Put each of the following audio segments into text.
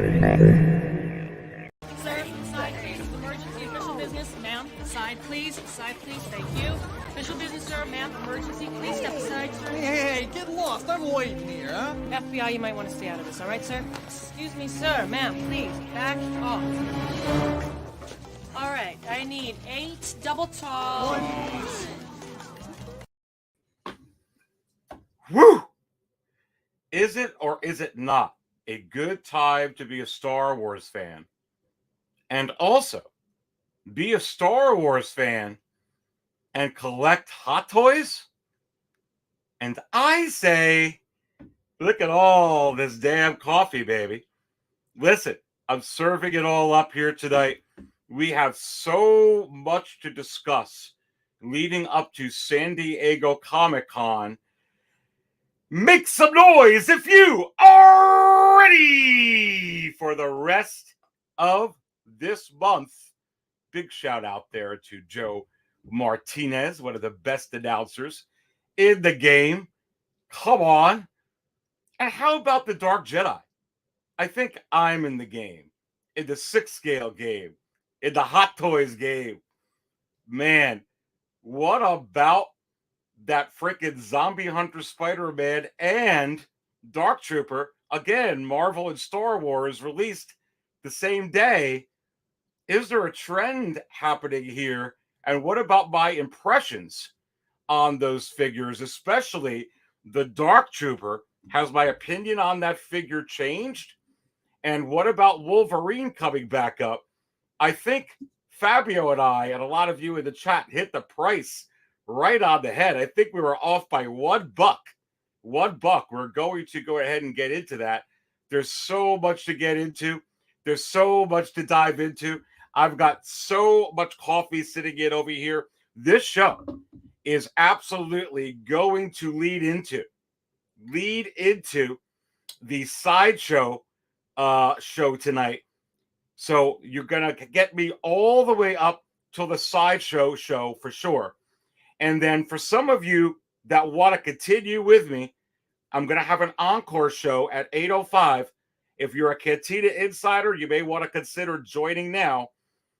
Sir, side please. Emergency official business. Ma'am, side please. Side please. Thank you. Official business, sir. Ma'am, emergency. Please step aside, sir. Hey, get lost. I'm waiting here, huh? FBI, you might want to stay out of this, all right, sir? Excuse me, sir. Ma'am, please, back off. All right, I need 8 double tall. Woo! Is it or is it not a good time to be a Star Wars fan? And also, be a Star Wars fan and collect Hot Toys? And I say, look at all this damn coffee, baby. Listen, I'm serving it all up here tonight. We have so much to discuss leading up to San Diego Comic-Con. Make some noise if you are ready for the rest of this month. Big shout out there to Joe Martinez, one of the best announcers in the game. Come on. And how about the Dark Jedi? I think I'm in the game, in the 6 scale game, in the Hot Toys game. Man, what about that freaking Zombie Hunter Spider-Man and Dark Trooper? Again, Marvel and Star Wars released the same day. Is there a trend happening here? And what about my impressions on those figures, especially the Dark Trooper? Has my opinion on that figure changed? And what about Wolverine coming back up? I think Fabio and I, and a lot of you in the chat, hit the price right on the head. I think we were off by $1. $1. We're going to go ahead and get into that. There's so much to get into. There's so much to dive into. I've got so much coffee sitting in over here. This show is absolutely going to lead into the sideshow show tonight. So you're going to get me all the way up till the sideshow show for sure. And then for some of you that want to continue with me, I'm going to have an encore show at 8:05. If you're a Cantina insider, you may want to consider joining now,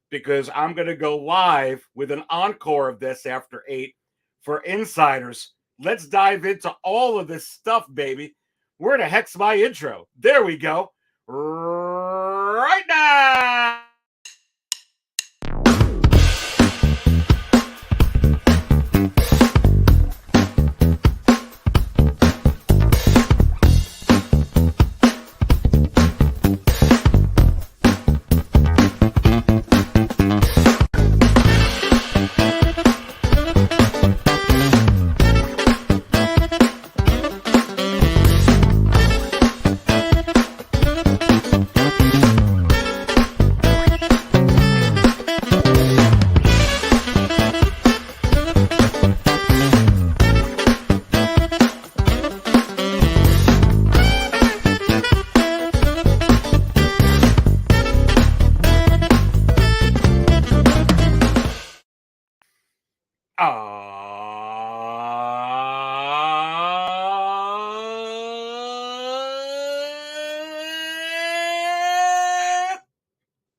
because I'm going to go live with an encore of this after 8 for insiders. Let's dive into all of this stuff, baby. Where the heck's my intro? There we go. Right now.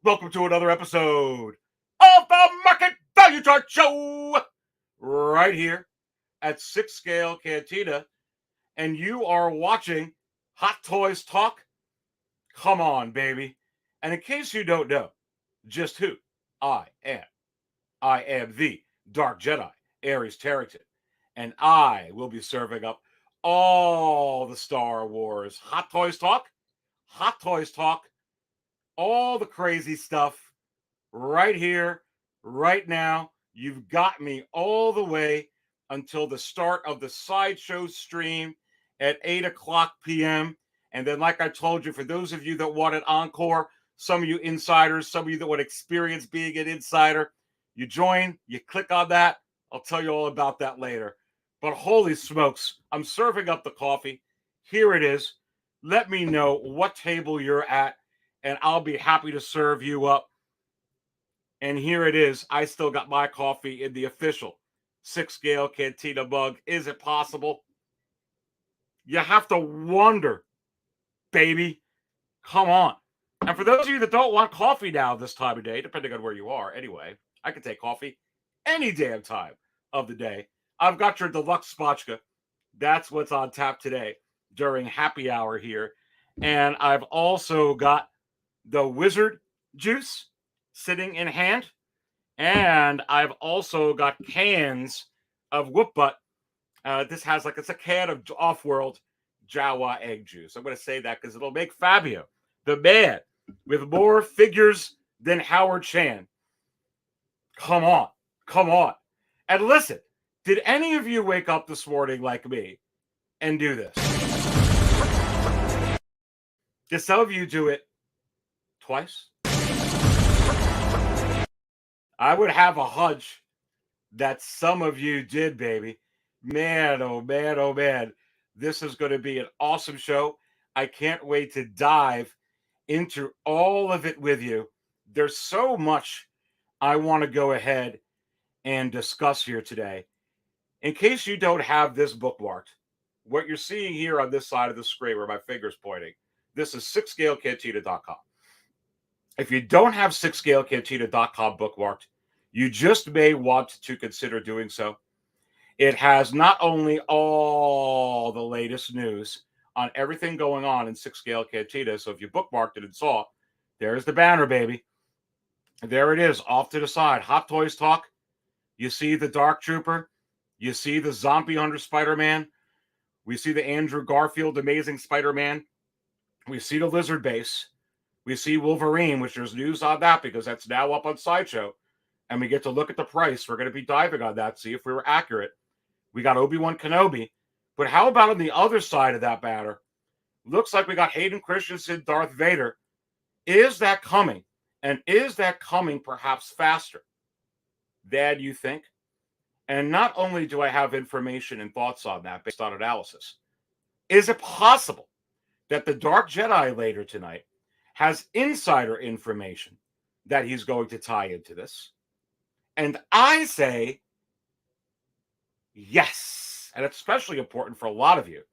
Welcome to another episode of the Market Value Chart Show right here at 6 Scale Cantina. And you are watching Hot Toys Talk. Come on, baby. And in case you don't know just who I am the Dark Jedi, Aries Terrington. And I will be serving up all the Star Wars Hot Toys Talk, all the crazy stuff right here, right now. You've got me all the way until the start of the sideshow stream at 8:00 p.m. And then, like I told you, for those of you that want an encore, some of you insiders, some of you that want to experience being an insider, you join, you click on that. I'll tell you all about that later. But holy smokes, I'm serving up the coffee. Here it is. Let me know what table you're at, and I'll be happy to serve you up. And here it is. I still got my coffee in the official 6 Scale Cantina mug. Is it possible? You have to wonder, baby. Come on. And for those of you that don't want coffee now this time of day, depending on where you are, anyway, I can take coffee any damn time of the day. I've got your deluxe spotchka. That's what's on tap today during happy hour here. And I've also got the wizard juice sitting in hand. And I've also got cans of whoop butt. This has it's a can of off-world Jawa egg juice. I'm going to say that because it'll make Fabio, the man with more figures than Howard Chan. Come on. Come on. And listen, did any of you wake up this morning like me and do this? Did some of you do it twice? I would have a hunch that some of you did, baby. Man, oh man, oh man. This is going to be an awesome show. I can't wait to dive into all of it with you. There's so much I want to go ahead and discuss here today. In case you don't have this bookmarked, what you're seeing here on this side of the screen where my finger's pointing, this is 6scalecantina.com. If you don't have 6scalecantina.com bookmarked, you just may want to consider doing so. It has not only all the latest news on everything going on in 6-Scale Cantina, so if you bookmarked it and saw it, there's the banner, baby. There it is, off to the side. Hot Toys Talk. You see the Dark Trooper. You see the Zombie Hunter Spider-Man. We see the Andrew Garfield Amazing Spider-Man. We see the Lizard Base. We see Wolverine, which there's news on that because that's now up on Sideshow. And we get to look at the price. We're going to be diving on that, see if we were accurate. We got Obi-Wan Kenobi. But how about on the other side of that banner? Looks like we got Hayden Christensen, Darth Vader. Is that coming? And is that coming perhaps faster than you think? And not only do I have information and thoughts on that based on analysis, is it possible that the Dark Jedi later tonight has insider information that he's going to tie into this? And I say yes. And it's especially important for a lot of you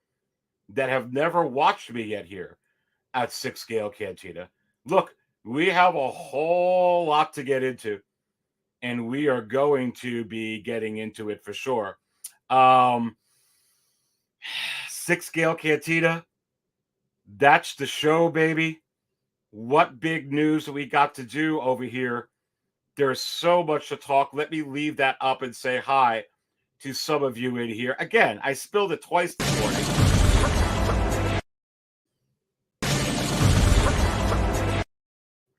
that have never watched me yet here at 6-Scale Cantina. Look, we have a whole lot to get into, and we are going to be getting into it for sure. 6-Scale Cantina, that's the show, baby. What big news we got to do over here. There's so much to talk. Let me leave that up and say hi to some of you in here. Again, I spilled it twice this morning.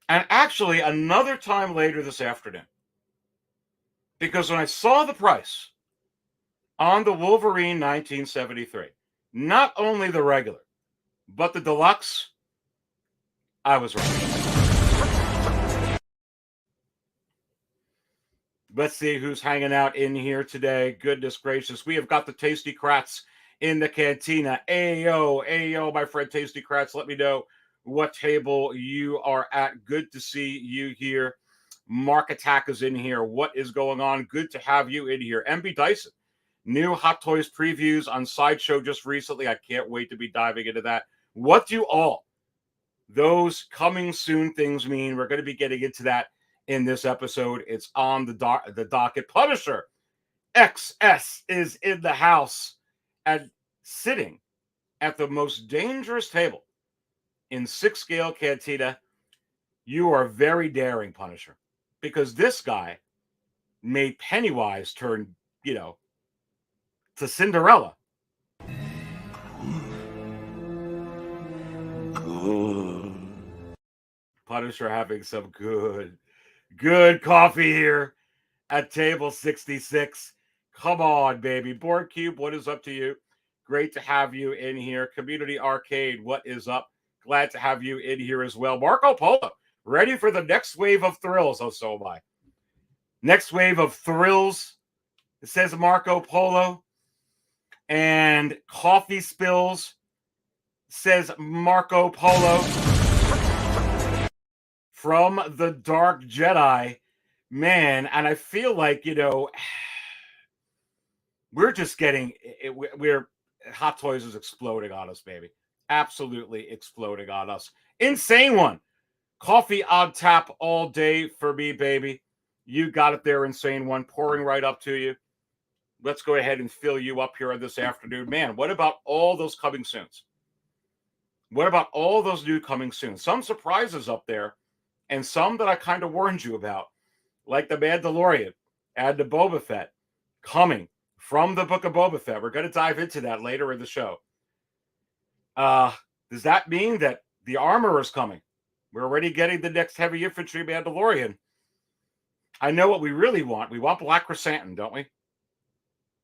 And actually, another time later this afternoon. Because when I saw the price on the Wolverine 1973, not only the regular, but the deluxe, I was right. Let's see who's hanging out in here today. Goodness gracious. We have got the Tasty Krats in the cantina. Ayo, my friend Tasty Krats. Let me know what table you are at. Good to see you here. Mark Attack is in here. What is going on? Good to have you in here. MB Dyson. New Hot Toys previews on Sideshow just recently. I can't wait to be diving into that. What do all those coming soon things mean? We're going to be getting into that in this episode. It's on the docket. Punisher XS is in the house and sitting at the most dangerous table in 6-Scale Cantina. You are very daring, Punisher, because this guy made Pennywise turn, to Cinderella. Good. Punisher having some good coffee here at table 66. Come on, baby. Board Cube, what is up to you? Great to have you in here. Community Arcade, what is up? Glad to have you in here as well. Marco Polo, ready for the next wave of thrills. Oh, so am I. Next wave of thrills. It says Marco Polo. And coffee spills says Marco Polo. From the Dark Jedi. Man, and I feel like, we're just getting, Hot Toys is exploding on us, baby. Absolutely exploding on us. Insane one Coffee on tap all day for me, baby. You got it there, Insane One, pouring right up to you. Let's go ahead and fill you up here this afternoon. Man, what about all those coming soons? What about all those new coming soon? Some surprises up there, and some that I kind of warned you about, like the Mandalorian and the Boba Fett coming from the book of Boba Fett. We're going to dive into that later in the show. Does that mean that the armor is coming? We're already getting the next heavy infantry Mandalorian. I know what we really want. We want Black Chrysanthemum, don't we?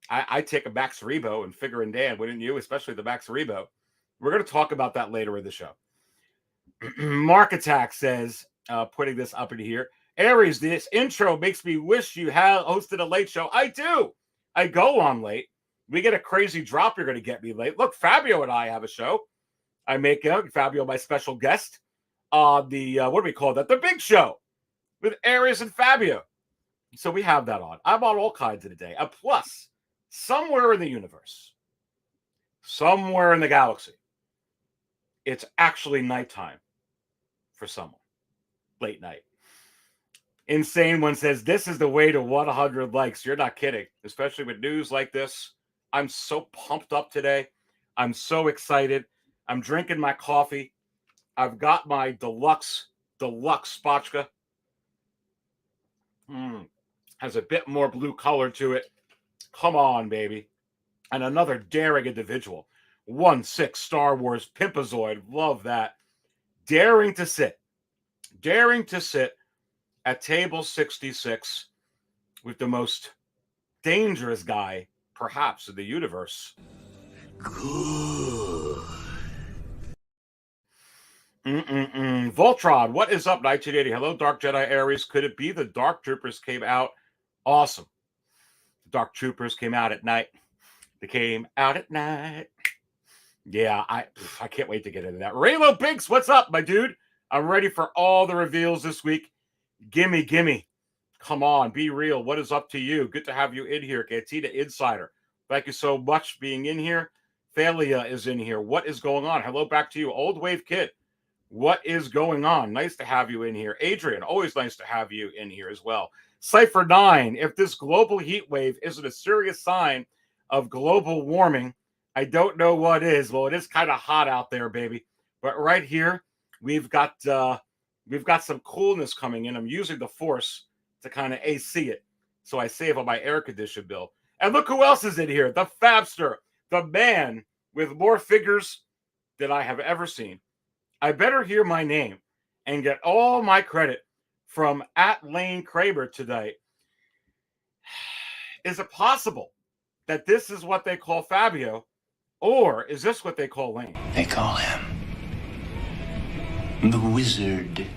I take a Max Rebo and Figure and Dan, wouldn't you? Especially the Max Rebo. We're going to talk about that later in the show. Mark Attack says, putting this up in here, Aries, this intro makes me wish you had hosted a late show. I do. I go on late. We get a crazy drop. You're going to get me late. Look, Fabio and I have a show. I make Fabio my special guest on the, what do we call that? The Big Show with Aries and Fabio. So we have that on. I'm on all kinds of the day. Plus, somewhere in the universe, somewhere in the galaxy, it's actually nighttime for someone. Late night. Insane One says, this is the way to 100 likes. You're not kidding. Especially with news like this. I'm so pumped up today. I'm so excited. I'm drinking my coffee. I've got my deluxe spotchka. Has a bit more blue color to it. Come on, baby. And another daring individual. 1/6 Star Wars Pimpazoid. Love that. Daring to sit at table 66 with the most dangerous guy, perhaps, in the universe. Good. Voltron, what is up, 1980? Hello, Dark Jedi Aries. Could it be the Dark Troopers came out? Awesome. The Dark Troopers came out at night. They came out at night. Yeah, I can't wait to get into that. Raylo Binks, what's up, my dude? I'm ready for all the reveals this week. Gimme. Come on, be real. What is up to you? Good to have you in here, Cantina Insider. Thank you so much for being in here. Thalia is in here. What is going on? Hello back to you, Old Wave Kid. What is going on? Nice to have you in here. Adrian, always nice to have you in here as well. Cypher 9, if this global heat wave isn't a serious sign of global warming, I don't know what is. Well, it is kind of hot out there, baby. But right here, we've got some coolness coming in. I'm using the Force to kind of AC it, so I save on my air condition bill. And look who else is in here. The Fabster, the man with more figures than I have ever seen. I better hear my name and get all my credit from @Lane Kramer today. Is it possible that this is what they call Fabio, or is this what they call Lane? They call him the Wizard.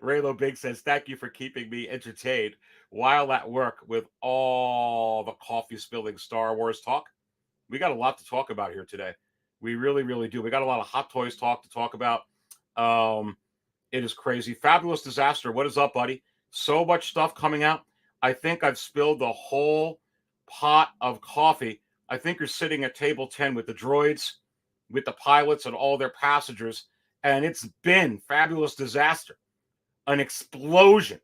Raylo Big says, thank you for keeping me entertained while at work with all the coffee spilling Star Wars talk. We got a lot to talk about here today. We really, really do. We got a lot of Hot Toys talk to talk about. It is crazy. Fabulous Disaster. What is up, buddy? So much stuff coming out. I think I've spilled the whole pot of coffee. I think you're sitting at table 10 with the droids, with the pilots and all their passengers. And it's been Fabulous Disaster. An explosion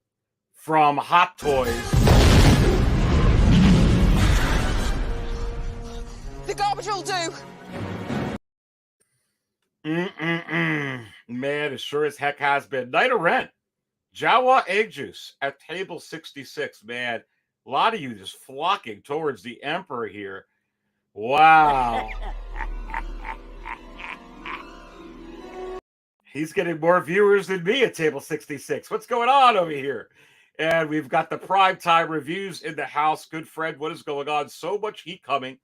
from Hot Toys. The garbage will do. Man, it sure as heck has been. Night of Ren. Jawa Egg Juice at table 66. Man, a lot of you just flocking towards the Emperor here. Wow. He's getting more viewers than me at table 66. What's going on over here? And we've got the primetime reviews in the house. Good friend, what is going on? So much heat coming.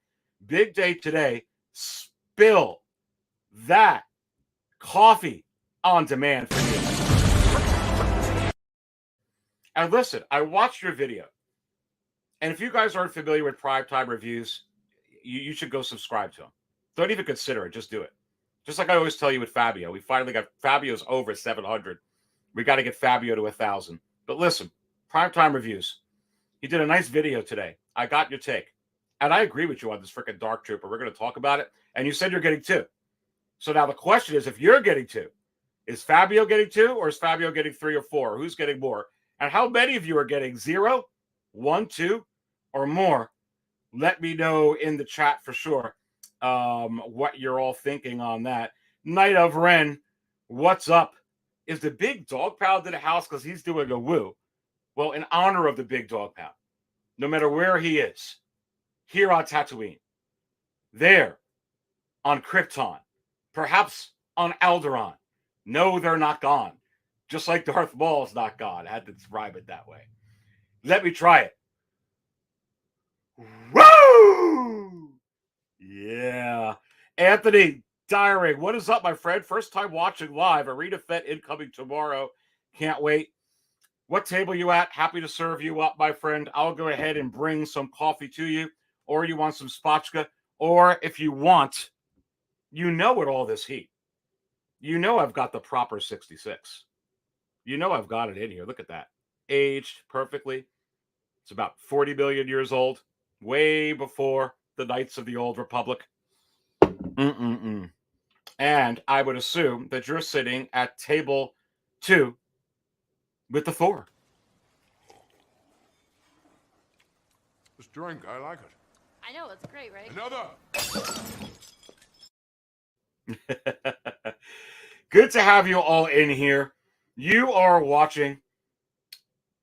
Big day today. Spill that coffee on demand for you. And listen, I watched your video. And if you guys aren't familiar with primetime reviews, you should go subscribe to them. Don't even consider it. Just do it. Just like I always tell you with Fabio. We finally got Fabio's over 700. We got to get Fabio to 1,000. But listen, primetime reviews. He did a nice video today. I got your take. And I agree with you on this freaking Dark Trooper. We're going to talk about it. And you said you're getting 2. So now the question is, if you're getting 2, is Fabio getting 2 or is Fabio getting 3 or 4? Who's getting more? And how many of you are getting 0, 1, 2, or more? Let me know in the chat for sure what you're all thinking on that. Night of Ren, what's up? Is the big dog pound in the house because he's doing a woo? Well, in honor of the big dog pound, no matter where he is, here on Tatooine, there on Krypton, perhaps on Alderaan. No, they're not gone. Just like Darth Maul's not gone. I had to rhyme it that way. Let me try it. Woo! Yeah. Anthony Dyring, what is up, my friend? First time watching live. Arena Fett incoming tomorrow. Can't wait. What table you at? Happy to serve you up, my friend. I'll go ahead and bring some coffee to you. Or you want some spotchka. Or if you want, you know, with all this heat, you know I've got the proper 66. You know I've got it in here. Look at that. Aged perfectly. It's about 40 million years old. Way before the Knights of the Old Republic. And I would assume that you're sitting at table 2 with the 4. This drink, I like it. I know, it's great, right? Another! Good to have you all in here. You are watching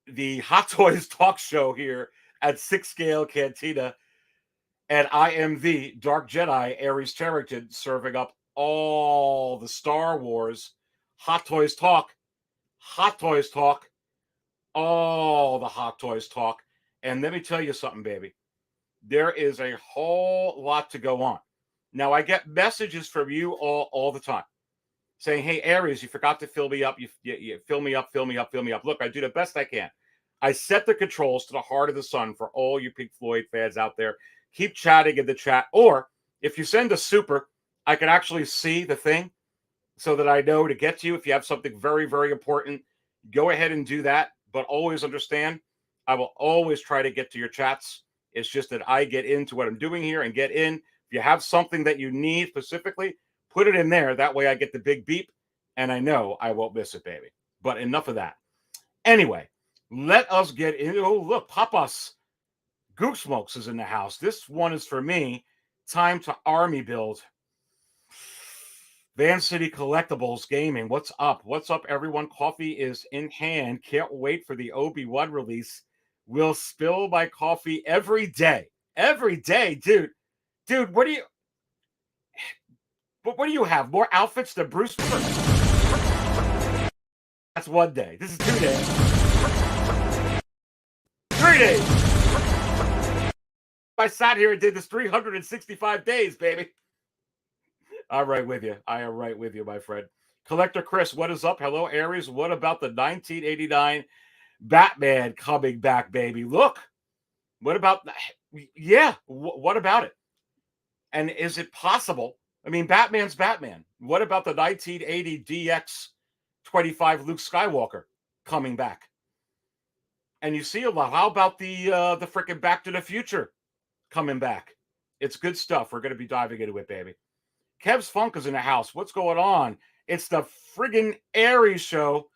the Hot Toys talk show here at 6 Scale Cantina. And I am the Dark Jedi, Aries Terrington, serving up all the Star Wars Hot Toys talk. Hot Toys talk. All the Hot Toys talk. And let me tell you something, baby. There is a whole lot to go on. Now, I get messages from you all the time saying, hey, Aries, you forgot to fill me up. You fill me up. Look, I do the best I can. I set the controls to the heart of the sun for all you Pink Floyd fans out there. Keep chatting in the chat. Or if you send a super, I can actually see the thing so that I know to get to you. If you have something very, very important, go ahead and do that. But always understand, I will always try to get to your chats. It's just that I get into what I'm doing here and get in. If you have something that you need specifically, put it in there. That way I get the big beep and I know I won't miss it, baby. But enough of that. Anyway, let us get in. Oh, look, Papas Gook Smokes is in the house. This one is for me. Time to army build. Van City Collectibles Gaming. What's up? What's up, everyone? Coffee is in hand. Can't wait for the Obi-Wan release. Will spill my coffee every day. Every day, dude. Dude, what do you have? More outfits than Bruce? That's 1 day. This is 2 days. 3 days. I sat here and did this 365 days, baby. I'm right with you. I am right with you, my friend. Collector Chris, what is up? Hello, Aries. What about the 1989 Batman coming back, baby? Look. What about... Yeah, what about it? And is it possible? I mean, Batman's Batman. What about the 1980 DX25 Luke Skywalker coming back? And you see a lot. How about the freaking Back to the Future coming back? It's good stuff. We're going to be diving into it, baby. Kev's Funk is in the house. What's going on? It's the friggin' Aries show.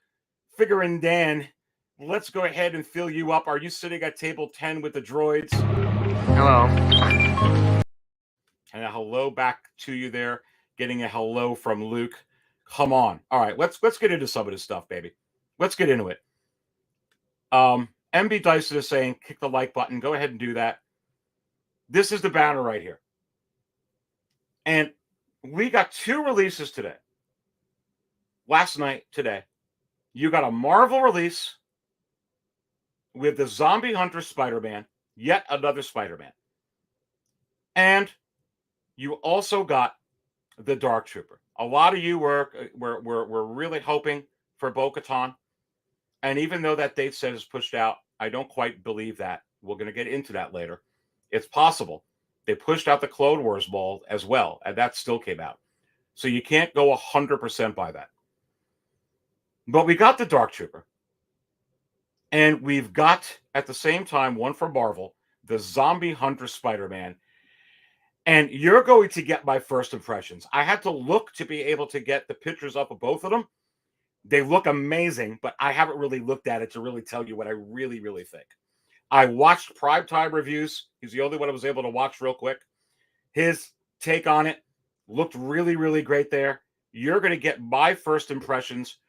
Figuring Dan. Let's go ahead and fill you up. Are you sitting at table 10 with the droids? Hello. And a hello back to you there. Getting a hello from Luke. Come on. All right, let's get into some of this stuff, baby. Let's get into it. MB Dyson is saying, kick the like button. Go ahead and do that. This is the banner right here. And we got 2 releases today. Last night, today. You got a Marvel release with the Zombie Hunter Spider-Man. Yet another Spider-Man. And you also got the Dark Trooper. A lot of you were really hoping for Bo-Katan. And even though that date set is pushed out, I don't quite believe that. We're going to get into that later. It's possible. They pushed out the Clone Wars mold as well, and that still came out. So you can't go 100% by that. But we got the Dark Trooper. And we've got, at the same time, one for Marvel, the Zombie Hunter Spider-Man. And you're going to get my first impressions. I had to look to be able to get the pictures up of both of them. They look amazing, but I haven't really looked at it to really tell you what I really, really think. I watched Primetime reviews. He's the only one I was able to watch real quick. His take on it looked really, really great there. You're going to get my first impressions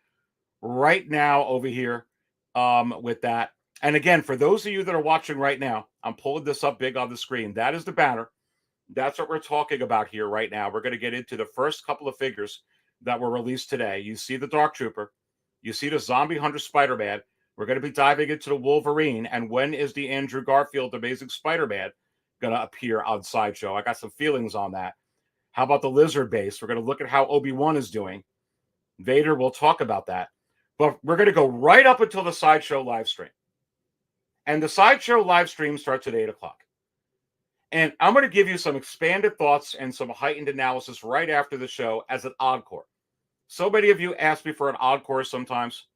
right now over here with that. And again, for those of you that are watching right now, I'm pulling this up big on the screen. That is the banner. That's what we're talking about here right now. We're going to get into the first couple of figures that were released today. You see the Dark Trooper. You see the Zombie Hunter Spider-Man. We're going to be diving into the Wolverine. And when is the Andrew Garfield Amazing Spider-Man going to appear on Sideshow? I got some feelings on that. How about the Lizard Base? We're going to look at how Obi-Wan is doing. Vader, we'll talk about that. But we're going to go right up until the Sideshow live stream. And the Sideshow live stream starts at 8 o'clock. And I'm going to give you some expanded thoughts and some heightened analysis right after the show as an encore. So many of you ask me for an encore sometimes.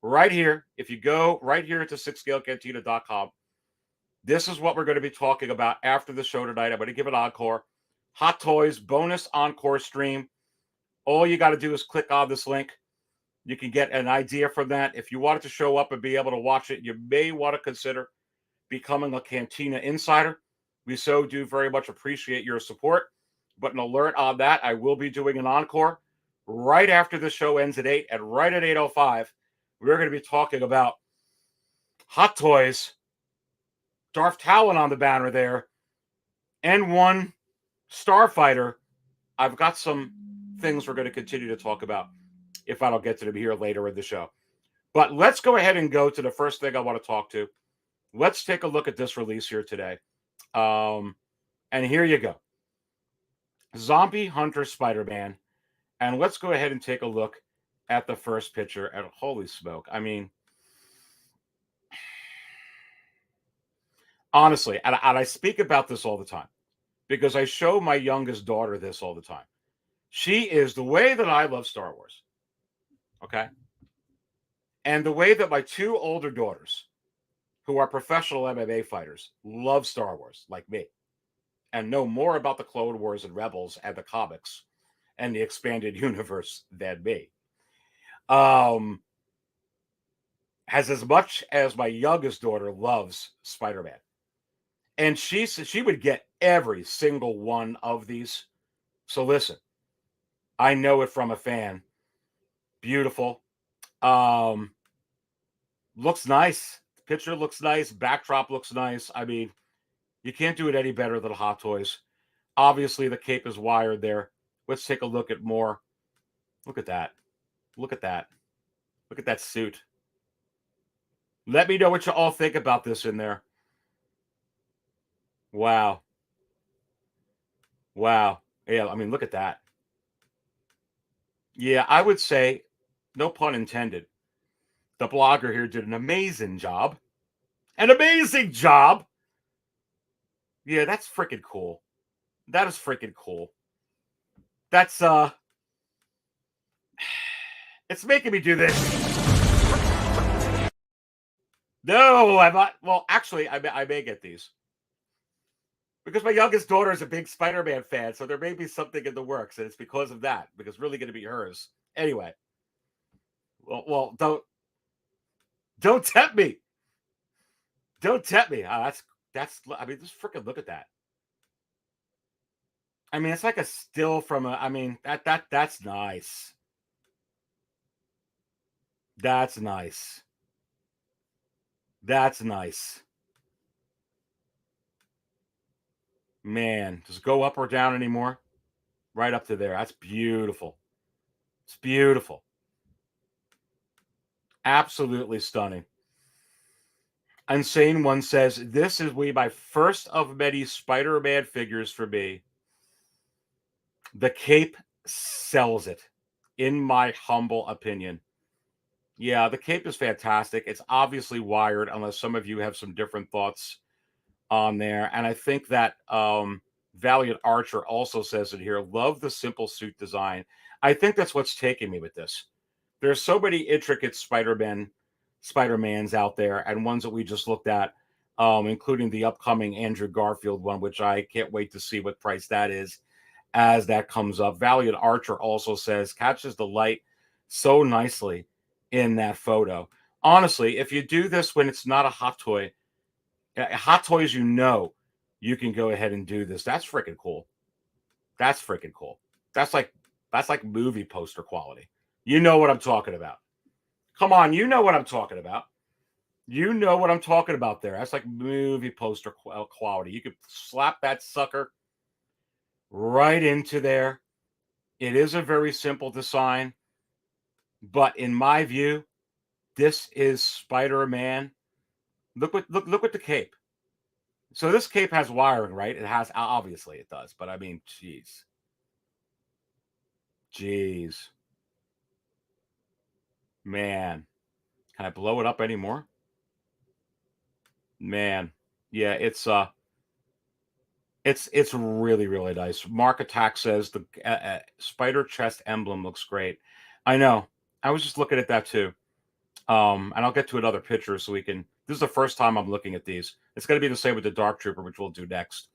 Right here, if you go right here to 6scalecantina.com, this is what we're going to be talking about after the show tonight. I'm going to give an encore. Hot Toys bonus encore stream. All you got to do is click on this link. You can get an idea from that. If you wanted to show up and be able to watch it, you may want to consider becoming a Cantina insider. We so do very much appreciate your support. But an alert on that, I will be doing an encore right after the show ends at 8. And right at 8:05, we're going to be talking about Hot Toys, Darth Talon on the banner there, N1 Starfighter. I've got some things we're going to continue to talk about if I don't get to them here later in the show. But let's go ahead and go to the first thing I want to talk to. Let's take a look at this release here today. And here you go. Zombie Hunter Spider-Man. And let's go ahead and take a look at the first picture. And holy smoke. I mean, honestly, and I speak about this all the time because I show my youngest daughter this all the time. She is the way that I love Star Wars. Okay? And the way that my two older daughters, who are professional MMA fighters, love Star Wars, like me, and know more about the Clone Wars and Rebels and the comics and the expanded universe than me. Has as much as my youngest daughter loves Spider-Man. And she would get every single one of these. So listen, I know it from a fan. Beautiful. Looks nice. Picture looks nice. Backdrop looks nice. I mean, you can't do it any better than Hot Toys. Obviously, the cape is wired there. Let's take a look at more. Look at that. Look at that. Look at that suit. Let me know what you all think about this in there. Wow. Wow. Yeah, I mean, look at that. Yeah, I would say, no pun intended, the blogger here did an amazing job. An amazing job. Yeah, that's freaking cool. That is freaking cool. That's, it's making me do this. No, I'm not. Well, actually, I may get these. Because my youngest daughter is a big Spider-Man fan, so there may be something in the works, and it's because of that, because it's really going to be hers. Anyway. Well, don't tempt me. Don't tempt me. That's. I mean, just freaking look at that. I mean, it's like a still from a. I mean, that's nice. That's nice. That's nice. Man, does it go up or down anymore? Right up to there. That's beautiful. It's beautiful. Absolutely stunning. Insane One says, this is my first of many Spider-Man figures for me. The cape sells it, in my humble opinion. Yeah, the cape is fantastic. It's obviously wired, unless some of you have some different thoughts on there. And I think that Valiant Archer also says it here. Love the simple suit design. I think that's what's taking me with this. There's so many intricate Spider-Mans out there, and ones that we just looked at including the upcoming Andrew Garfield one, which I can't wait to see what price that is as that comes up. Valiant Archer also says catches the light so nicely in that photo. Honestly, if you do this when it's not a hot toy, hot toys, you can go ahead and do this. That's freaking cool. That's freaking cool. That's like movie poster quality. You know what I'm talking about. Come on, you know what I'm talking about. You know what I'm talking about there. That's like movie poster quality. You could slap that sucker right into there. It is a very simple design, but in my view, this is Spider-Man. Look what the cape. So this cape has wiring, right? It has, obviously it does, but I mean, jeez, man, can I blow it up anymore? Man, yeah, it's really, really nice. Mark Attack says the spider chest emblem looks great. I know. I was just looking at that too. And I'll get to another picture so we can. This is the first time I'm looking at these. It's going to be the same with the Dark Trooper, which we'll do next.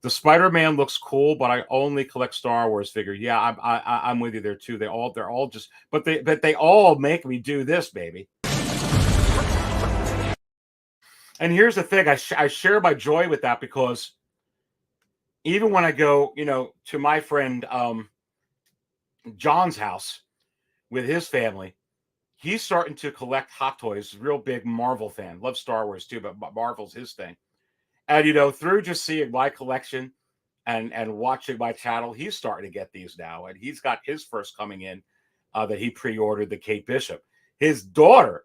The Spider-Man looks cool, but I only collect Star Wars figures. Yeah, I'm with you there too. They're all just, but they all make me do this, baby. And here's the thing: I share my joy with that because even when I go, to my friend John's house with his family, he's starting to collect Hot Toys. Real big Marvel fan. Loves Star Wars too, but Marvel's his thing. And through just seeing my collection and watching my channel, he's starting to get these now. And he's got his first coming in that he pre-ordered, the Kate Bishop. His daughter,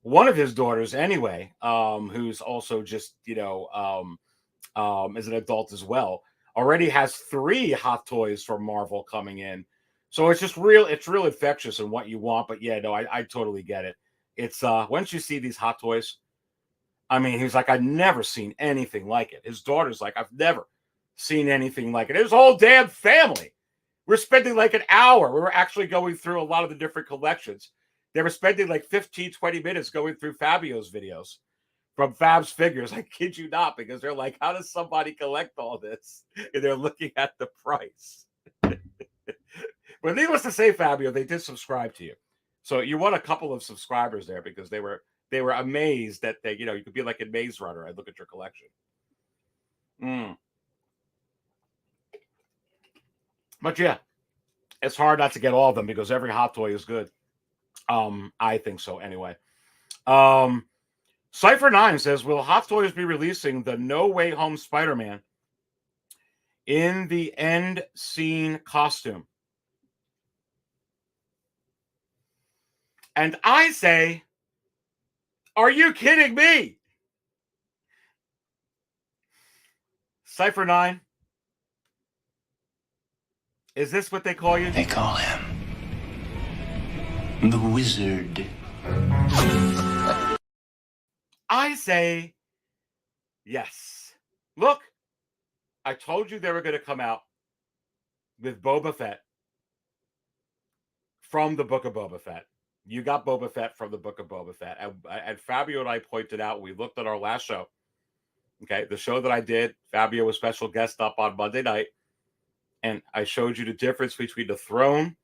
one of his daughters anyway, who's also just as an adult as well, already has 3 Hot Toys from Marvel coming in. So it's real infectious in what you want. But yeah, no, I totally get it. It's once you see these Hot Toys, I mean, he's like, I've never seen anything like it. His daughter's like, I've never seen anything like it. His whole damn family. We're spending like an hour. We were actually going through a lot of the different collections. They were spending like 15, 20 minutes going through Fabio's videos from Fab's Figures. I kid you not, because they're like, how does somebody collect all this? And they're looking at the price. But needless to say, Fabio, they did subscribe to you. So you won a couple of subscribers there because they were amazed that you could be like a Maze Runner. I look at your collection. But yeah, it's hard not to get all of them because every Hot Toy is good. I think so anyway. Cypher9 says, will Hot Toys be releasing the No Way Home Spider-Man in the end scene costume? And I say, are you kidding me? Cypher9, is this what they call you? They call him the Wizard. I say yes. Look, I told you they were going to come out with Boba Fett from the Book of Boba Fett. You got Boba Fett from the Book of Boba Fett. And Fabio and I pointed out, we looked at our last show. Okay, the show that I did, Fabio was special guest up on Monday night. And I showed you the difference between the throne,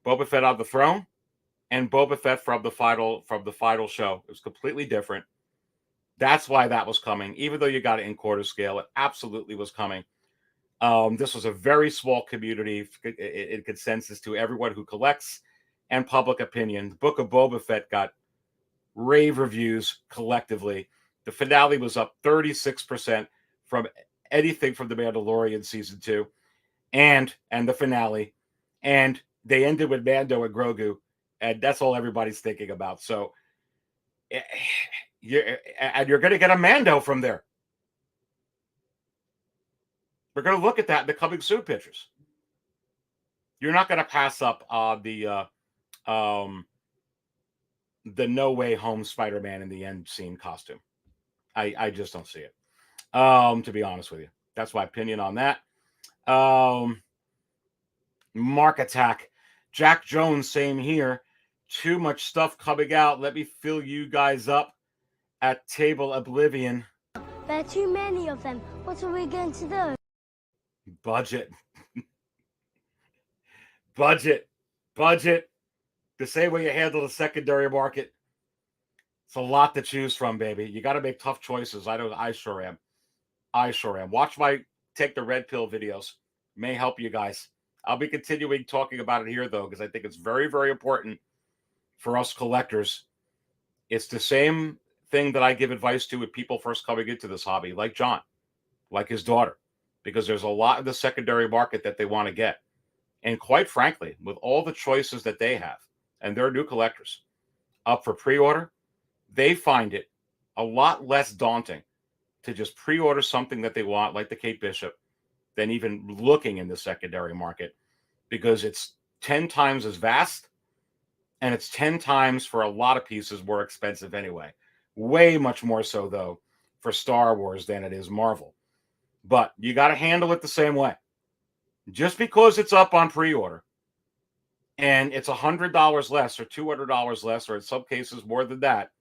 Boba Fett on the throne, and Boba Fett from the final show. It was completely different. That's why that was coming. Even though you got it in quarter scale, it absolutely was coming. This was a very small community in consensus to everyone who collects and public opinion. The Book of Boba Fett got rave reviews collectively. The finale was up 36% from anything from The Mandalorian season 2 and the finale. And they ended with Mando and Grogu. And that's all everybody's thinking about. So you're going to get a Mando from there. We're going to look at that in the coming soon pictures. You're not going to pass up the No Way Home Spider-Man in the end scene costume. I just don't see it. To be honest with you, that's my opinion on that. Mark Attack, Jack Jones, same here. Too much stuff coming out. Let me fill you guys up at Table Oblivion. There are too many of them. What are we going to do? Budget. Budget. Budget. The same way you handle the secondary market. It's a lot to choose from, baby. You got to make tough choices. I sure am. I sure am. Watch my Take the Red Pill videos. May help you guys. I'll be continuing talking about it here, though, because I think it's very, very important for us collectors. It's the same thing that I give advice to with people first coming into this hobby, like John, like his daughter, because there's a lot of the secondary market that they want to get. And quite frankly, with all the choices that they have, and they're new collectors up for pre-order, they find it a lot less daunting to just pre-order something that they want, like the Kate Bishop, than even looking in the secondary market, because it's 10 times as vast and it's 10 times for a lot of pieces more expensive anyway. Way much more so, though, for Star Wars than it is Marvel. But you got to handle it the same way. Just because it's up on pre-order and it's $100 less or $200 less, or in some cases more than that,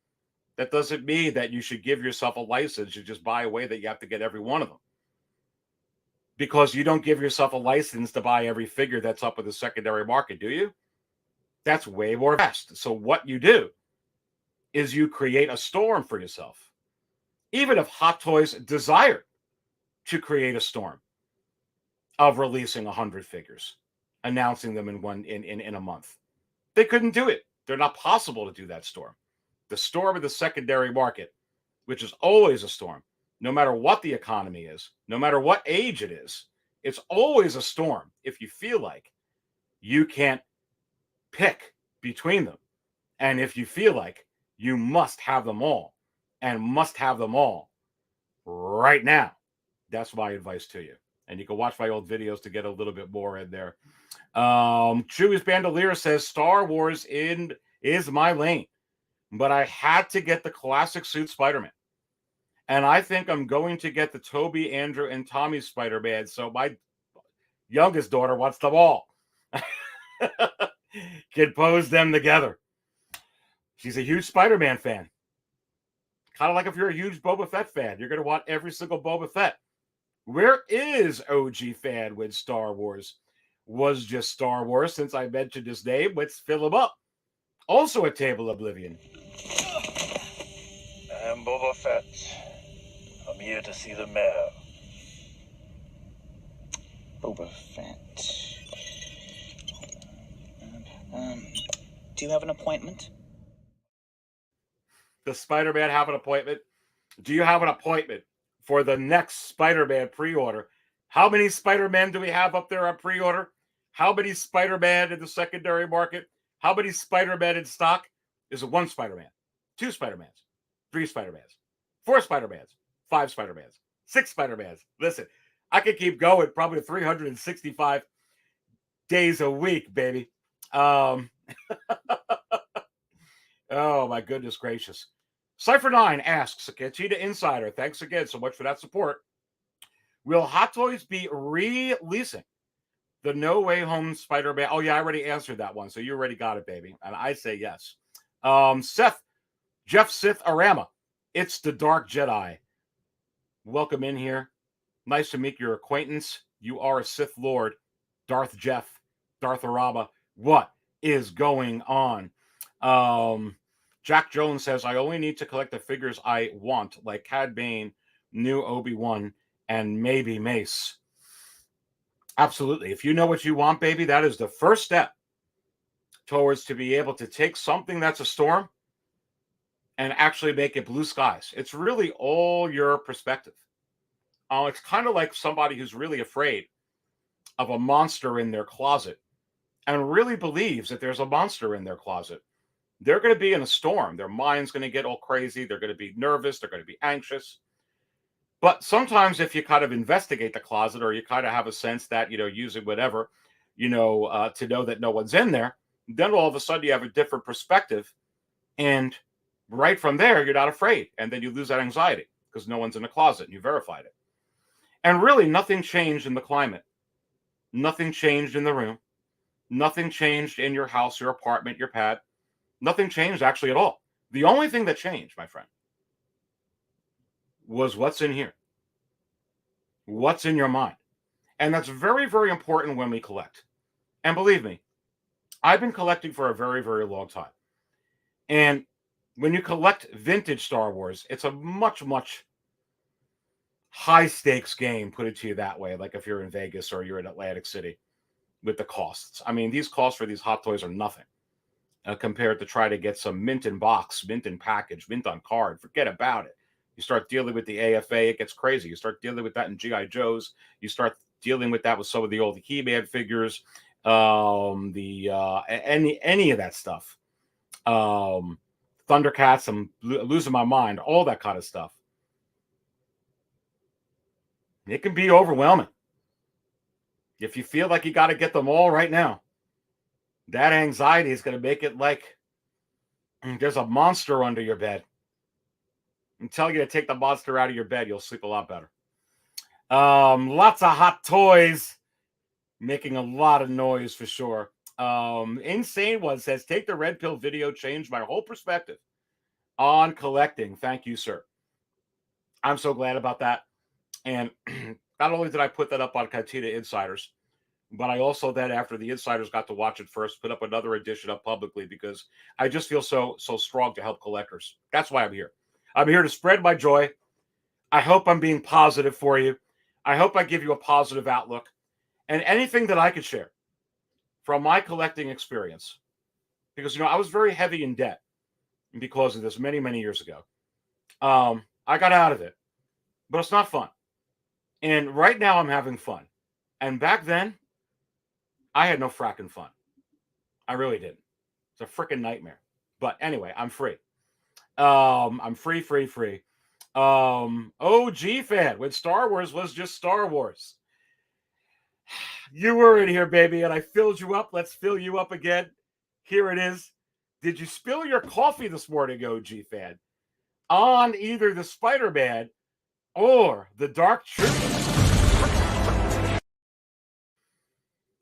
that doesn't mean that you should give yourself a license to just buy away that you have to get every one of them. Because you don't give yourself a license to buy every figure that's up in the secondary market, do you? That's way more vast. So what you do is you create a storm for yourself. Even if Hot Toys desired to create a storm of releasing 100 figures, announcing them in a month, they couldn't do it. They're not possible to do that storm. The storm of the secondary market, which is always a storm, no matter what the economy is, no matter what age it is, it's always a storm if you feel like you can't pick between them. And if you feel like you must have them all and must have them all right now, that's my advice to you. And you can watch my old videos to get a little bit more in there. Chewy's Bandolier says Star Wars is my lane, but I had to get the classic suit Spider-Man. And I think I'm going to get the Toby, Andrew, and Tommy Spider-Man. So my youngest daughter wants them all. Can pose them together. She's a huge Spider-Man fan. Kind of like if you're a huge Boba Fett fan, you're going to want every single Boba Fett. Where is OG fan when Star Wars was just Star Wars? Since I mentioned his name, let's fill him up. Also a Table Oblivion. I'm Boba Fett. I'm here to see the mayor. Boba Fett. Do you have an appointment? Does Spider-Man have an appointment? Do you have an appointment for the next Spider-Man pre-order? How many Spider-Man do we have up there on pre-order? How many Spider-Man in the secondary market? How many Spider-Man in stock? Is it one Spider-Man, two Spider-Mans, three Spider-Mans, four Spider-Mans, five Spider-Mans, six Spider-Mans? Listen, I could keep going probably 365 days a week, baby. Oh, my goodness gracious. Cypher9 asks, Cantina Insider, thanks again so much for that support. Will Hot Toys be releasing the No Way Home Spider-Man? Oh, yeah, I already answered that one, so you already got it, baby. And I say yes. Jeff Sith Arama, it's the Dark Jedi. Welcome in here. Nice to make your acquaintance. You are a Sith Lord. Darth Jeff, Darth Arama. What is going on? Jack Jones says, I only need to collect the figures I want, like Cad Bane, new Obi-Wan, and maybe Mace. Absolutely. If you know what you want, baby, that is the first step towards to be able to take something that's a storm and actually make it blue skies. It's really all your perspective. It's kind of like somebody who's really afraid of a monster in their closet and really believes that there's a monster in their closet. They're going to be in a storm. Their mind's going to get all crazy. They're going to be nervous. They're going to be anxious. But sometimes if you kind of investigate the closet, or you kind of have a sense that, using whatever, to know that no one's in there, then all of a sudden you have a different perspective. And right from there, you're not afraid. And then you lose that anxiety because no one's in the closet and you verified it. And really nothing changed in the climate. Nothing changed in the room. Nothing changed in your house, your apartment, your pad. Nothing changed actually at all. The only thing that changed, my friend, was what's in here. What's in your mind? And that's very, very important when we collect. And believe me, I've been collecting for a very, very long time. And when you collect vintage Star Wars, it's a much, much high stakes game, put it to you that way. Like if you're in Vegas or you're in Atlantic City with the costs. I mean, these costs for these hot toys are nothing compared to try to get some mint in box, mint in package, mint on card. Forget about it. You start dealing with the AFA, it gets crazy. You start dealing with that in G.I. Joes. You start dealing with that with some of the old He-Man figures, any of that stuff. Thundercats, I'm losing my mind, all that kind of stuff. It can be overwhelming. If you feel like you got to get them all right now, that anxiety is going to make it like there's a monster under your bed. I'm telling you to take the monster out of your bed, you'll sleep a lot better. Lots of hot toys making a lot of noise for sure. Insane One says, take the red pill video, changed my whole perspective on collecting. Thank you, sir. I'm so glad about that. And not only did I put that up on Cantina Insiders, but I also then, after the insiders got to watch it first, put up another edition up publicly because I just feel so strong to help collectors. That's why I'm here. I'm here to spread my joy. I hope I'm being positive for you. I hope I give you a positive outlook. And anything that I could share from my collecting experience, because, I was very heavy in debt because of this many, many years ago. I got out of it, but it's not fun. And right now I'm having fun. And back then, I had no fracking fun. I really didn't. It's a freaking nightmare. But anyway, I'm free. I'm free. OG fan when Star Wars was just Star Wars. You were in here, baby, and I filled you up. Let's fill you up again. Here it is. Did you spill your coffee this morning, OG fan? On either the Spider-Man or the Dark Trooper?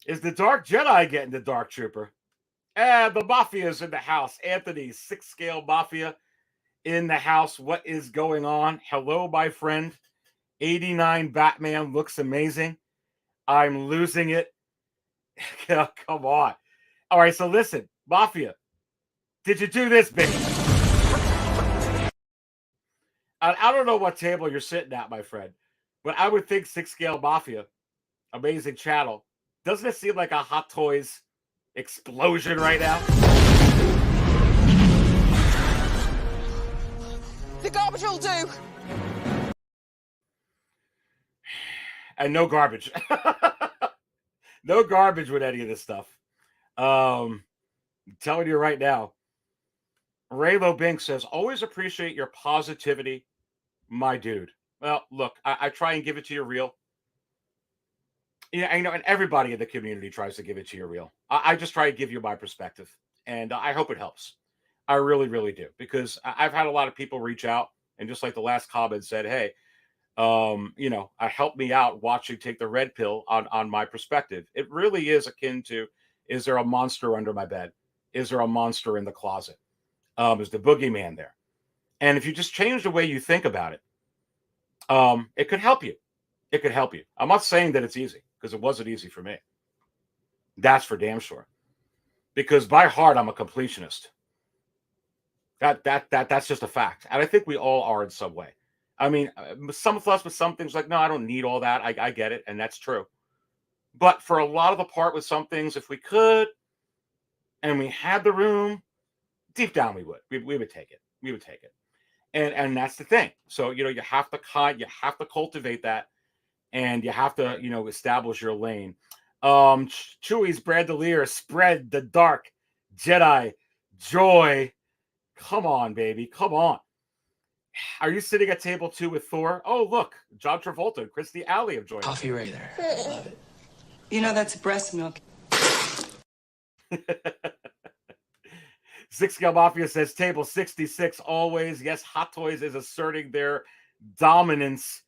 Is the Dark Jedi getting the Dark Trooper? And the Mafia's in the house. Anthony's 6-scale Mafia in the house. What is going on? Hello, my friend. 89 Batman looks amazing. I'm losing it. Come on. All right, so listen, Mafia. Did you do this, baby? I don't know what table you're sitting at, my friend, but I would think 6-scale Mafia, amazing channel. Doesn't it seem like a Hot Toys explosion right now? The garbage will do. And no garbage. No garbage with any of this stuff. I'm telling you right now. Raylo Bink says, always appreciate your positivity, my dude. Well, look, I try and give it to you real. Yeah, I know, and everybody in the community tries to give it to you real. I just try to give you my perspective, and I hope it helps. I really, really do, because I've had a lot of people reach out, and just like the last comment said, hey, help me out watching Take the Red Pill on my perspective. It really is akin to, is there a monster under my bed? Is there a monster in the closet? Is the boogeyman there? And if you just change the way you think about it, it could help you. It could help you. I'm not saying that it's easy, because it wasn't easy for me. That's for damn sure. Because by heart, I'm a completionist. That's just a fact. And I think we all are in some way. I mean, some of us with some things like, no, I don't need all that. I get it. And that's true. But for a lot of the part with some things, if we could, and we had the room, deep down we would. We would take it. We would take it. And that's the thing. So, you have to cultivate that. And you have to, establish your lane. Chewie's Brandelier, spread the Dark Jedi joy. Come on, baby. Come on. Are you sitting at table 2 with Thor? Oh, look. John Travolta and Christy Alley have joined. Coffee regular. Love it. That's breast milk. 6-scale Mafia says table 66 always. Yes, Hot Toys is asserting their dominance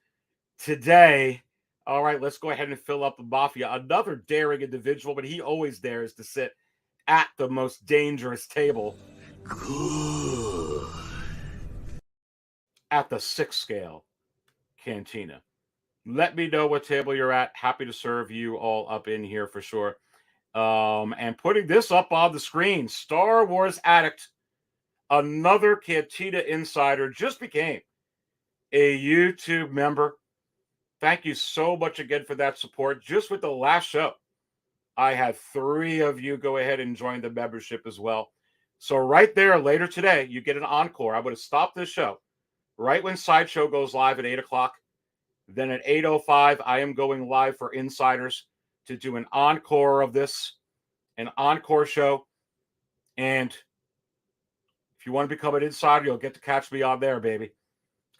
today. All right, let's go ahead and fill up the Mafia. Another daring individual, but he always dares to sit at the most dangerous table. Good. At the 6 scale. Cantina. Let me know what table you're at. Happy to serve you all up in here for sure. And putting this up on the screen, Star Wars Addict, another Cantina insider, just became a YouTube member. Thank you so much again for that support. Just with the last show, I had 3 of you go ahead and join the membership as well. So right there, later today, you get an encore. I would have stopped this show right when Sideshow goes live at 8 o'clock. Then at 8:05, I am going live for insiders to do an encore of this, an encore show. And if you want to become an insider, you'll get to catch me on there, baby.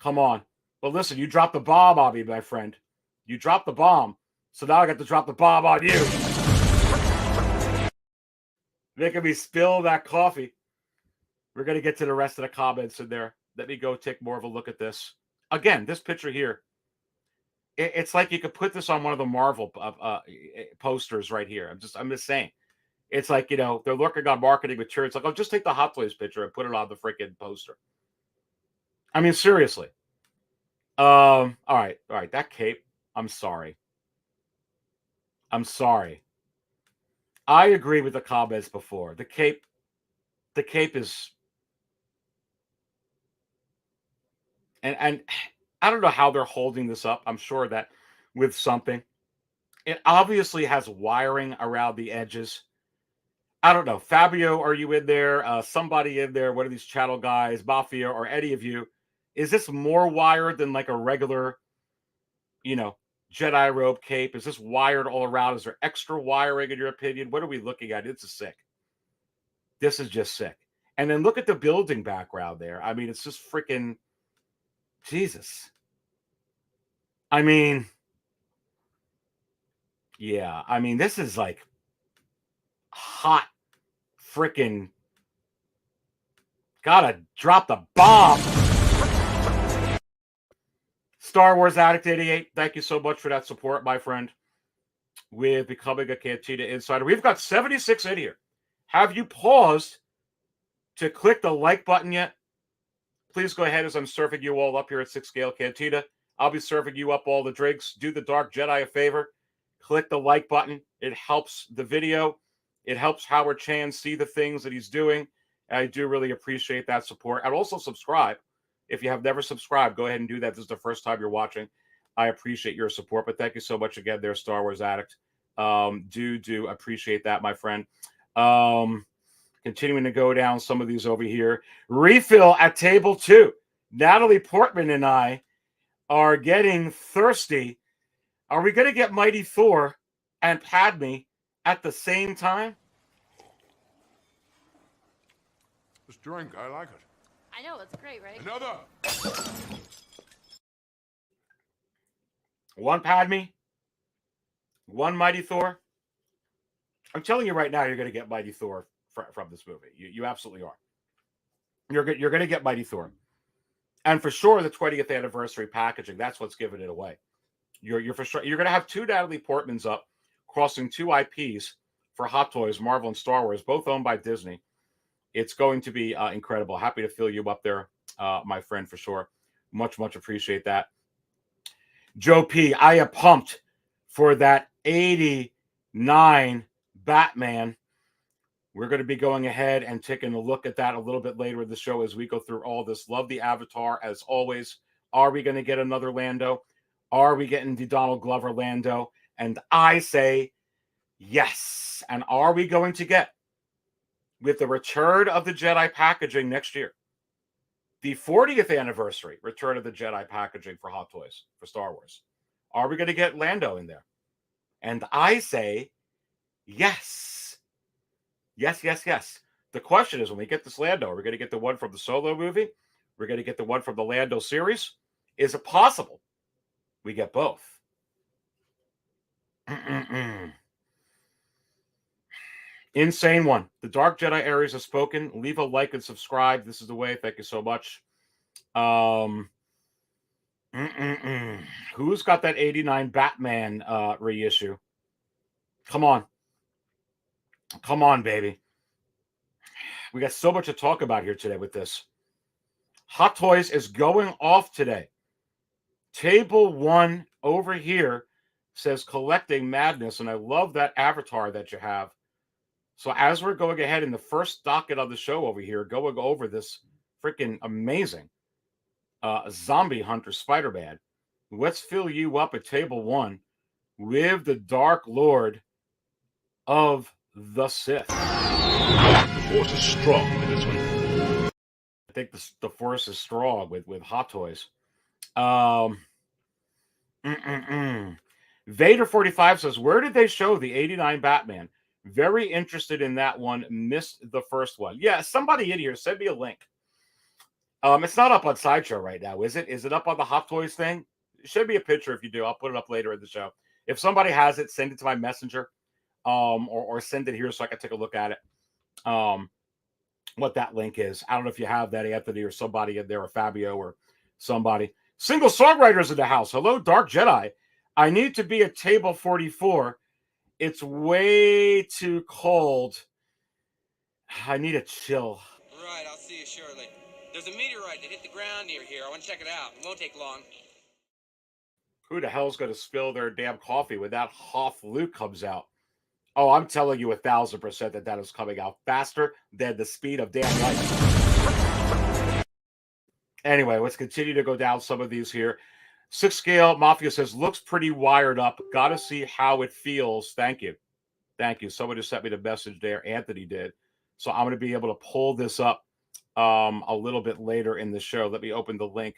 Come on. But listen, you dropped the bomb on me, my friend. You dropped the bomb. So now I got to drop the bomb on you. Making me spill that coffee. We're going to get to the rest of the comments in there. Let me go take more of a look at this. Again, this picture here. It's like you could put this on one of the Marvel posters right here. I'm just saying. It's like, you know, they're looking on marketing material. It's like, oh, just take the Hot Toys picture and put it on the freaking poster. I mean, seriously. All right. That cape. I'm sorry. I agree with the comments before. The cape is, and I don't know how they're holding this up. I'm sure that with something. It obviously has wiring around the edges. I don't know. Fabio, are you in there? Somebody in there, one of these channel guys, Mafia, or any of you. Is this more wired than like a regular, you know, Jedi robe cape? Is this wired all around? Is there extra wiring in your opinion? What are we looking at? It's sick. This is just sick. And then look at the building background there. I mean, it's just freaking Jesus. I mean, yeah. I mean, this is like hot freaking gotta drop the bomb. Star Wars Addict 88, thank you so much for that support, my friend, with becoming a Cantina insider. We've got 76 in here. Have you paused to click the like button yet? Please go ahead as I'm serving you all up here at 6 Scale Cantina. I'll be serving you up all the drinks. Do the Dark Jedi a favor. Click the like button. It helps the video. It helps Howard Chan see the things that he's doing. And I do really appreciate that support. And also subscribe. If you have never subscribed, go ahead and do that. This is the first time you're watching. I appreciate your support. But thank you so much again there, Star Wars Addict. Do appreciate that, my friend. Continuing to go down some of these over here. Refill at table 2. Natalie Portman and I are getting thirsty. Are we going to get Mighty Thor and Padme at the same time? This drink, I like it. I know, it's great, right? Another! One Padme, one Mighty Thor. I'm telling you right now, you're going to get Mighty Thor from this movie. You absolutely are. You're going to get Mighty Thor. And for sure, the 20th anniversary packaging, that's what's giving it away. You're for sure. You're going to have 2 Natalie Portmans up, crossing 2 IPs for Hot Toys, Marvel and Star Wars, both owned by Disney. It's going to be incredible. Happy to fill you up there, my friend, for sure. Much appreciate that. Joe P., I am pumped for that 89 Batman. We're going to be going ahead and taking a look at that a little bit later in the show as we go through all this. Love the Avatar, as always. Are we going to get another Lando? Are we getting the Donald Glover Lando? And I say yes. And are we going to get, with the Return of the Jedi packaging next year, the 40th anniversary Return of the Jedi packaging for Hot Toys for Star Wars? Are we going to get Lando in there? And I say yes. Yes. The question is, when we get this Lando, are we going to get the one from the Solo movie? We're going to get the one from the Lando series? Is it possible we get both? Insane one. The Dark Jedi Aries has spoken. Leave a like and subscribe. This is the way. Thank you so much. Who's got that 89 Batman reissue? Come on, baby. We got so much to talk about here today with this. Hot Toys is going off today Table 1 over here says collecting madness, and I love that avatar that you have. So as we're going ahead in the first docket of the show over here, going over this freaking amazing zombie hunter Spider-Man, let's fill you up at table 1 with the Dark Lord of the Sith. The force is strong in this one. I think the force is strong with Hot Toys. Vader 45 says, where did they show the 89 Batman? Very interested in that one. Missed the first one. Yeah, somebody in here, send me a link. It's not up on Sideshow right now, is it? Is it up on the Hot Toys thing? It should be a picture if you do. I'll put it up later in the show. If somebody has it, send it to my messenger. Or send it here so I can take a look at it. What that link is. I don't know if you have that, Anthony, or somebody in there, or Fabio, or somebody. Single songwriters in the house. Hello, Dark Jedi. I need to be at table 44. It's way too cold. I need a chill. Right, I'll see you shortly. There's a meteorite that hit the ground near here. I want to check it out. It won't take long. Who the hell's going to spill their damn coffee when that Hoth Luke comes out? Oh, I'm telling you 1,000% that is coming out faster than the speed of damn light. Anyway, let's continue to go down some of these here. 6 Scale Mafia says, looks pretty wired up. Got to see how it feels. Thank you. Thank you. Somebody just sent me the message there. Anthony did. So I'm going to be able to pull this up a little bit later in the show. Let me open the link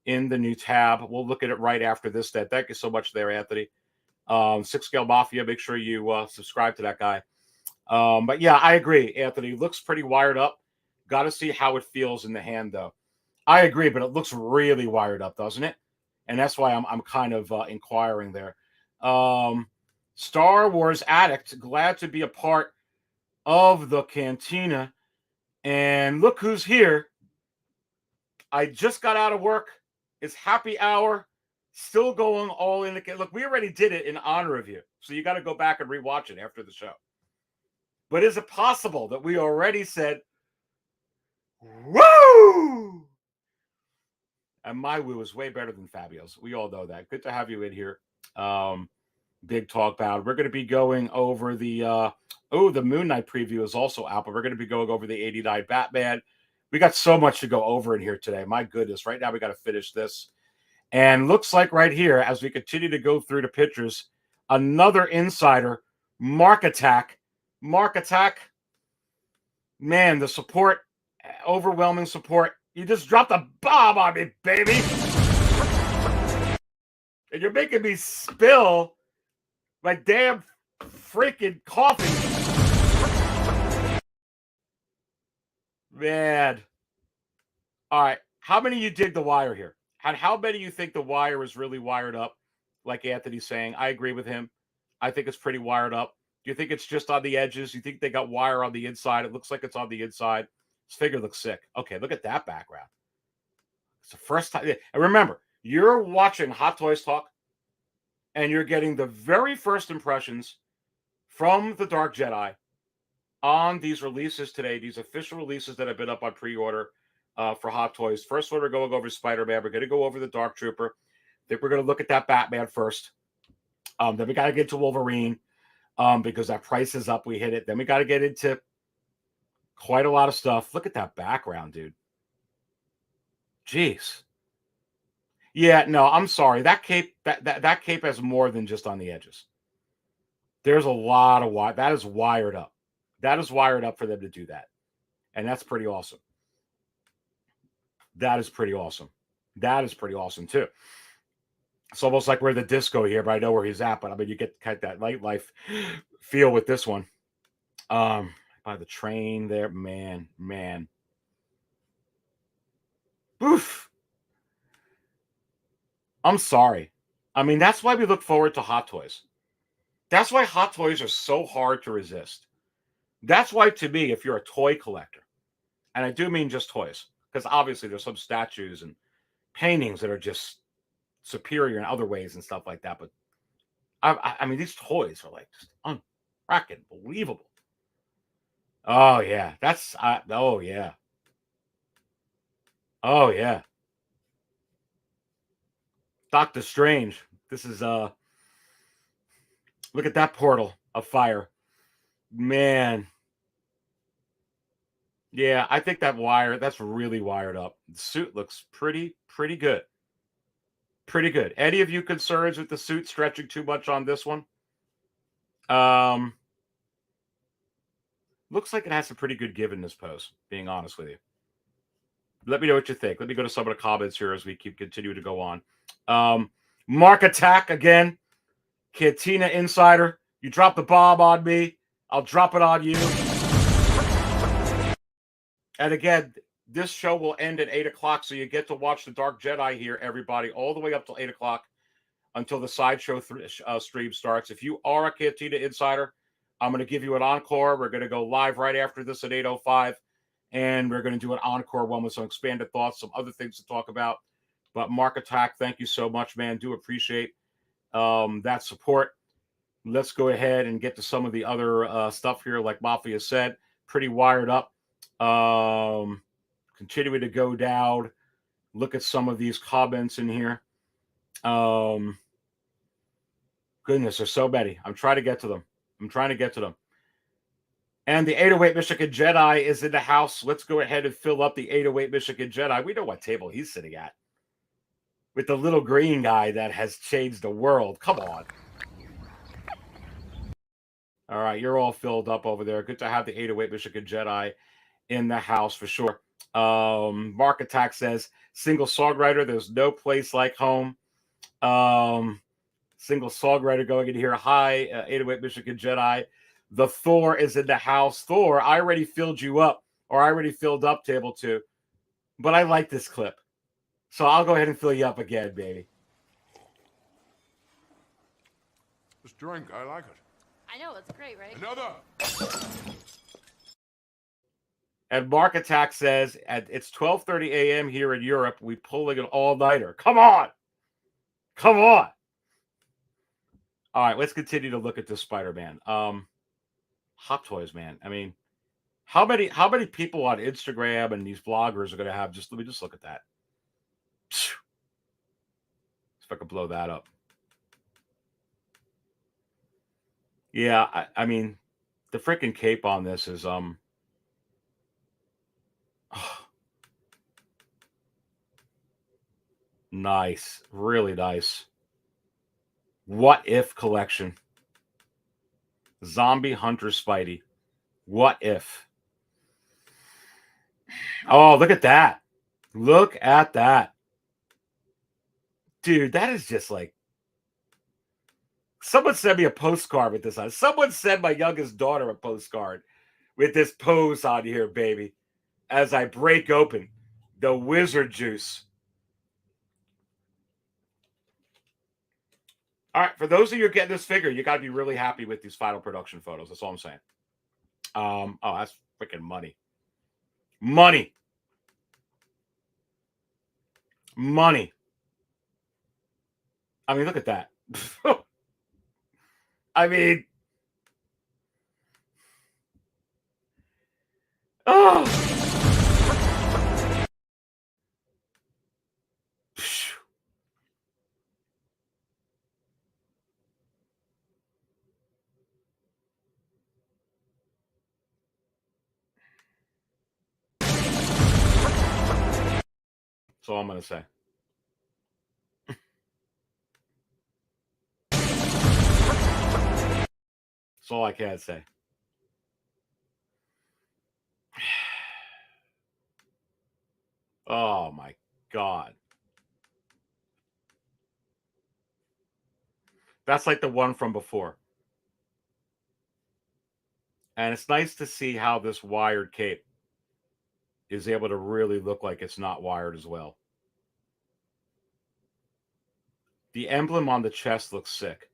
in the new tab. We'll look at it right after this. Thank you so much there, Anthony. 6 Scale Mafia, make sure you subscribe to that guy. But yeah, I agree, Anthony. Looks pretty wired up. Got to see how it feels in the hand, though. I agree, but it looks really wired up, doesn't it? And that's why I'm kind of inquiring there. Star Wars Addict, glad to be a part of the Cantina. And look who's here. I just got out of work. It's happy hour. Still going all in. Look, we already did it in honor of you. So you got to go back and rewatch it after the show. But is it possible that we already said, woo? And my woo is way better than Fabio's. We all know that. Good to have you in here. Big talk about. We're going to be going over the the Moon Knight preview is also out, but we're going to be going over the 89 Batman. We got so much to go over in here today. My goodness. Right now we got to finish this. And looks like right here, as we continue to go through the pictures, another insider, Mark Attack. Mark Attack. Man, the support, overwhelming support. You just dropped a bomb on me, baby. And you're making me spill my damn freaking coffee. Man. All right. How many of you dig The Wire here? And how many of you think The Wire is really wired up? Like Anthony's saying. I agree with him. I think it's pretty wired up. Do you think it's just on the edges? You think they got wire on the inside? It looks like it's on the inside. This figure looks sick. Okay, look at that background. It's the first time. And remember, you're watching Hot Toys Talk, and you're getting the very first impressions from the Dark Jedi on these releases today, these official releases that have been up on pre-order for Hot Toys. First one, we're going over Spider-Man. We're going to go over the Dark Trooper. I think we're going to look at that Batman first. Then we got to get to Wolverine because that price is up. We hit it. Then we got to get into quite a lot of stuff. Look at that background, dude. Jeez. Yeah, no, I'm sorry. That cape, that cape has more than just on the edges. There's a lot of wire. That is wired up. That is wired up for them to do that. And that's pretty awesome. That is pretty awesome. That is pretty awesome, too. It's almost like we're the disco here, but I know where he's at. But I mean, you get kind of that nightlife feel with this one. By the train there, man. Oof. I'm sorry. I mean, that's why we look forward to Hot Toys. That's why Hot Toys are so hard to resist. That's why, to me, if you're a toy collector, and I do mean just toys, because obviously there's some statues and paintings that are just superior in other ways and stuff like that. But I mean, these toys are like just unfracking believable. Oh yeah, that's oh yeah, Doctor Strange. This is look at that portal of fire. Man. Yeah, I think that's really wired up. The suit looks pretty good. Pretty good. Any of you concerns with the suit stretching too much on this one? Looks like it has a pretty good give in this pose, being honest with you. Let me know what you think. Let me go to some of the comments here as we continue to go on. Mark Attack again. Cantina Insider. You drop the bomb on me, I'll drop it on you. And again, this show will end at 8 o'clock, so you get to watch the Dark Jedi here, everybody, all the way up till 8 o'clock until the sideshow stream starts. If you are a Cantina Insider, I'm going to give you an encore. We're going to go live right after this at 8:05, and we're going to do an encore one with some expanded thoughts, some other things to talk about. But Mark Attack, thank you so much, man. Do appreciate that support. Let's go ahead and get to some of the other stuff here. Like Mafia said, pretty wired up. Continuing to go down. Look at some of these comments in here. Goodness, there's so many. I'm trying to get to them. And the 808 Michigan Jedi is in the house. Let's go ahead and fill up the 808 Michigan Jedi. We know what table he's sitting at. With the little green guy that has changed the world. Come on. All right, you're all filled up over there. Good to have the 808 Michigan Jedi in the house for sure. Mark Attack says, single songwriter, there's no place like home. Single songwriter going in here. Hi, 808 Michigan Jedi. The Thor is in the house. Thor, I already filled you up, or I already filled up table 2, but I like this clip. So I'll go ahead and fill you up again, baby. This drink, I like it. I know, it's great, right? Another. And Mark Attack says, it's 12:30 a.m. here in Europe. We pulling an all-nighter. Come on. Come on. All right, let's continue to look at this Spider-Man. Hot Toys, man. I mean, how many people on Instagram and these bloggers are going to have? Let me just look at that. If I could blow that up. Yeah, I mean, the freaking cape on this is nice, really nice. What If collection. Zombie Hunter Spidey. What If? Oh, look at that. Look at that. Dude, that is just like, someone sent me a postcard with this on. Someone sent my youngest daughter a postcard with this pose on here, baby. As I break open the wizard juice. All right, for those of you getting this figure, you got to be really happy with these final production photos. That's all I'm saying. Oh, that's freaking money. Money. Money. I mean, look at that. I mean, oh. That's all I'm going to say. That's all I can say. Oh, my God. That's like the one from before. And it's nice to see how this wired cape is able to really look like it's not wired as well. The emblem on the chest looks sick.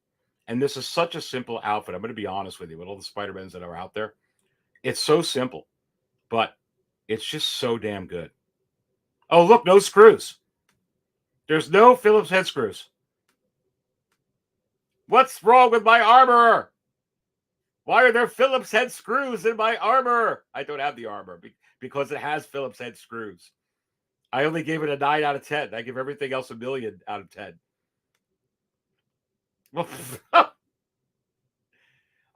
And this is such a simple outfit. I'm going to be honest with you, with all the Spider-Mans that are out there. It's so simple, but it's just so damn good. Oh, look, no screws. There's no Phillips head screws. What's wrong with my armor? Why are there Phillips head screws in my armor? I don't have the armor because it has Phillips head screws. I only gave it a 9 out of 10. I give everything else a million out of 10. Well,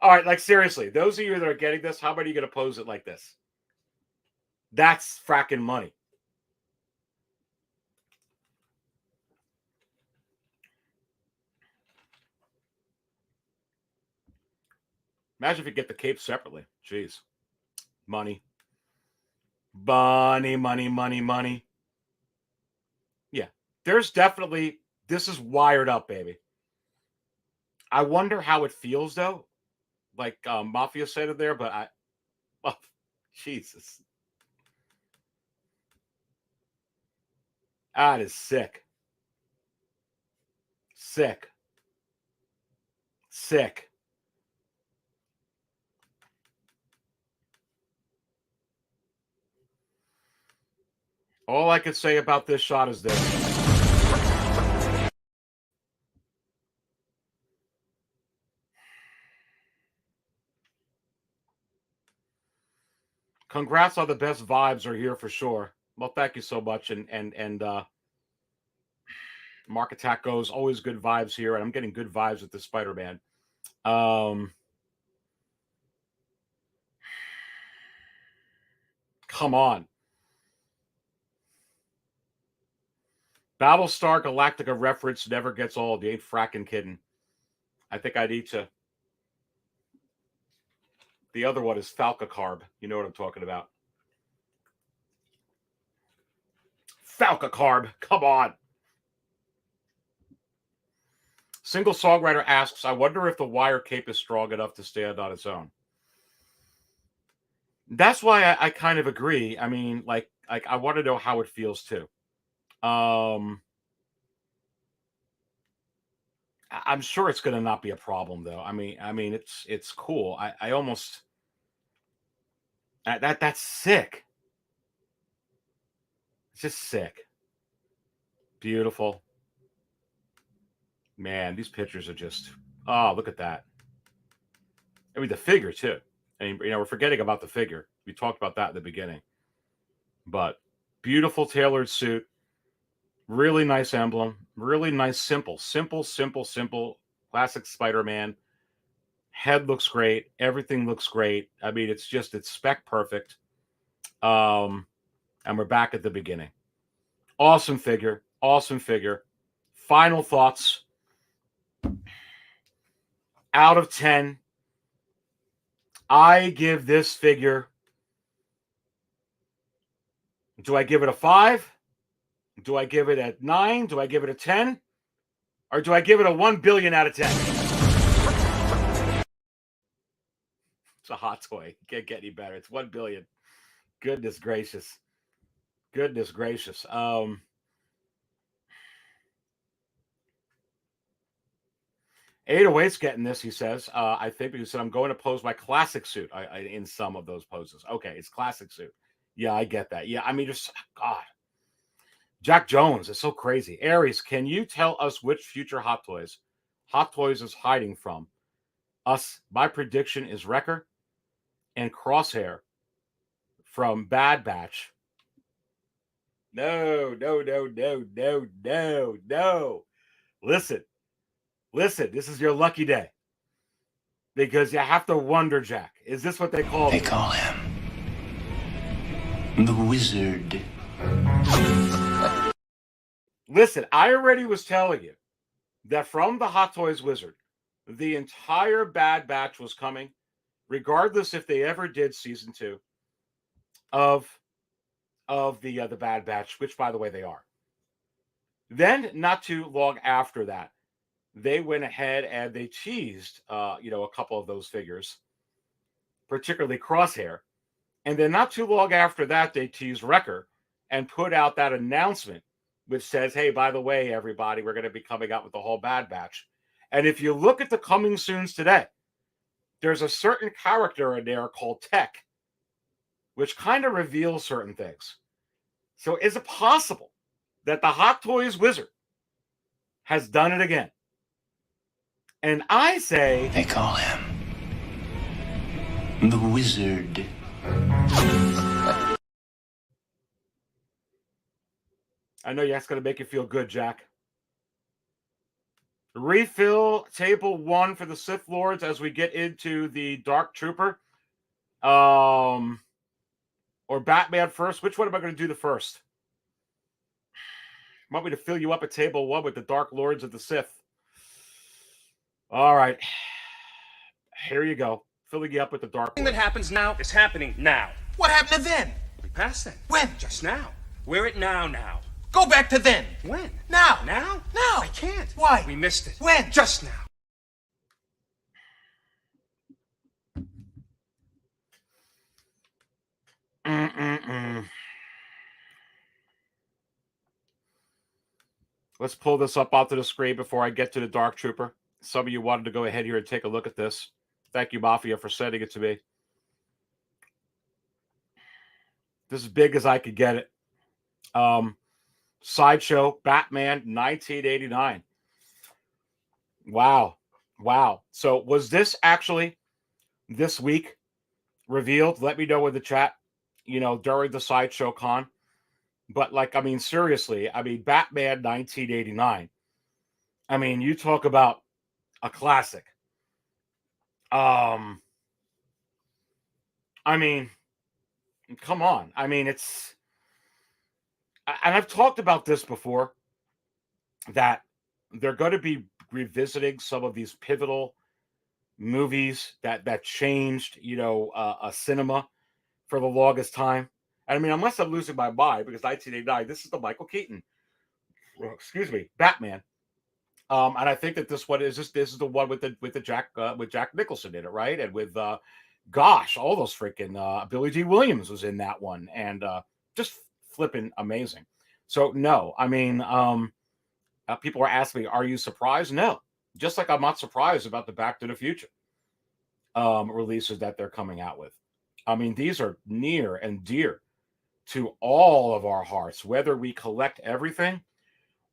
all right, like seriously, those of you that are getting this, how about you going to pose it like this? That's fracking money. Imagine if you get the cape separately. Jeez. Money. Money, money, money, money. Yeah. There's definitely, this is wired up, baby. I wonder how it feels, though. Like Mafia said it there, but oh, Jesus. That is sick. Sick. Sick. All I can say about this shot is this. Congrats on the best vibes are here for sure. Well, thank you so much. And Mark Attack goes, always good vibes here. And I'm getting good vibes with the Spider-Man. Come on. Battlestar Galactica reference never gets old. You ain't fracking kidding. I think I need to. The other one is Falcacarb. You know what I'm talking about. Falcacarb. Come on. Single songwriter asks, I wonder if the wire cape is strong enough to stand on its own. That's why I kind of agree. I mean, like I want to know how it feels too. I'm sure it's going to not be a problem though. I mean, it's cool. I almost that's sick. It's just sick. Beautiful. Man, these pictures are just, oh, look at that. I mean, the figure too. And we're forgetting about the figure. We talked about that in the beginning. But beautiful tailored suit. Really nice emblem. Really nice, simple. Classic Spider-Man. Head looks great. Everything looks great. I mean, it's spec perfect. And we're back at the beginning. Awesome figure. Awesome figure. Final thoughts. Out of 10. I give this figure. Do I give it a 5? Do I give it a 9? Do I give it a 10? Or do I give it a 1 billion out of 10? It's a hot toy. Can't get any better. It's 1 billion. Goodness gracious. Goodness gracious. 808's getting this, he says. I think because he said, I'm going to pose my classic suit in some of those poses. Okay, it's classic suit. Yeah, I get that. Yeah, I mean, just, God. Jack Jones is so crazy. Aries, can you tell us which future Hot Toys is hiding from us? My prediction is Wrecker and Crosshair from Bad Batch. No. Listen, this is your lucky day. Because you have to wonder, Jack, is this what they call him? They call him the Wizard. Listen, I already was telling you that from the Hot Toys Wizard, the entire Bad Batch was coming, regardless if they ever did season 2 of the Bad Batch, which, by the way, they are. Then, not too long after that, they went ahead and they teased, a couple of those figures, particularly Crosshair. And then not too long after that, they teased Wrecker and put out that announcement, which says, hey, by the way, everybody, we're going to be coming out with the whole Bad Batch. And if you look at the coming soons today, there's a certain character in there called Tech, which kind of reveals certain things. So is it possible that the Hot Toys Wizard has done it again? And I say... They call him the Wizard. I know that's going to make you feel good, Jack. Refill table 1 for the Sith Lords as we get into the Dark Trooper. Or Batman first. Which one am I going to do the first? Want me to fill you up at table 1 with the Dark Lords of the Sith? All right. Here you go. Filling you up with the Dark Lords. Everything that happens now is happening now. What happened to then? We passed then. When? Just now. We're at now. Go back to then. When? Now. Now? Now. I can't. Why? We missed it. When? Just now. Let's pull this up onto the screen before I get to the Dark Trooper. Some of you wanted to go ahead here and take a look at this. Thank you, Mafia, for sending it to me. This is big as I could get it. Sideshow, Batman, 1989. Wow. So was this actually this week revealed? Let me know in the chat, during the Sideshow Con. But, seriously, Batman 1989. You talk about a classic. Come on. It's... And I've talked about this before, that they're going to be revisiting some of these pivotal movies that changed, a cinema for the longest time. And unless I'm losing my mind, because 1989, this is the Michael Keaton, Batman. And I think that this is the one with Jack Nicholson in it, right? And with all those freaking Billy D. Williams was in that one, and just flipping amazing. So no, people are asking me, are you surprised? No, just like I'm not surprised about the Back to the Future releases that they're coming out with. These are near and dear to all of our hearts, whether we collect everything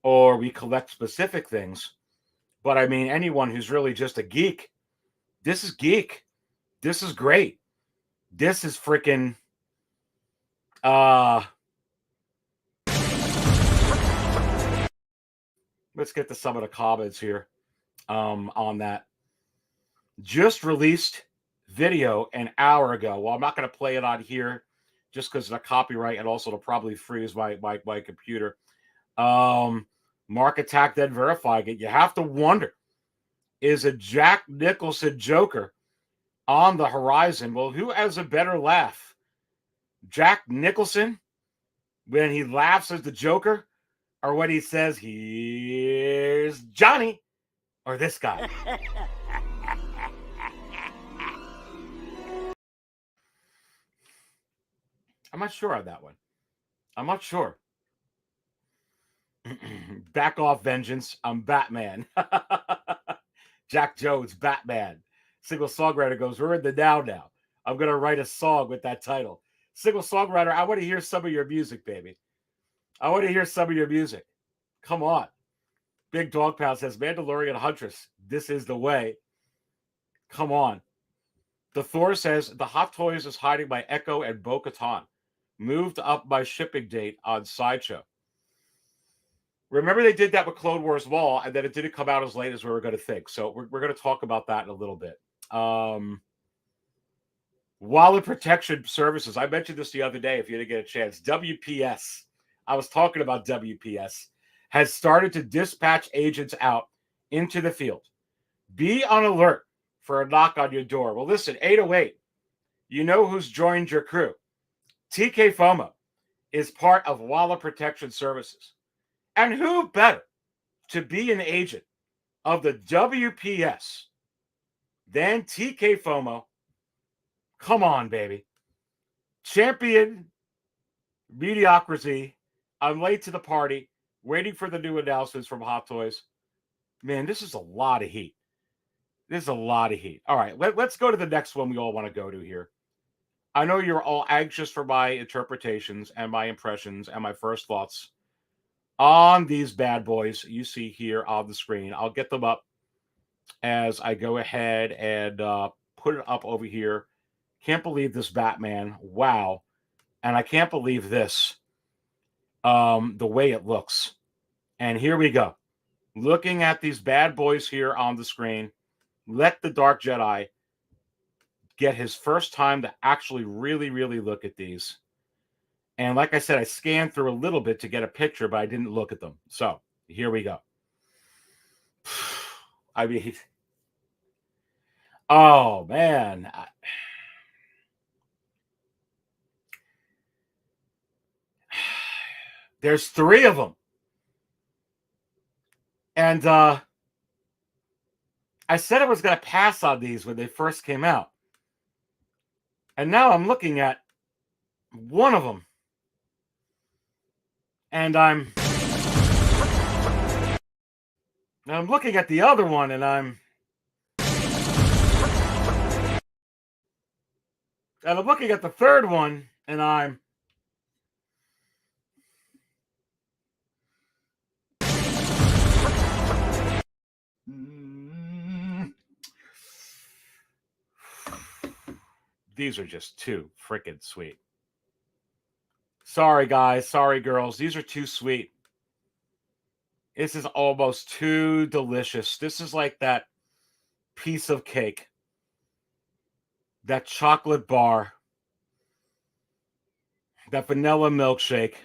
or we collect specific things. But anyone who's really just a geek, this is geek. This is great. This is freaking let's get to some of the comments here on that. Just released video an hour ago. Well, I'm not going to play it on here just because of the copyright, and also to probably freeze my computer. Mark Attack then verifying it. You have to wonder, is a Jack Nicholson Joker on the horizon? Well, who has a better laugh? Jack Nicholson when he laughs as the Joker, or when he says, "Here's Johnny," or this guy? I'm not sure on that one. I'm not sure. Back off, Vengeance. I'm Batman. Jack Jones, Batman. Single songwriter goes, we're in the now. I'm going to write a song with that title. Single songwriter, I want to hear some of your music, baby. I want to hear some of your music. Come on. Big Dog Pound says, Mandalorian Huntress, this is the way. Come on. The Thor says, the Hot Toys is hiding my Echo and Bo-Katan. Moved up my shipping date on Sideshow. Remember they did that with Clone Wars Wall, and then it didn't come out as late as we were going to think. So we're going to talk about that in a little bit. Wallet Protection Services. I mentioned this the other day if you didn't get a chance. WPS. I was talking about WPS. Has started to dispatch agents out into the field. Be on alert for a knock on your door. Well, listen, 808. You know who's joined your crew. TK FOMO is part of Wallet Protection Services. And who better to be an agent of the WPS than TK FOMO? Come on, baby. Champion mediocrity. I'm late to the party, waiting for the new announcements from Hot Toys. Man, this is a lot of heat. This is a lot of heat. All right, let's go to the next one we all want to go to here. I know you're all anxious for my interpretations and my impressions and my first thoughts on these bad boys you see here on the screen. I'll get them up as I go ahead and put it up over here. Can't believe this Batman. Wow. And I can't believe this, the way it looks. And here we go. looking at these bad boys here on the screen, let the Dark Jedi get his first time to actually really, really look at these. And like I said, I scanned through a little bit to get a picture, but I didn't look at them. So here we go. I mean, oh, man. There's 3 of them. And I said I was going to pass on these when they first came out. And now I'm looking at one of them. And I'm looking at the other one, and I'm looking at the third one, and I'm these are just too freaking sweet. Sorry, guys. Sorry, girls. These are too sweet. This is almost too delicious. This is like that piece of cake, that chocolate bar, that vanilla milkshake,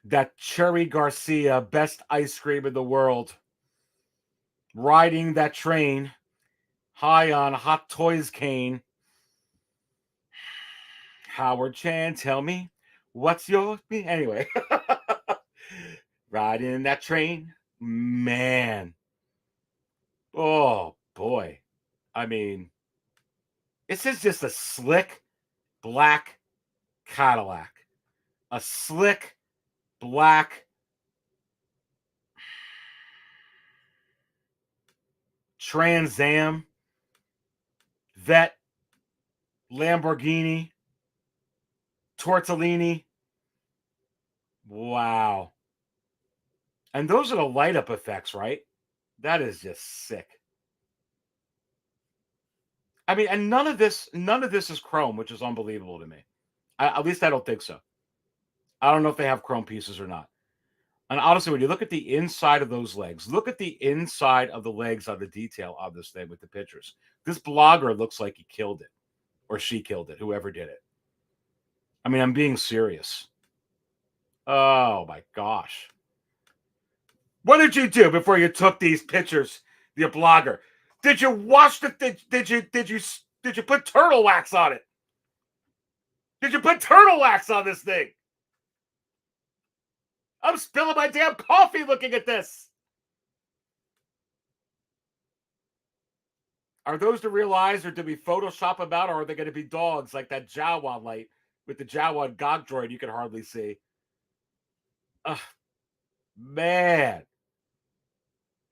that Cherry Garcia, best ice cream in the world, riding that train high on Hot Toys cane. Howard Chan, tell me, what's your... Anyway. Riding that train. Man. Oh, boy. I mean, this is just a slick black Cadillac. A slick black Trans Am, Vet, Lamborghini, Tortellini. Wow. And those are the light up effects, right? That is just sick. I mean, and none of this is chrome, which is unbelievable to me. At least I don't think so. I don't know if they have chrome pieces or not. And honestly, when you look at the inside of those legs, look at the inside of the legs on the detail on this thing with the pictures. This blogger looks like he killed it, or she killed it, whoever did it. I mean, I'm being serious. Oh my gosh. What did you do before you took these pictures, the blogger? Did you wash the did you put turtle wax on it? Did you put turtle wax on this thing? I'm spilling my damn coffee looking at this. Are those the real eyes, or did we Photoshop them out, or are they going to be dogs like that Jawa light with the Jawa Gog droid you can hardly see? Man.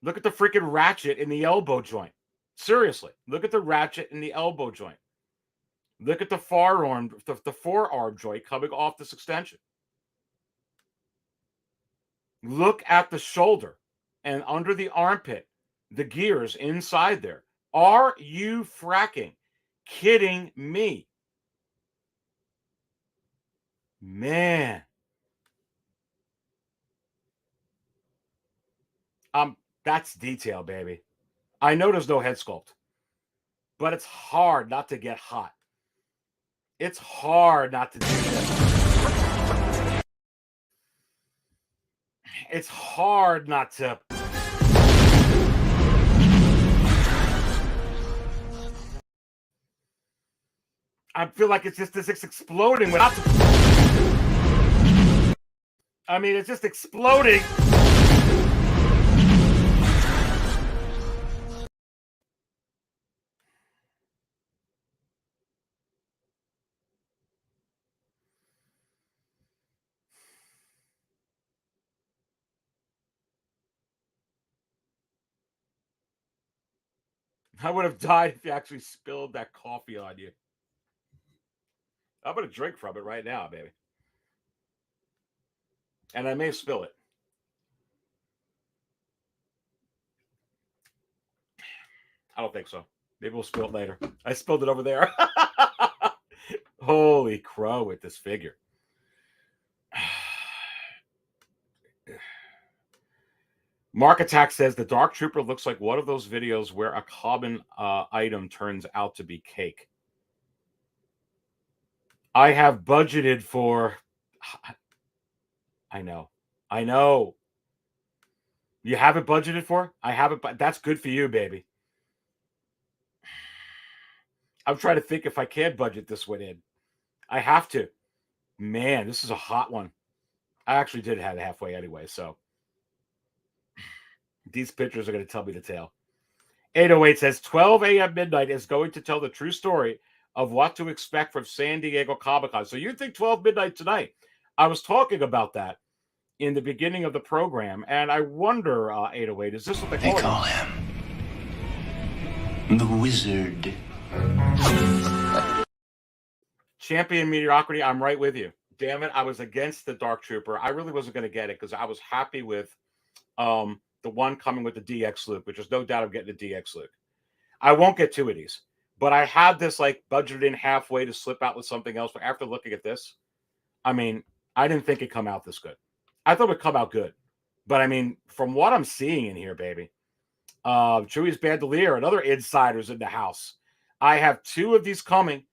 Look at the freaking ratchet in the elbow joint. Seriously, look at the ratchet in the elbow joint. Look at the forearm joint coming off this extension. Look at the shoulder and under the armpit, the gears inside there. Are you fracking kidding me? Man. That's detail, baby. I know there's no head sculpt, but it's hard not to get hot. It's hard not to do this. It's hard not to. I feel like it's just this exploding without the... I mean, it's just exploding. I would have died if you actually spilled that coffee on you. I'm going to drink from it right now, baby. And I may spill it. I don't think so. Maybe we'll spill it later. I spilled it over there. Holy crow with this figure. Mark Attack says the Dark Trooper looks like one of those videos where a common item turns out to be cake. I have budgeted for... I know. You have it budgeted for? I have it, but that's good for you, baby. I'm trying to think if I can budget this one in. I have to. Man, this is a hot one. I actually did have it halfway anyway, so these pictures are going to tell me the tale. 808 says 12 a.m. midnight is going to tell the true story of what to expect from San Diego Comic-Con. So you think 12 midnight tonight? I was talking about that in the beginning of the program, and I wonder, 808, is this what they call him? The Wizard. Champion Mediocrity, I'm right with you. Damn it, I was against the Dark Trooper. I really wasn't going to get it because I was happy with the one coming with the DX Luke, which is no doubt I'm getting the DX Luke. I won't get two of these, but I had this like budgeted in halfway to slip out with something else. But after looking at this, I mean, I didn't think it'd come out this good. I thought it'd come out good. But I mean, from what I'm seeing in here, baby, Chewie's Bandolier and other insiders in the house. I have two of these coming.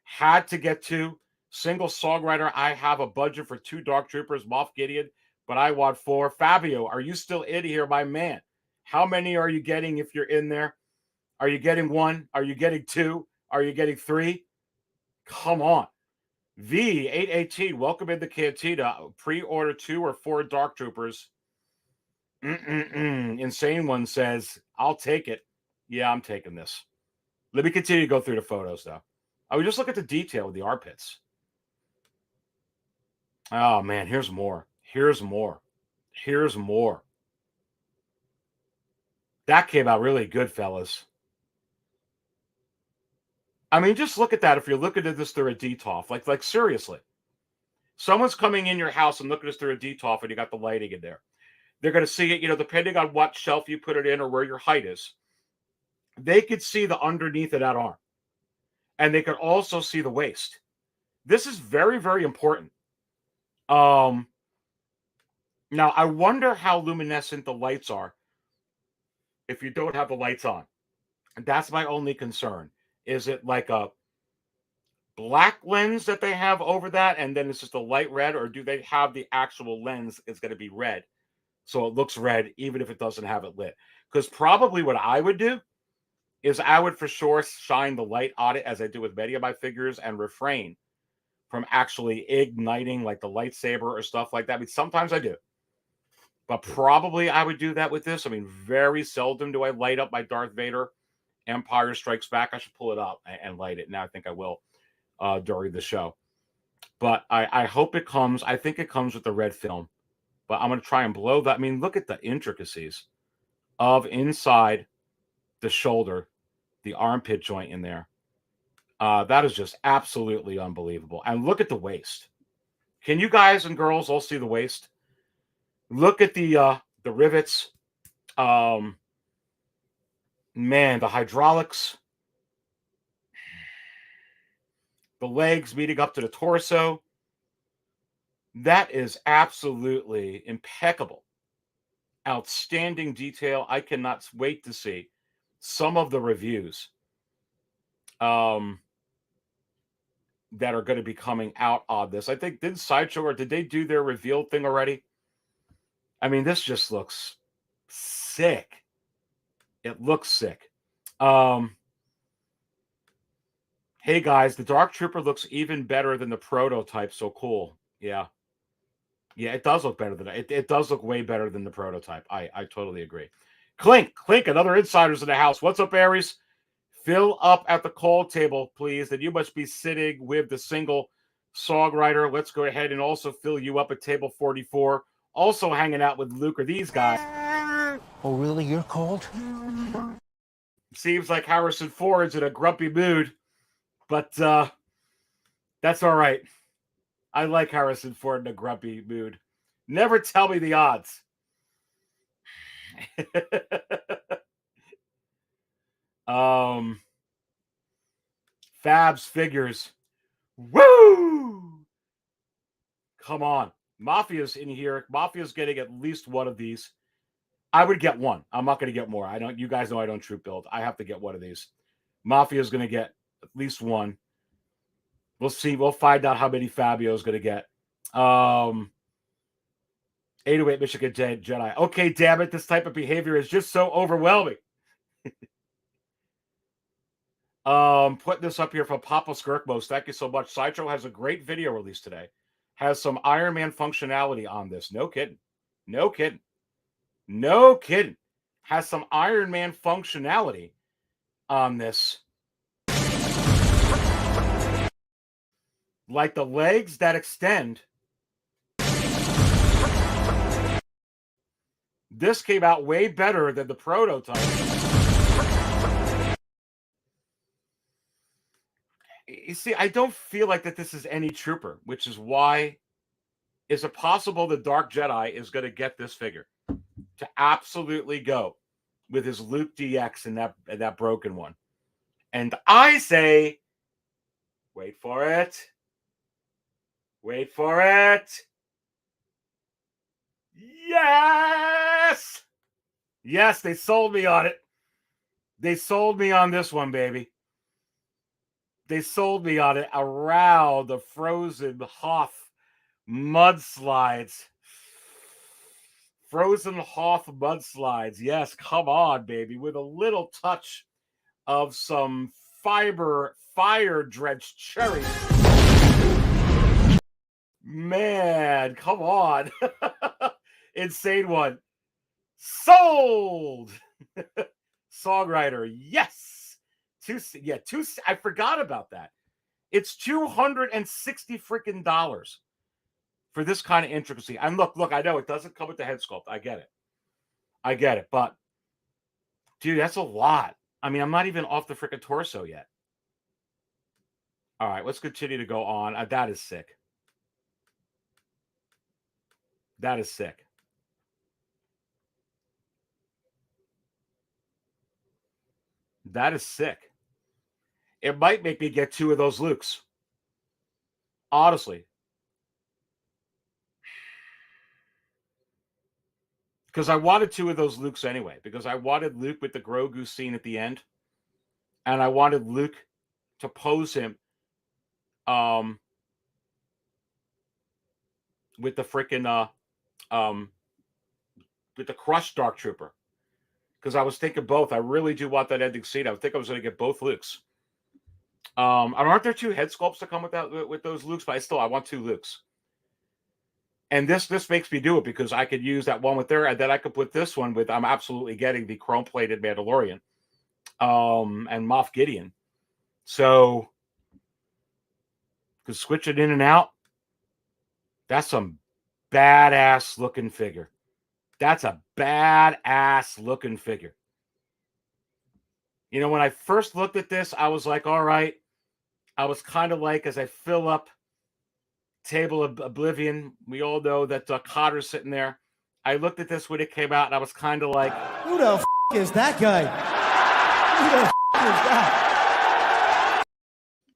Had to get two. Single songwriter. I have a budget for 2 Dark Troopers, Moff Gideon, but I want 4. Fabio, are you still in here, my man? How many are you getting if you're in there? Are you getting 1? Are you getting 2? Are you getting 3? Come on. V818, welcome in the Cantina. Pre-order 2 or 4 Dark Troopers. Insane One says, I'll take it. Yeah, I'm taking this. Let me continue to go through the photos, though. I would just look at the detail of the armpits. Oh, man, here's more. Here's more. Here's more. That came out really good, fellas. I mean, just look at that if you're looking at this through a DTOF. Like seriously. Someone's coming in your house and looking at this through a DTOF and you got the lighting in there. They're going to see it, depending on what shelf you put it in or where your height is. They could see the underneath of that arm. And they could also see the waist. This is very, very important. Now, I wonder how luminescent the lights are if you don't have the lights on. And that's my only concern. Is it like a black lens that they have over that and then it's just a light red, or do they have the actual lens is going to be red? So it looks red even if it doesn't have it lit. Because probably what I would do is I would for sure shine the light on it as I do with many of my figures and refrain from actually igniting like the lightsaber or stuff like that. I mean, sometimes I do. But probably I would do that with this. I mean, very seldom do I light up my Darth Vader Empire Strikes Back. I should pull it up and light it. Now I think I will during the show. But I hope it comes. I think it comes with the red film. But I'm going to try and blow that. I mean, look at the intricacies of inside the shoulder, the armpit joint in there. That is just absolutely unbelievable. And look at the waist. Can you guys and girls all see the waist? Look at the rivets. Man, the hydraulics. The legs meeting up to the torso. That is absolutely impeccable. Outstanding detail. I cannot wait to see some of the reviews that are going to be coming out on this. I think, did Sideshow, or did they do their reveal thing already? I mean, this just looks sick. It looks sick. Hey, guys, the Dark Trooper looks even better than the prototype. So cool. Yeah. Yeah, it does look better than that. It does look way better than the prototype. I totally agree. Clink, another insider's in the house. What's up, Aries? Fill up at the call table, please. And you must be sitting with the single songwriter. Let's go ahead and also fill you up at table 44. Also hanging out with Luke or these guys. Oh, really? You're cold? Seems like Harrison Ford's in a grumpy mood, but that's all right. I like Harrison Ford in a grumpy mood. Never tell me the odds. Fab's figures. Woo! Come on. Mafia's in here. Mafia's getting at least one of these. I would get one. I'm not going to get more. I don't. You guys know I don't troop build. I have to get one of these. Mafia is going to get at least one. We'll see. We'll find out how many Fabio is going to get. 808 Michigan Jedi. Okay, damn it. This type of behavior is just so overwhelming. Putting this up here from Papa Skirkmos. Thank you so much. Sideshow has a great video release today. Has some Iron Man functionality on this. No kidding. No kidding. No kidding. Has some Iron Man functionality on this. Like the legs that extend. This came out way better than the prototype. You see, I don't feel like that this is any trooper, which is why is it possible the Dark Jedi is going to get this figure to absolutely go with his Luke DX and that broken one. And I say, wait for it. Wait for it. Yes! Yes, they sold me on it. They sold me on this one, baby. They sold me on it around the frozen Hoth mudslides. Frozen Hoth mudslides. Yes, come on, baby. With a little touch of some fire-drenched cherries. Man, come on. Insane one. Sold. Songwriter. Yes. I forgot about that. It's $260 freaking dollars for this kind of intricacy. And look, I know it doesn't come with the head sculpt. I get it. But, dude, that's a lot. I mean, I'm not even off the freaking torso yet. All right, let's continue to go on. That is sick. That is sick. That is sick. It might make me get 2 of those Lukes. Honestly. Because I wanted 2 of those Lukes anyway. Because I wanted Luke with the Grogu scene at the end. And I wanted Luke to pose him with the freaking with the crushed Dark Trooper. Because I was thinking both. I really do want that ending scene. I think I was going to get both Lukes. Aren't there 2 head sculpts that come with those Lukes? But I want 2 Lukes. And this makes me do it because I could use that one with there, and then I could put this one with. I'm absolutely getting the chrome-plated Mandalorian, and Moff Gideon. So, because switch it in and out, that's some badass looking figure. That's a badass looking figure. You know, when I first looked at this, I was like, all right. I was kind of like, as I fill up Table of Oblivion, we all know that Cotter's sitting there. I looked at this when it came out, and I was kind of like, Who the f*** is that guy? Who the f*** is that?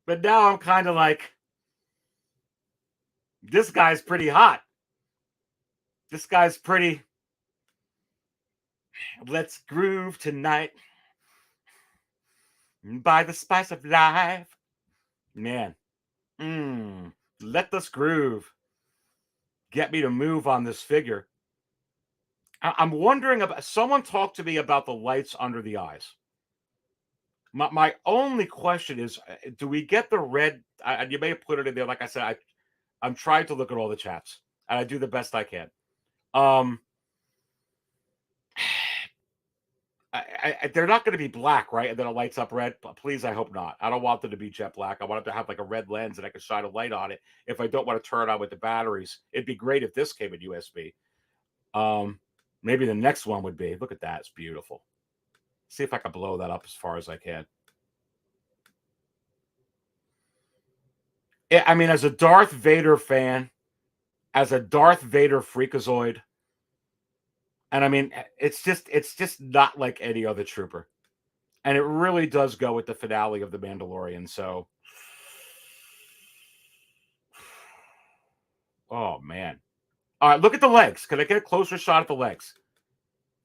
But now I'm kind of like, this guy's pretty hot. This guy's pretty. Let's groove tonight by the spice of life. Man. Let us groove. Get me to move on this figure. I'm wondering about. Someone talked to me about the lights under the eyes. My only question is, do we get the red? You may have put it in there. Like I said, I'm trying to look at all the chats, and I do the best I can. They're not going to be black, right? And then it lights up red. Please, I hope not. I don't want them to be jet black. I want them to have like a red lens and I can shine a light on it if I don't want to turn it on with the batteries. It'd be great if this came in USB. Maybe the next one would be. Look at that. It's beautiful. See if I can blow that up as far as I can. I mean, as a Darth Vader fan, as a Darth Vader freakazoid, and I mean, it's just not like any other trooper. And it really does go with the finale of The Mandalorian. So, oh, man. All right, look at the legs. Can I get a closer shot at the legs?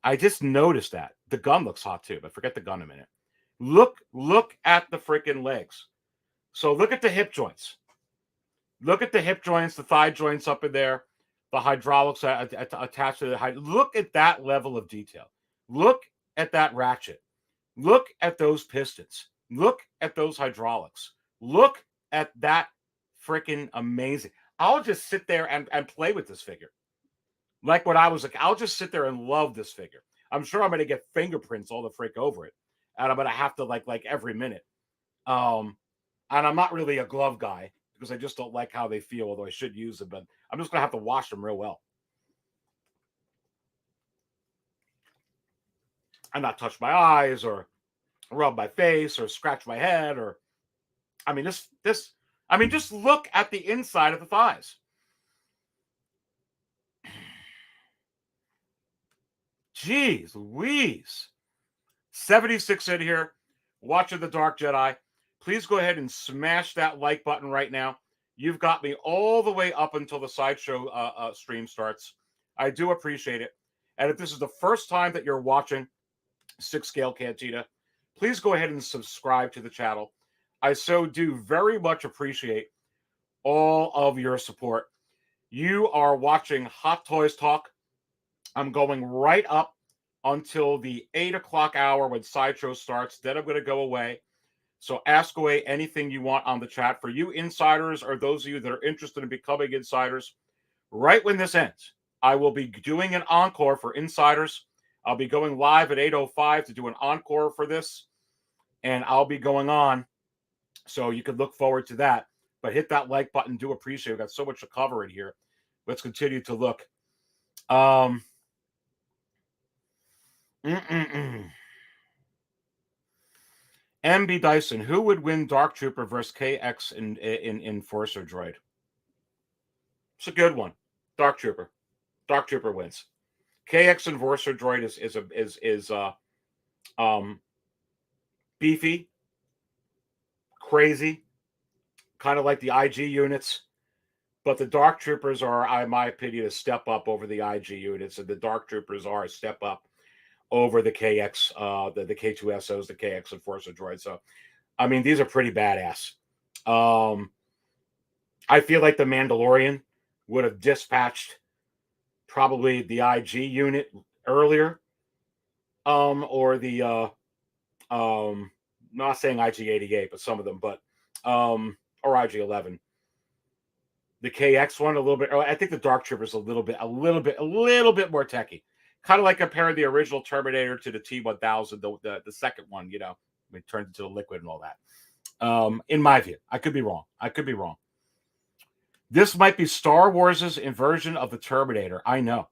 I just noticed that. The gun looks hot too, but forget the gun a minute. Look at the freaking legs. So look at the hip joints. Look at the hip joints, the thigh joints up in there, the hydraulics attached to the height. Look at that level of detail. Look at that ratchet. Look at those pistons. Look at those hydraulics. Look at that freaking amazing. I'll just sit there and play with this figure. Like when I was like, I'll just sit there and love this figure. I'm sure I'm going to get fingerprints all the frick over it. And I'm going to have to like every minute. And I'm not really a glove guy because I just don't like how they feel, although I should use them. But I'm just going to have to wash them real well. And not touch my eyes or rub my face or scratch my head or, I mean, just look at the inside of the thighs. Jeez Louise. 76 in here, watching the Dark Jedi. Please go ahead and smash that like button right now. You've got me all the way up until the sideshow stream starts. I do appreciate it. And if this is the first time that you're watching 6-Scale Cantina, please go ahead and subscribe to the channel. I so do very much appreciate all of your support. You are watching Hot Toys Talk. I'm going right up until the 8 o'clock hour when Sideshow starts. Then I'm going to go away. So ask away anything you want on the chat. For you insiders or those of you that are interested in becoming insiders, right when this ends, I will be doing an encore for insiders. I'll be going live at 8:05 to do an encore for this. And I'll be going on. So you can look forward to that. But hit that like button. Do appreciate it. We've got so much to cover in here. Let's continue to look. MB Dyson, who would win Dark Trooper versus KX in Enforcer Droid? It's a good one. Dark Trooper. Dark Trooper wins. KX Enforcer Droid is beefy, crazy, kind of like the IG units. But the Dark Troopers are, in my opinion, a step up over the IG units, and the Dark Troopers are a step up over the KX, the K2SOs, the KX Enforcer Droids. So, I mean, these are pretty badass. I feel like the Mandalorian would have dispatched probably the IG unit earlier, or the not saying IG-88, but some of them, but or IG-11. The KX one a little bit. I think the Dark Trooper is a little bit more techie. Kind of like comparing the original Terminator to the T-1000, the second one. You know, it turned into the liquid and all that. In my view, I could be wrong. This might be Star Wars' version of the Terminator. I know.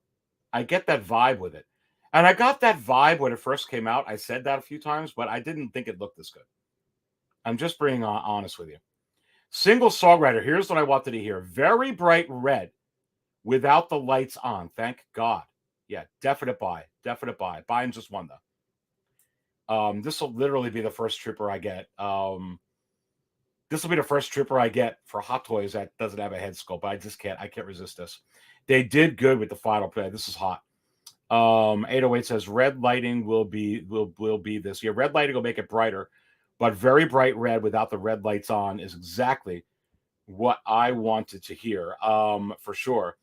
I get that vibe with it. And I got that vibe when it first came out. I said that a few times, but I didn't think it looked this good. I'm just being honest with you. Single songwriter. Here's what I wanted to hear. Very bright red without the lights on. Thank God. Yeah, definite buy. Buying just one, though. This will literally be the first trooper I get. This will be the first trooper I get for Hot Toys that doesn't have a head sculpt. I can't resist this. They did good with the final play. This is hot. 808 says red lighting will be this. Yeah, red lighting will make it brighter, but very bright red without the red lights on is exactly what I wanted to hear. For sure.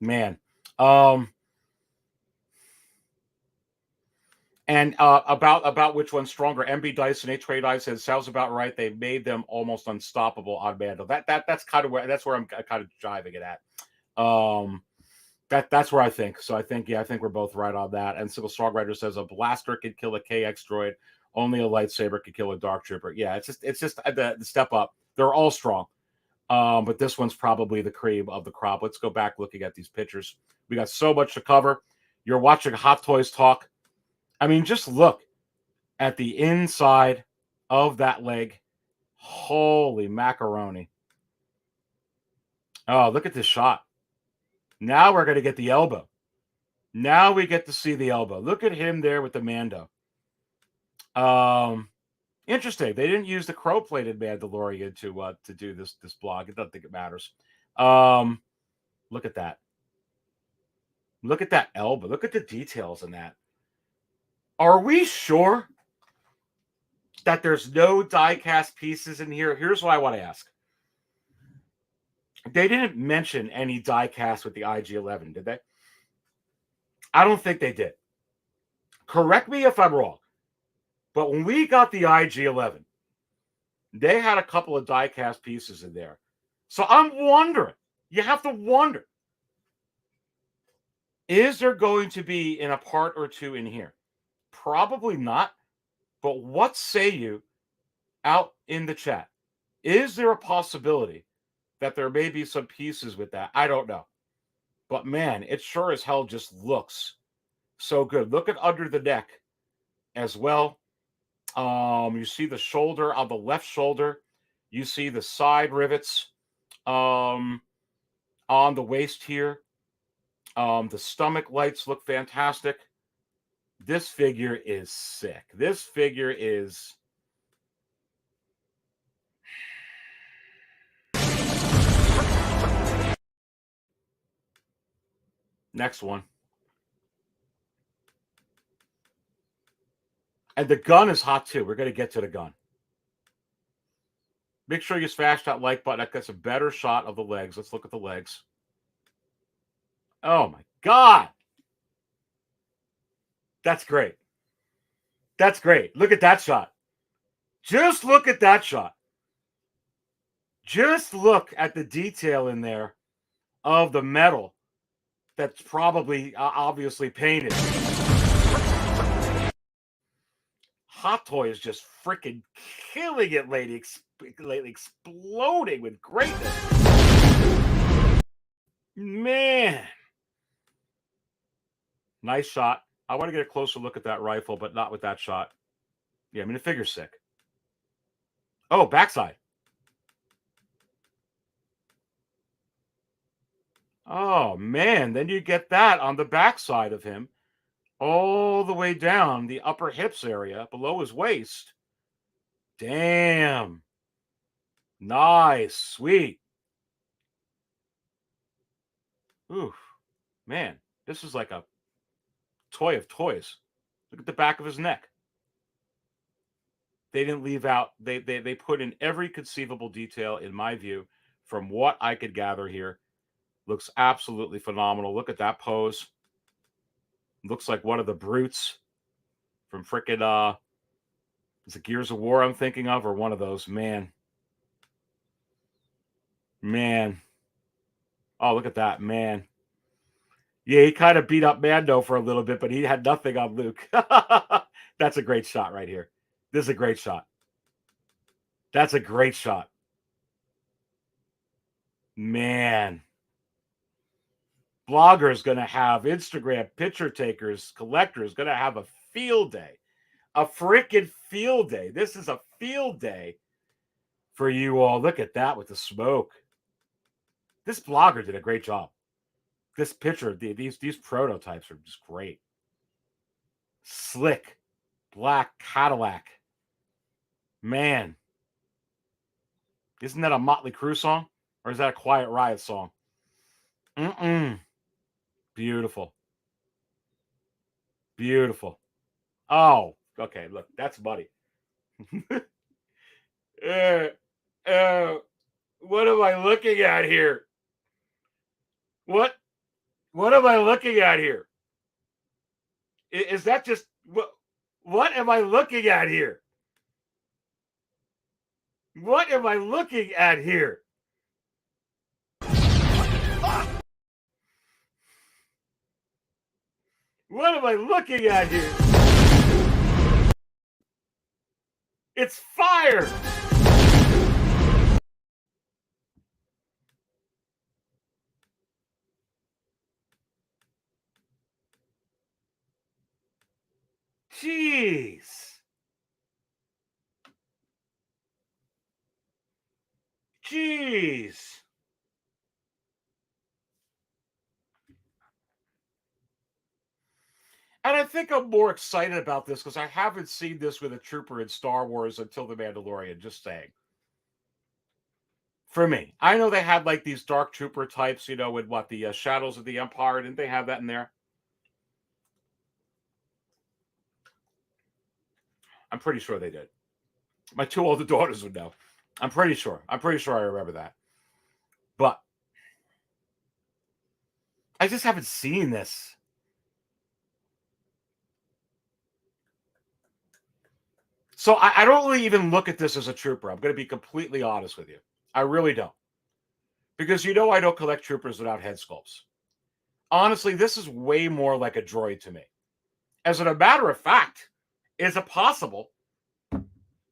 Man. And about which one's stronger, MB Dice and H-Trade Dice says sounds about right. They made them almost unstoppable on Mando. That's kind of where I'm kind of jiving it at. That's where I think. So I think we're both right on that. And Single Songwriter says a blaster could kill a KX droid, only a lightsaber could kill a Dark Trooper. Yeah, it's just the step up. They're all strong. But this one's probably the cream of the crop. Let's go back looking at these pictures. We got so much to cover. You're watching Hot Toys Talk. I mean, just look at the inside of that leg. Holy macaroni. Oh, look at this shot. Now we're going to get the elbow. Now we get to see the elbow. Look at him there with the Mando. Interesting. They didn't use the crow-plated Mandalorian to do this blog. I don't think it matters. Look at that. Look at that elbow. Look at the details in that. Are we sure that there's no die-cast pieces in here? Here's what I want to ask. They didn't mention any die-cast with the IG-11, did they? I don't think they did. Correct me if I'm wrong. But when we got the IG-11, they had a couple of die-cast pieces in there. So I'm wondering, you have to wonder, is there going to be in a part or two in here? Probably not. But what say you out in the chat? Is there a possibility that there may be some pieces with that? I don't know. But man, it sure as hell just looks so good. Look at under the neck as well. You see the shoulder on the left shoulder. You see the side rivets on the waist here. The stomach lights look fantastic. This figure is sick. This figure is... Next one. And the gun is hot too. We're going to get to the gun. Make sure you smash that like button. That gets a better shot of the legs. Let's look at the legs. Oh my God. That's great. That's great. Look at that shot. Just look at that shot. Just look at the detail in there of the metal that's probably obviously painted. Hot Toy is just freaking killing it lately, exploding with greatness. Man. Nice shot. I want to get a closer look at that rifle, but not with that shot. Yeah, I mean, the figure's sick. Oh, backside. Oh, man. Then you get that on the backside of him. All the way down the upper hips area, below his waist. Damn. Nice. Sweet. Oof. Man, this is like a toy of toys. Look at the back of his neck. They didn't leave out. They put in every conceivable detail, in my view, from what I could gather here. Looks absolutely phenomenal. Look at that pose. Looks like one of the brutes from frickin' is it Gears of War I'm thinking of, or one of those? Man. Oh, look at that, man. Yeah, he kind of beat up Mando for a little bit, but he had nothing on Luke. That's a great shot right here. This is a great shot. That's a great shot. Man. Bloggers going to have, Instagram picture takers, collectors going to have a field day. A freaking field day. This is a field day for you all. Look at that with the smoke. This blogger did a great job. This picture, these prototypes are just great. Slick, black Cadillac. Man. Isn't that a Motley Crue song? Or is that a Quiet Riot song? Beautiful. Beautiful. Oh, okay. Look, that's Buddy. What am I looking at here? What am I looking at here? Is that just what am I looking at here? What am I looking at here? What am I looking at here? It's fire! Jeez. Jeez. And I think I'm more excited about this because I haven't seen this with a trooper in Star Wars until The Mandalorian, just saying. For me, I know they had like these Dark Trooper types, you know, with what the Shadows of the Empire. Didn't they have that in there? I'm pretty sure they did. My 2 older daughters would know. I'm pretty sure. I remember that. But I just haven't seen this. So I don't really even look at this as a trooper. I'm going to be completely honest with you. I really don't. Because you know I don't collect troopers without head sculpts. Honestly, this is way more like a droid to me. As a matter of fact, is it possible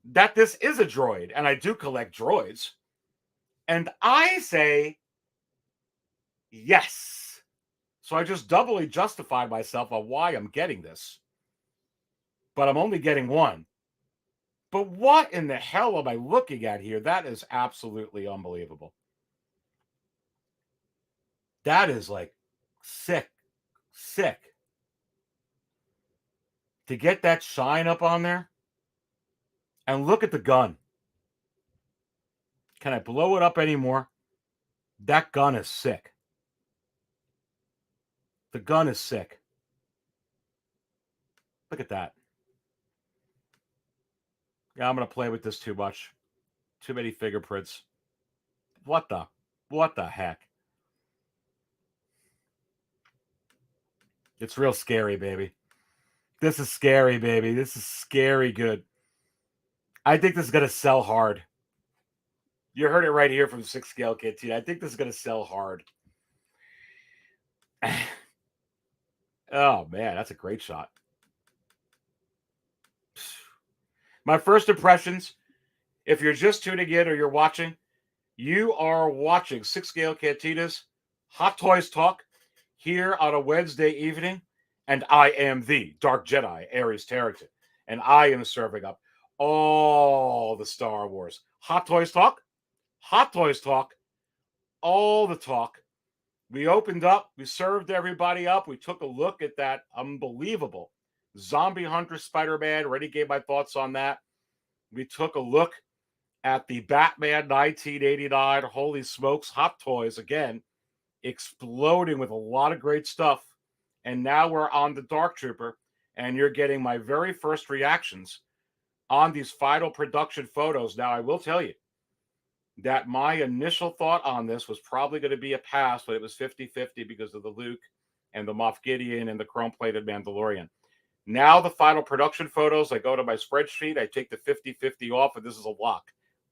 that this is a droid? And I do collect droids. And I say yes. So I just doubly justified myself on why I'm getting this. But I'm only getting one. But what in the hell am I looking at here? That is absolutely unbelievable. That is like sick. To get that shine up on there. And look at the gun. Can I blow it up anymore? That gun is sick. The gun is sick. Look at that. Yeah, I'm going to play with this too much. Too many fingerprints. What the heck? It's real scary, baby. This is scary, baby. This is scary good. I think this is going to sell hard. You heard it right here from 6 Scale Cantina. I think this is going to sell hard. Oh, man, that's a great shot. My first impressions, if you're just tuning in or you're watching, you are watching 6 Scale Cantina's Hot Toys Talk here on a Wednesday evening. And I am the Dark Jedi, Aries Terrington. And I am serving up all the Star Wars. Hot Toys Talk. Hot Toys Talk. All the talk. We opened up. We served everybody up. We took a look at that unbelievable Zombie Hunter Spider-Man. Already gave my thoughts on that. We took a look at the Batman 1989. Holy smokes. Hot Toys, again, exploding with a lot of great stuff. And now we're on the Dark Trooper, and you're getting my very first reactions on these final production photos. Now, I will tell you that my initial thought on this was probably going to be a pass, but it was 50-50 because of the Luke and the Moff Gideon and the chrome-plated Mandalorian. Now the final production photos, I go to my spreadsheet, I take the 50-50 off, and this is a lock.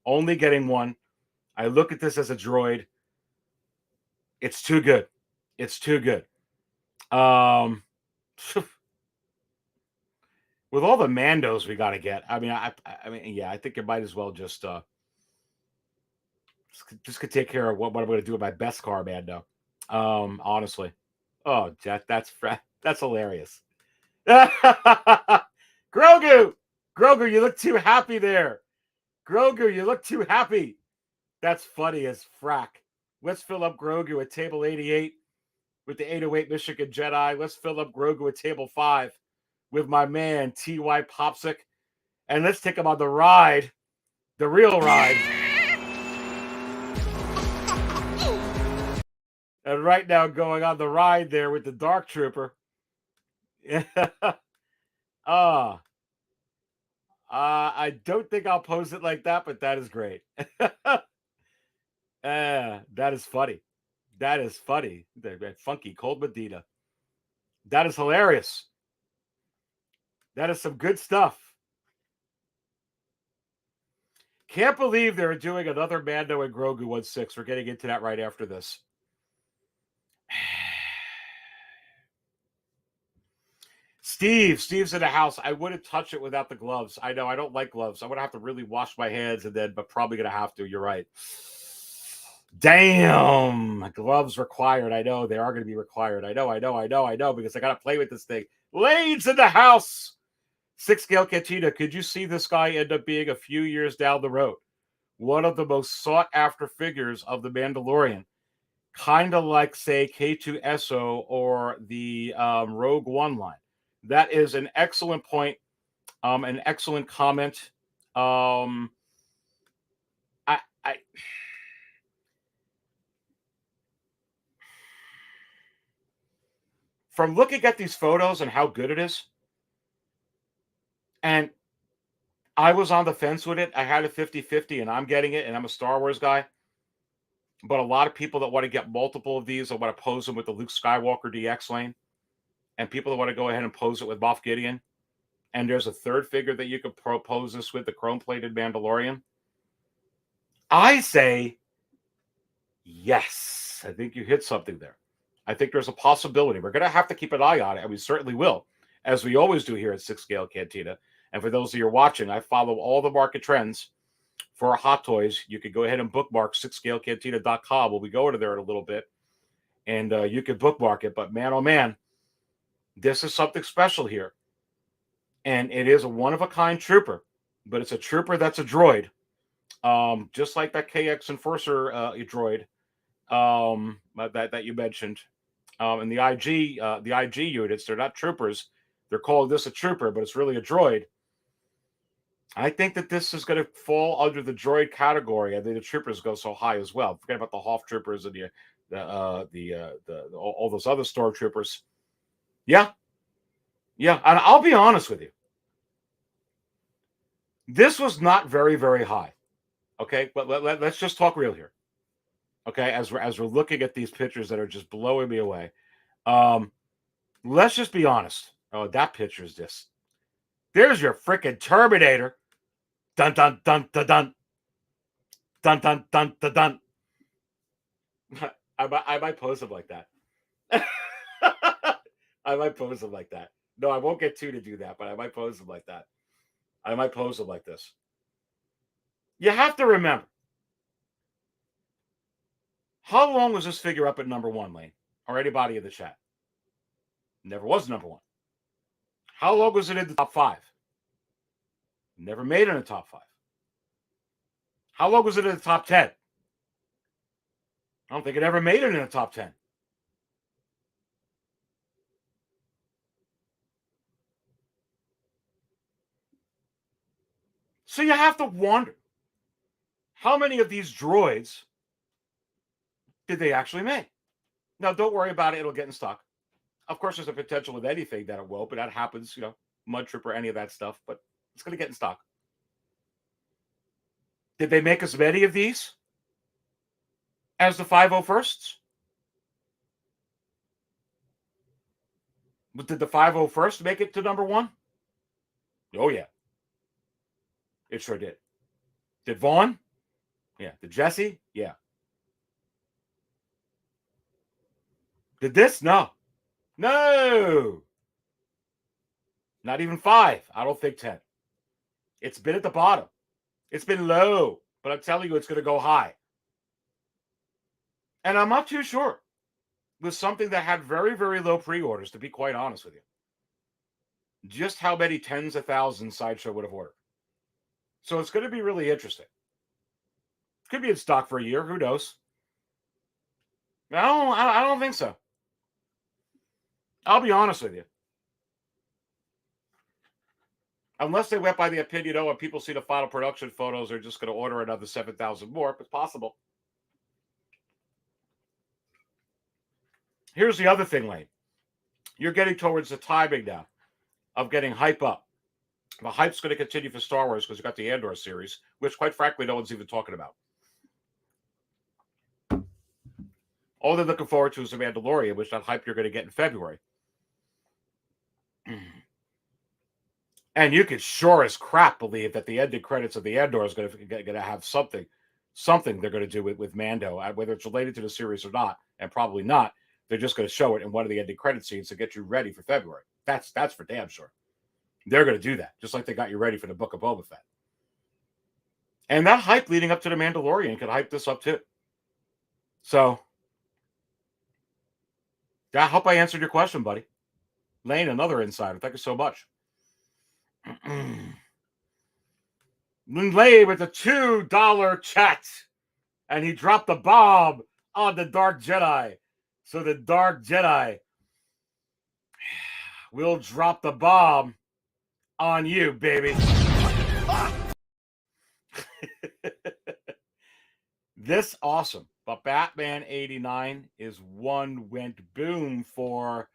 Only getting one. I look at this as a droid. It's too good. It's too good. With all the Mandos we got to get, I mean, I think it might as well just could take care of what I'm going to do with my best car, Mando. Honestly. Oh, that's hilarious. Grogu, you look too happy there. Grogu, you look too happy. That's funny as frack. Let's fill up Grogu at table 88 with the 808 Michigan Jedi. Let's fill up Grogu at table 5 with my man T.Y. Popsick. And let's take him on the ride, the real ride. And right now going on the ride there with the Dark Trooper. I don't think I'll pose it like that, but that is great. That is funny. That is funny. That funky cold Medina. That is hilarious. That is some good stuff. Can't believe they're doing another Mando and Grogu 1/6. We're getting into that right after this. Steve's in the house. I wouldn't touch it without the gloves. I know I don't like gloves. I'm gonna have to really wash my hands but probably gonna have to. You're right. Damn, gloves required. I know they are gonna be required. I know because I gotta play with this thing. Lane's in the house. 6 Scale Cantina. Could you see this guy end up being a few years down the road one of the most sought after figures of the Mandalorian? Kind of like, say, K2SO or the Rogue One line. That is an excellent point, an excellent comment. from looking at these photos and how good it is, and I was on the fence with it. I had a 50-50, and I'm getting it, and I'm a Star Wars guy. But a lot of people that want to get multiple of these, I want to pose them with the Luke Skywalker DX lane, and people that want to go ahead and pose it with Moff Gideon. And there's a third figure that you could propose this with, the chrome-plated Mandalorian. I say yes. I think you hit something there. I think there's a possibility. We're going to have to keep an eye on it, and we certainly will, as we always do here at 6 Scale Cantina. And for those of you who are watching, I follow all the market trends for Hot Toys. You could go ahead and bookmark 6scalecantina.com. We'll be going to there in a little bit, and you can bookmark it. But man, oh man, this is something special here. And it is a one-of-a-kind trooper, but it's a trooper that's a droid. Just like that KX Enforcer droid that you mentioned. And the IG units, they're not troopers. They're calling this a trooper, but it's really a droid. I think that this is going to fall under the droid category. I think the troopers go so high as well. Forget about the Hoff troopers and all those other stormtroopers. Yeah. And I'll be honest with you. This was not very, very high. Okay, but let's just talk real here. Okay, as we're looking at these pictures that are just blowing me away. Let's just be honest. Oh, that picture is this. There's your freaking Terminator. Dun dun dun dun dun. Dun dun dun dun dun. I might pose him like that. I might pose him like that. No, I won't get two to do that, but I might pose him like that. I might pose him like this. You have to remember, how long was this figure up at number 1, Lane? Or anybody in the chat? Never was number 1. How long was it in the top 5? Never made it in the top 5. How long was it in the top 10? I don't think it ever made it in the top 10. So you have to wonder, how many of these droids did they actually make? Now, don't worry about it. It'll get in stock. Of course, there's a potential with anything that it will, but that happens, Mud Trooper, any of that stuff, but it's going to get in stock. Did they make as many of these as the 501sts? But did the 501st make it to number 1? Oh, yeah. It sure did. Did Vaughn? Yeah. Did Jesse? Yeah. Did this? No. No. Not even 5. I don't think 10. It's been at the bottom. It's been low, but I'm telling you, it's going to go high. And I'm not too sure with something that had very, very low pre-orders, to be quite honest with you, just how many tens of thousands Sideshow would have ordered. So it's going to be really interesting. Could be in stock for a year. Who knows? I don't think so. I'll be honest with you. Unless they went by the opinion, when people see the final production photos, they're just going to order another 7,000 more. It's possible. Here's the other thing, Lane. You're getting towards the timing now of getting hype up. The hype's going to continue for Star Wars because you got the Andor series, which, quite frankly, no one's even talking about. All they're looking forward to is the Mandalorian, which that hype you're going to get in February. And you could sure as crap believe that the ending credits of the Andor is going to have something they're going to do with Mando, whether it's related to the series or not, and probably not. They're just going to show it in one of the ending credit scenes to get you ready for February. That's for damn sure. They're going to do that, just like they got you ready for the Book of Boba Fett. And that hype leading up to the Mandalorian could hype this up too. So, I hope I answered your question, buddy. Lane, another insider. Thank you so much. Lane with a $2 chat. And he dropped the bomb on the Dark Jedi. So the Dark Jedi will drop the bomb on you, baby. This awesome. But Batman 89 is one went boom for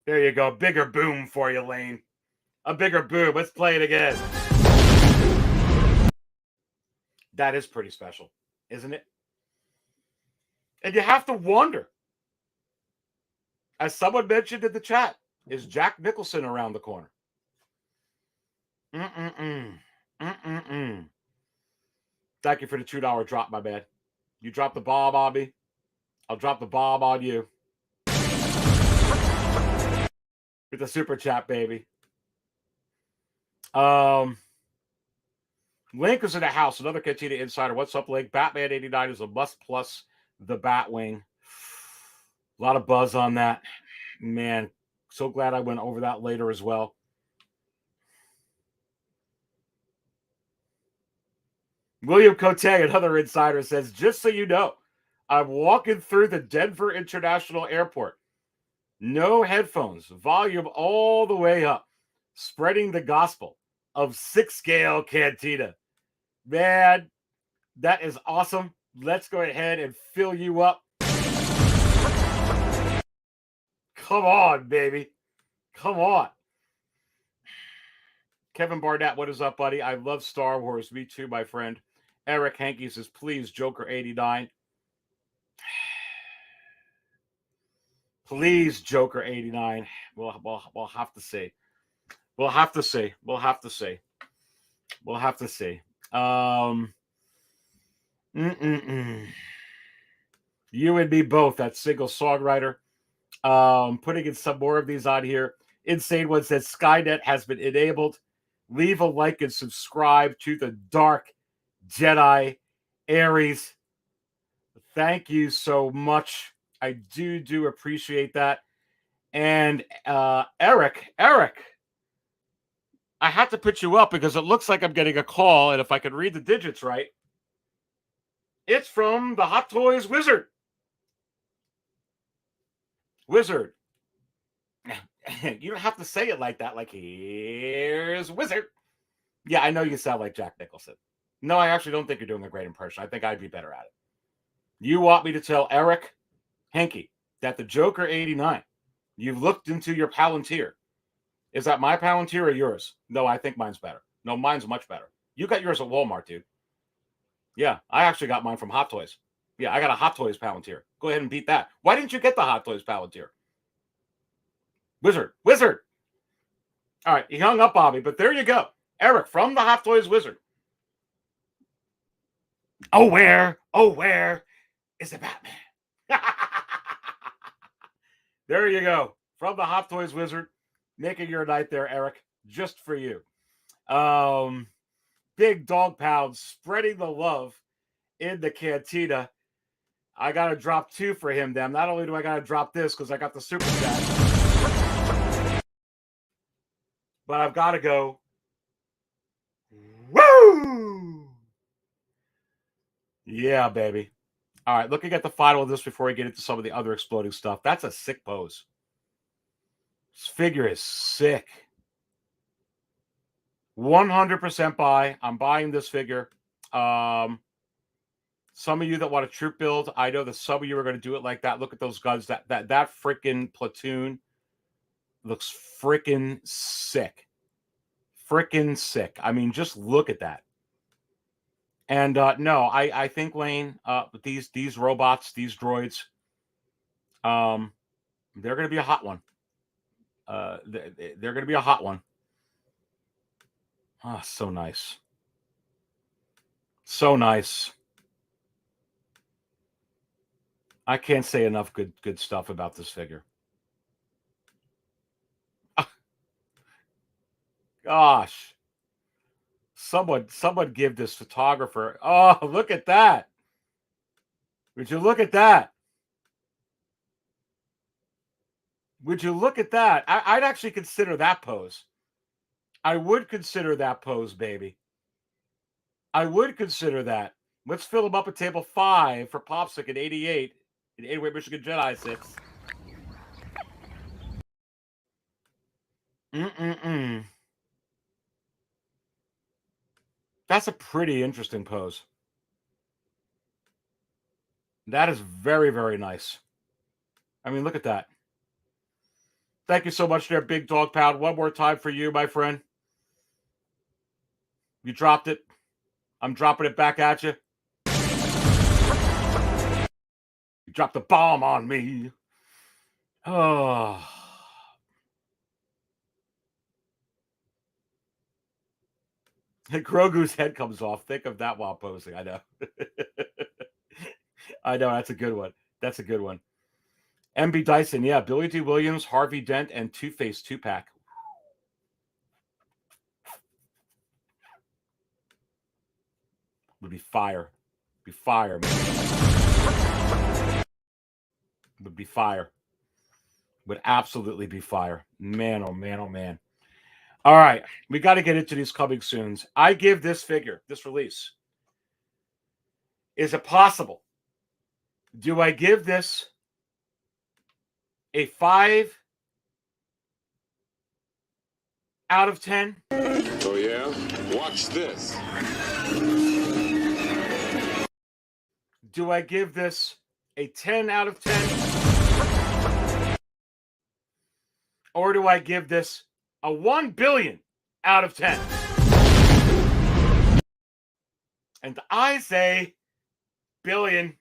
There you go. Bigger boom for you, Lane. A bigger boom. Let's play it again. That is pretty special, isn't it? And you have to wonder, as someone mentioned in the chat, is Jack Nicholson around the corner? Thank you for the $2 drop, my man. You drop the bomb on me, I'll drop the bomb on you. With the super chat, baby. Link is in the house. Another Cantina insider. What's up, Link? Batman 89 is a must plus the Batwing. A lot of buzz on that. Man, so glad I went over that later as well. William Cote, another insider, says, just so you know, I'm walking through the Denver International Airport. No headphones, volume all the way up, spreading the gospel of 6-scale Cantina. Man, that is awesome. Let's go ahead and fill you up. Come on, baby. Come on. Kevin Barnett, what is up, buddy? I love Star Wars. Me too, my friend. Eric Hankey says, please, Joker 89. Please, Joker 89. We'll have to see. We'll have to see. We'll have to see. We'll have to see. You and me both. That single songwriter. Putting in some more of these on here. Insane One says Skynet has been enabled. Leave a like and subscribe to the Dark Jedi Aries. Thank you so much. I do appreciate that. And Eric, I had to put you up because it looks like I'm getting a call, and if I could read the digits right, it's from the Hot Toys Wizard. Wizard. You don't have to say it like that. Like, here's Wizard. Yeah, I know you sound like Jack Nicholson. No, I actually don't think you're doing a great impression. I think I'd be better at it. You want me to tell Eric Hankey that the Joker 89, you've looked into your Palantir. Is that my Palantir or yours? No, I think mine's better. No, mine's much better. You got yours at Walmart, dude. Yeah, I actually got mine from Hot Toys. Yeah, I got a Hot Toys Palantir. Go ahead and beat that. Why didn't you get the Hot Toys Palantir? Wizard. All right, he hung up on me, but there you go. Eric from the Hot Toys Wizard. Oh, where is the Batman? There you go. From the Hot Toys Wizard, making your night there, Eric, just for you. Big Dog Pound spreading the love in the Cantina. I got to drop 2 for him, then. Not only do I got to drop this because I got the super chat, but I've got to go. Woo! Yeah, baby. All right, looking at the final of this before we get into some of the other exploding stuff. That's a sick pose. This figure is sick. 100% buy. I'm buying this figure. Some of you that want a troop build, I know that some of you are going to do it like that. Look at those guns. That freaking platoon looks freaking sick. Freaking sick. I mean, just look at that. And no, I think, Lane, these robots, these droids, they're going to be a hot one. They're going to be a hot one. Oh, so nice. So nice. I can't say enough good stuff about this figure. Gosh. Someone give this photographer. Oh, look at that. Would you look at that? Would you look at that? I'd actually consider that pose. I would consider that pose, baby. I would consider that. Let's fill him up at table 5 for Popsick at 88. In 88 Michigan Jedi 6. That's a pretty interesting pose. That is very, very nice. I mean, look at that. Thank you so much there, Big Dog Pound. One more time for you, my friend. You dropped it. I'm dropping it back at you. You dropped the bomb on me. Oh. And Grogu's head comes off. Think of that while posing. I know. I know. That's a good one. That's a good one. MB Dyson. Yeah. Billy D. Williams, Harvey Dent, and Two-Face 2-pack. Would be fire. Be fire, man. Would be fire. Would absolutely be fire. Man, oh man, oh man. All right. We got to get into these coming soons. I give this figure, this release. Is it possible? Do I give this a 5 out of 10? Oh, yeah? Watch this. Do I give this a 10 out of 10? Or do I give this a 1 billion out of 10? And I say billion.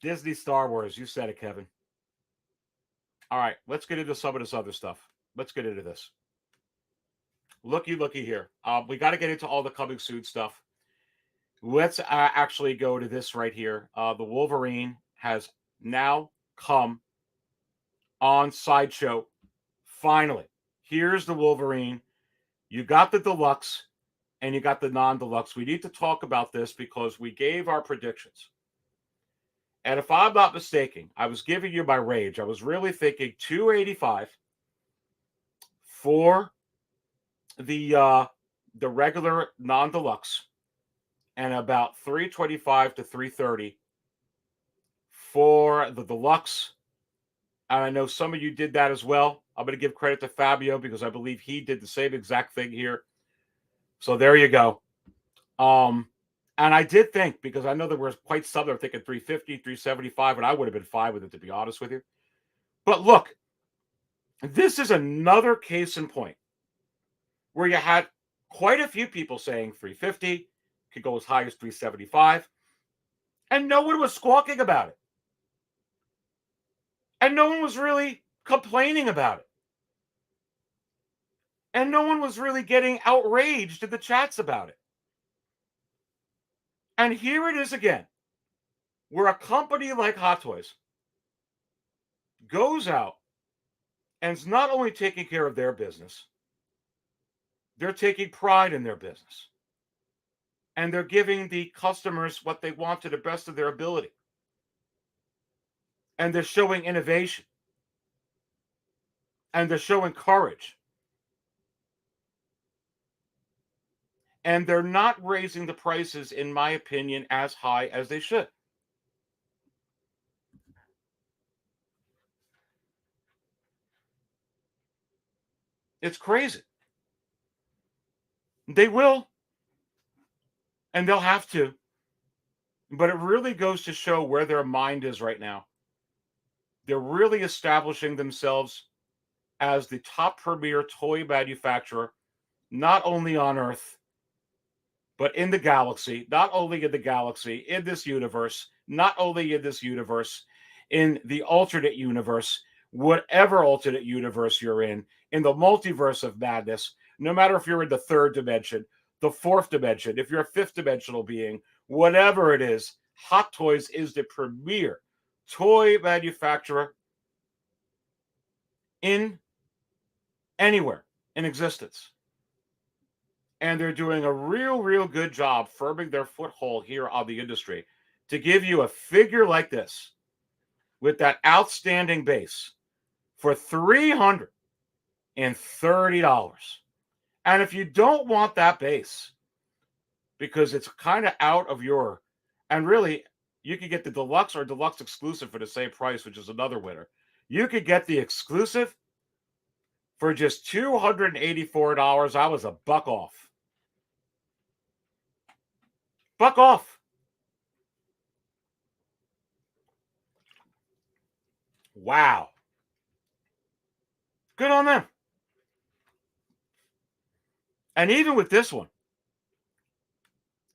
Disney Star Wars. You said it, Kevin. All right, let's get into some of this other stuff. Let's get into this. Looky here. We got to get into all the coming soon stuff. Let's actually go to this right here. The Wolverine has now come on Sideshow. Finally, here's the Wolverine. You got the deluxe and you got the non-deluxe. We need to talk about this because we gave our predictions. And if I'm not mistaken, I was giving you my rage. I was really thinking $285 for the regular non-deluxe and about $325 to $330 for the deluxe. And I know some of you did that as well. I'm going to give credit to Fabio because I believe he did the same exact thing here. So there you go. And I did think, because I know there were quite some that were thinking $350, $375, and I would have been fine with it, to be honest with you. But look, this is another case in point where you had quite a few people saying $350, could go as high as $375, and no one was squawking about it. And no one was really complaining about it. And no one was really getting outraged in the chats about it. And here it is again, where a company like Hot Toys goes out and is not only taking care of their business, they're taking pride in their business. And they're giving the customers what they want to the best of their ability. And they're showing innovation. And they're showing courage. And they're not raising the prices, in my opinion, as high as they should. It's crazy. They will. And they'll have to. But it really goes to show where their mind is right now. They're really establishing themselves as the top premier toy manufacturer, not only on Earth, but in the galaxy, not only in the galaxy, in this universe, not only in this universe, in the alternate universe, whatever alternate universe you're in the multiverse of madness, no matter if you're in the third dimension, the fourth dimension, if you're a fifth dimensional being, whatever it is, Hot Toys is the premier toy manufacturer in anywhere in existence. And they're doing a real good job firming their foothold here on the industry to give you a figure like this with that outstanding base for $330. And if you don't want that base because it's kind of out of your, and really you could get the deluxe or deluxe exclusive for the same price, which is another winner. You could get the exclusive for just $284. I was a buck off. Buck off. Wow. Good on them. And even with this one,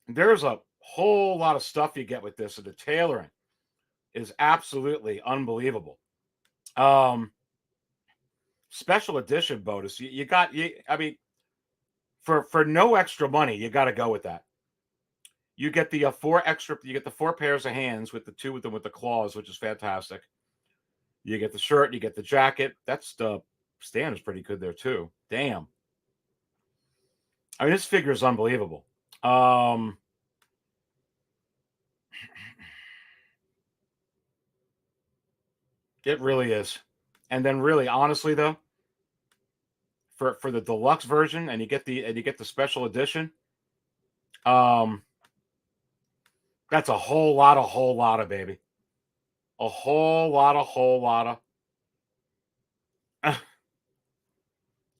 there's a whole lot of stuff you get with this, and the tailoring is absolutely unbelievable. Special edition bonus. I mean, for no extra money, you got to go with that. You get the you get the 4 pairs of hands with the 2 with the claws, which is fantastic. You get the shirt, you get the jacket. That's the stand is pretty good there too. Damn. I mean, this figure is unbelievable. It really is. And then really, honestly though, for the deluxe version, and you get the special edition, that's a whole lot of baby. A whole lot of.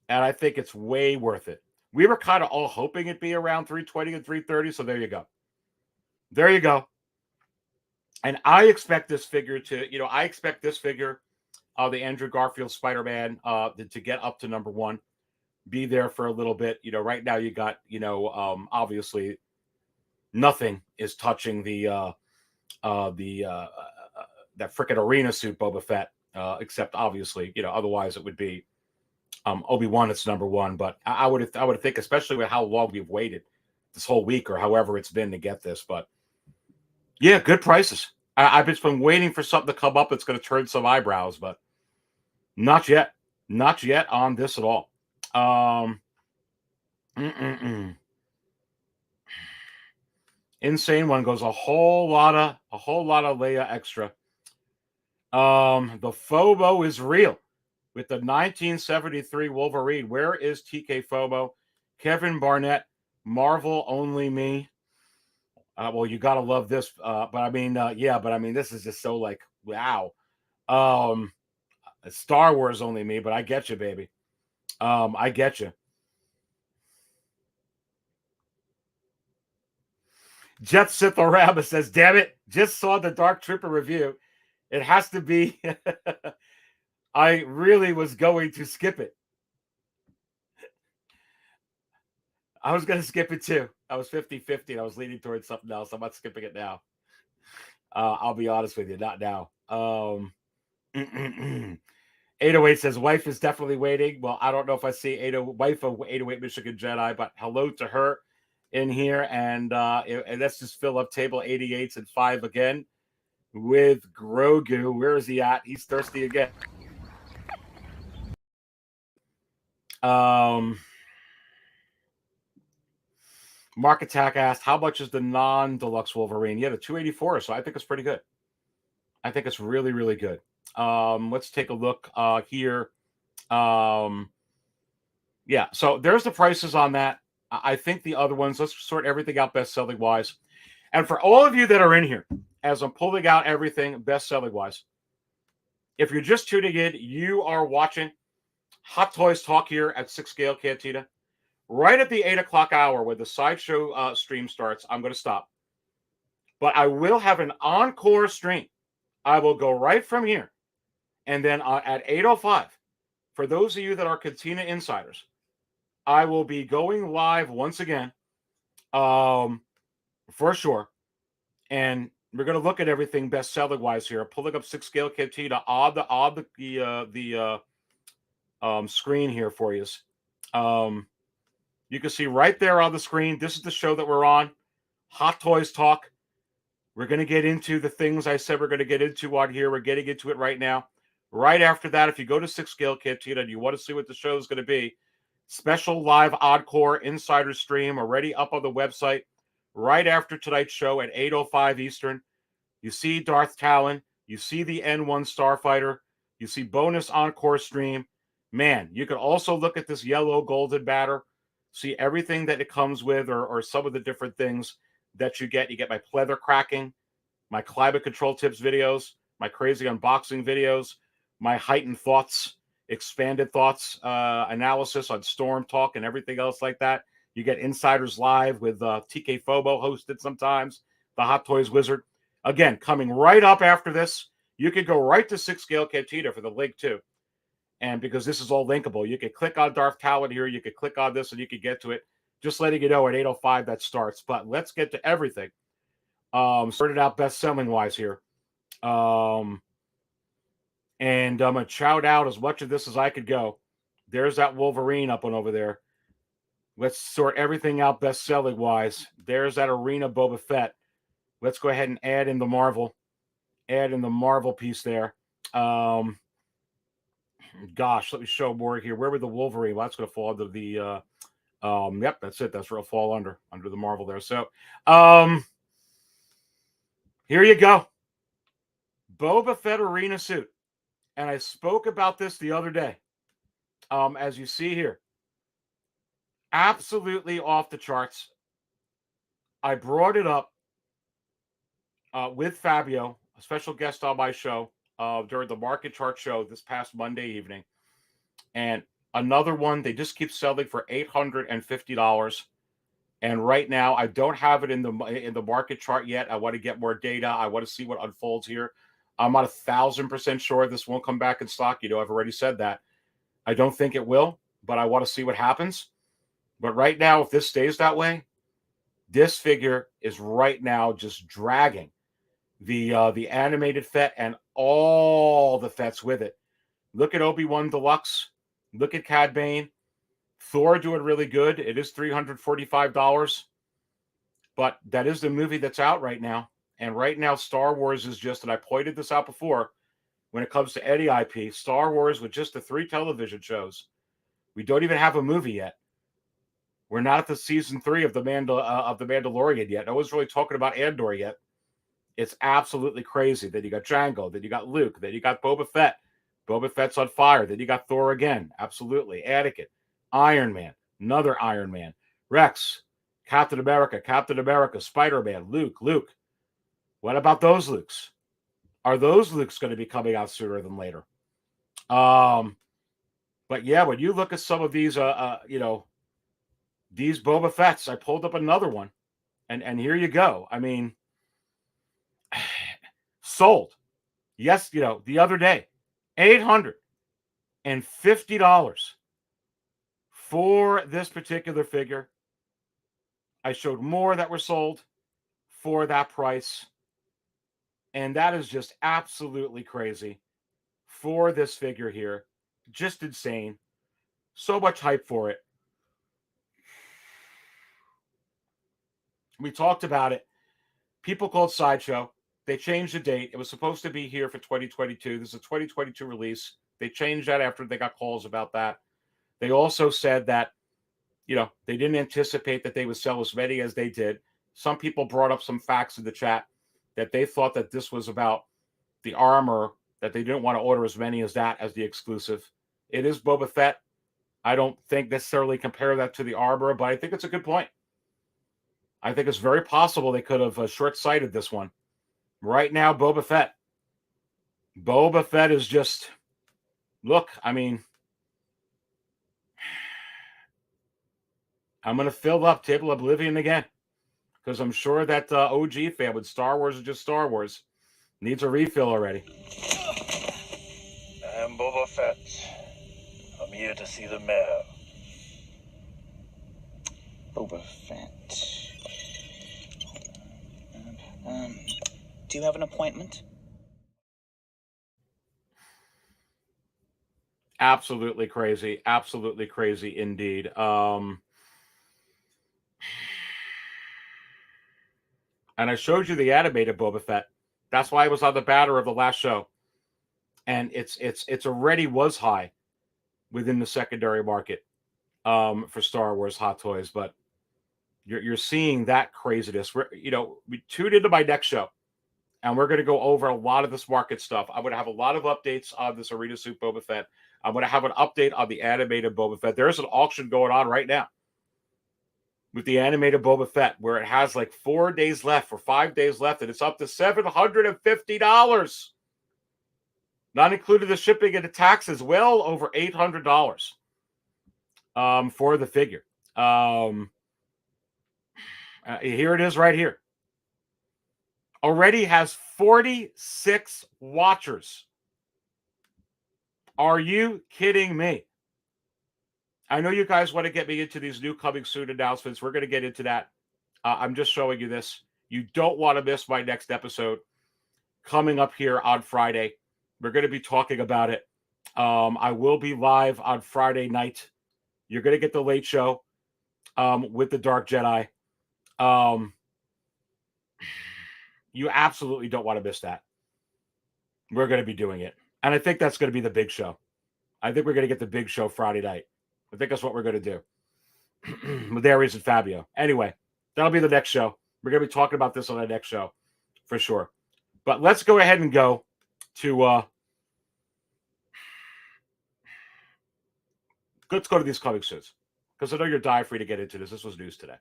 And I think it's way worth it. We were kind of all hoping it'd be around 320 and 330, so there you go. There you go. And I expect this figure to, the Andrew Garfield Spider-Man, to get up to number 1, be there for a little bit. Right now you got, obviously nothing is touching that freaking arena suit Boba Fett, except obviously, otherwise it would be Obi-Wan. It's number 1, but I would think, especially with how long we've waited this whole week or however it's been to get this, but yeah, good prices. I've just been waiting for something to come up that's going to turn some eyebrows, but not yet on this at all. Insane One goes a whole lot of Leia extra. The FOMO is real with the 1973 Wolverine. Where is TK FOMO? Kevin Barnett, Marvel Only Me. Well, you gotta love this, but I mean, this is just so like, wow. Star Wars Only Me, but I get you, baby. I get you. Jet Sithorama says, "Damn it! Just saw the Dark Trooper review. It has to be." I really was going to skip it. I was going to skip it too. I was 50-50 and I was leaning towards something else. I'm not skipping it now. I'll be honest with you, not now. 808 says, wife is definitely waiting. Well, I don't know if I see wife of 808 Michigan Jedi, but hello to her in here. And let's just fill up table 88s and 5 again with Grogu. Where is he at? He's thirsty again. Mark Attack asked, how much is the non-deluxe Wolverine? Yeah, the 284, so I think it's pretty good. I think it's really, really good. Let's take a look here. Yeah, so there's the prices on that. I think the other ones, let's sort everything out best-selling wise. And for all of you that are in here, as I'm pulling out everything best-selling wise, if you're just tuning in, you are watching Hot Toys Talk here at 6 Scale Cantina. Right at the 8 o'clock hour when the sideshow stream starts, I'm going to stop. But I will have an encore stream. I will go right from here. And then at 8:05, for those of you that are Cantina insiders, I will be going live once again, for sure. And we're going to look at everything best-selling wise here. Pulling up 6 Scale Cantina on the screen here for you. You can see right there on the screen, this is the show that we're on, Hot Toys Talk. We're going to get into the things I said we're going to get into on here. We're getting into it right now. Right after that, if you go to 6 Scale Cantina and you want to see what the show is going to be, special live encore insider stream already up on the website right after tonight's show at 8:05 Eastern. You see Darth Talon. You see the N1 Starfighter. You see bonus encore stream. Man, you can also look at this yellow golden batter. See everything that it comes with, or some of the different things that you get. You get my pleather cracking, my climate control tips videos, my crazy unboxing videos, my heightened thoughts, expanded thoughts analysis on Storm Talk and everything else like that. You get Insiders Live with TK Fobo hosted sometimes, the Hot Toys Wizard. Again, coming right up after this, You could go right to 6-scale Cantina for the link too. And because this is all linkable, you could click on Darth Talon here. You could click on this and you could get to it. Just letting you know at 8:05 that starts. But let's get to everything. Started out best-selling wise here. And I'm going to shout out as much of this as I could go. There's that Wolverine up and over there. Let's sort everything out best-selling wise. There's that Arena Boba Fett. Let's go ahead and add in the Marvel. Add in the Marvel piece there. Gosh, let me show more here. Where would the Wolverine? Well, that's going to fall under the yep, that's it. That's where it'll fall under the Marvel there. So here you go. Boba Fett arena suit. And I spoke about this the other day. As you see here. Absolutely off the charts. I brought it up with Fabio, a special guest on my show during the market chart show this past Monday evening. And another one, they just keep selling for $850. And right now, I don't have it in the market chart yet. I want to get more data. I want to see what unfolds here. I'm not 1,000% sure this won't come back in stock. You know, I've already said that. I don't think it will, but I want to see what happens. But right now, if this stays that way, this figure is right now just dragging the animated Fett and all the Fets with it. Look at Obi-Wan Deluxe. Look at Cad Bane. Thor doing really good. It is $345. But that is the movie that's out right now. And right now, Star Wars is just, and I pointed this out before, when it comes to any IP, Star Wars with just the 3 television shows. We don't even have a movie yet. We're not at the season 3 of the Mandalorian yet. No one's really talking about Andor yet. It's absolutely crazy. Then you got Django. Then you got Luke. Then you got Boba Fett. Boba Fett's on fire. Then you got Thor again. Absolutely. Anakin. Iron Man. Another Iron Man. Rex. Captain America. Spider-Man. Luke. What about those Lukes? Are those Lukes going to be coming out sooner than later? But yeah, when you look at some of these, these Boba Fetts, I pulled up another one, and here you go. I mean, sold. Yes, the other day, $850 for this particular figure. I showed more that were sold for that price. And that is just absolutely crazy for this figure here. Just insane. So much hype for it. We talked about it. People called Sideshow. They changed the date. It was supposed to be here for 2022. This is a 2022 release. They changed that after they got calls about that. They also said that, they didn't anticipate that they would sell as many as they did. Some people brought up some facts in the chat that they thought that this was about the armor, that they didn't want to order as many as that as the exclusive. It is Boba Fett. I don't think necessarily compare that to the armor, but I think it's a good point. I think it's very possible they could have short-sighted this one. Right now, Boba Fett. Boba Fett is just, look, I mean, I'm going to fill up Table Oblivion again. Because I'm sure that OG fan with Star Wars is just Star Wars needs a refill already. I'm Boba Fett. I'm here to see the mayor. Boba Fett. Do you have an appointment? Absolutely crazy. Absolutely crazy indeed. And I showed you the animated Boba Fett. That's why I was on the banner of the last show. And it's already was high within the secondary market for Star Wars Hot Toys. But you're seeing that craziness. We tuned into my next show. And we're going to go over a lot of this market stuff. I'm going to have a lot of updates on this Arena Suit Boba Fett. I'm going to have an update on the animated Boba Fett. There's an auction going on right now with the animated Boba Fett, where it has like 4 days left or 5 days left, and it's up to $750. Not including the shipping and the taxes, well over $800 for the figure. Here it is right here. already has 46 watchers. Are you kidding me? I know you guys want to get me into these new coming soon announcements. We're going to get into that. I'm just showing you this. You don't want to miss my next episode coming up here on Friday. We're going to be talking about it. I will be live on Friday night. You're going to get the late show with the Dark Jedi. You absolutely don't want to miss that. We're going to be doing it. And I think that's going to be the big show. I think we're going to get the big show Friday night. I think that's what we're going to do with Aries and Fabio. Anyway, that'll be the next show. We're going to be talking about this on the next show for sure. But let's go ahead and go to let's go to these comic suits, because I know you're dying free to get into this. This was news today.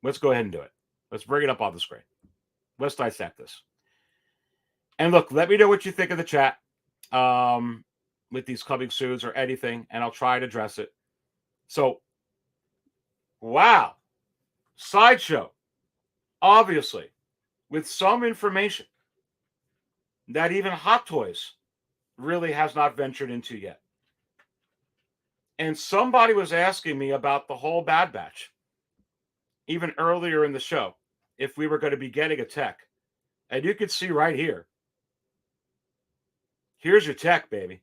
Let's go ahead and do it. Let's bring it up on the screen. Let's dissect this. And look, let me know what you think in the chat with these coming soons or anything, and I'll try and address it. So, wow. Sideshow, obviously, with some information that even Hot Toys really has not ventured into yet. And somebody was asking me about the whole Bad Batch, even earlier in the show, if we were going to be getting a tech. And you can see right here. Here's your tech, baby.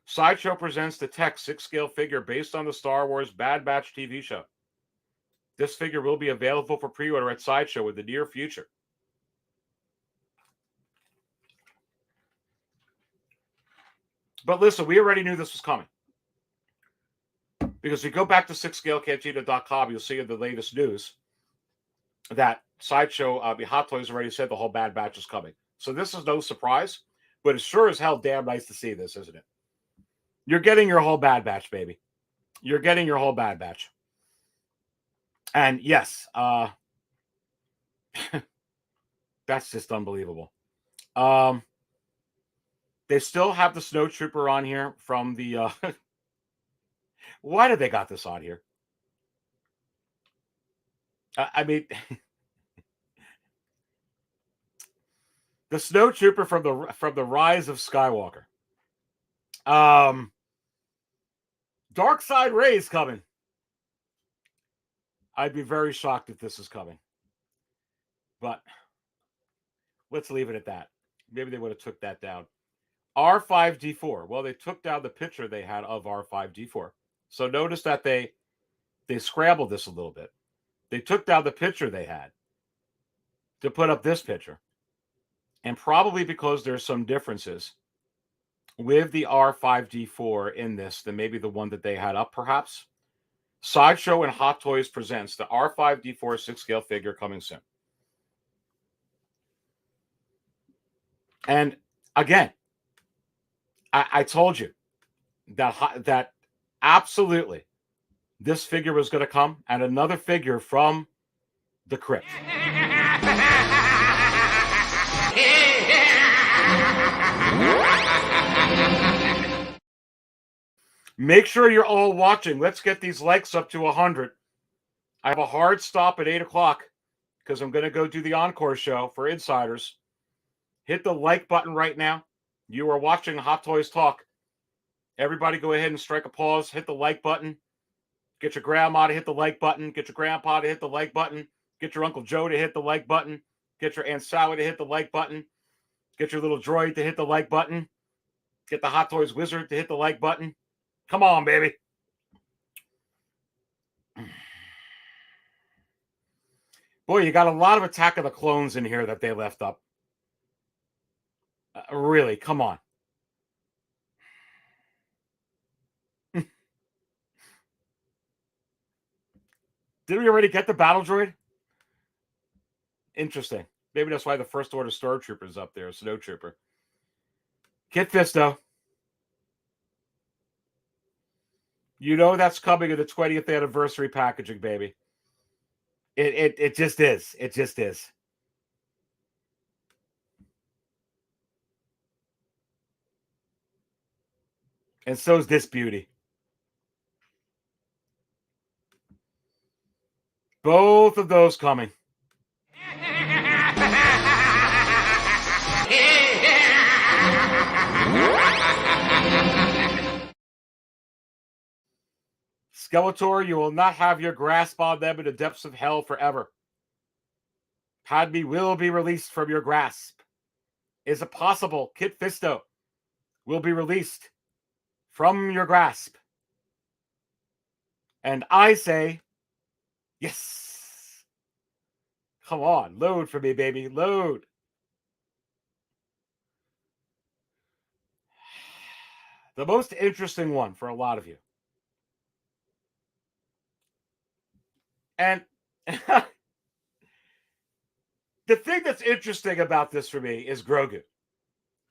Sideshow presents the tech 6-scale figure based on the Star Wars Bad Batch TV show. This figure will be available for pre-order at Sideshow in the near future. But listen, we already knew this was coming. Because if you go back to 6scalecantina.com, you'll see in the latest news that Sideshow, Hot Toys already said the whole Bad Batch is coming. So this is no surprise, but it's sure as hell damn nice to see this, isn't it? You're getting your whole Bad Batch, baby. You're getting your whole Bad Batch. And yes, that's just unbelievable. They still have the Snowtrooper on here from the... Why did they got this on here? I mean... the Snowtrooper from the Rise of Skywalker. Dark Side Ray's coming. I'd be very shocked if this is coming. But let's leave it at that. Maybe they would have took that down. R5D4. Well, they took down the picture they had of R5D4. So notice that they scrambled this a little bit. They took down the picture they had to put up this picture. And probably because there's some differences with the R5D4 in this than maybe the one that they had up, perhaps. Sideshow and Hot Toys presents the R5D4 6-scale figure coming soon. And again, I told you that absolutely this figure was going to come, and another figure from the crypt. Make sure you're all watching. Let's get these likes up to 100. I have a hard stop at 8 o'clock because I'm going to go do the encore show for insiders. Hit the like button right now. You are watching Hot Toys Talk. Everybody go ahead and strike a pause. Hit the like button. Get your grandma to hit the like button. Get your grandpa to hit the like button. Get your Uncle Joe to hit the like button. Get your Aunt Sally to hit the like button. Get your little droid to hit the like button. Get the Hot Toys Wizard to hit the like button. Come on, baby. Boy, you got a lot of Attack of the Clones in here that they left up. Really, come on. Did we already get the battle droid? Interesting. Maybe that's why the First Order Stormtrooper is up there, Snowtrooper. Kit Fisto. You know that's coming in the 20th anniversary packaging, baby. It just is. It just is. And so is this beauty. Both of those coming. Skeletor, you will not have your grasp on them in the depths of hell forever. Padme will be released from your grasp. Is it possible Kit Fisto will be released from your grasp? And I say, yes. Come on, load for me, baby, load. The most interesting one for a lot of you. And the thing that's interesting about this for me is Grogu.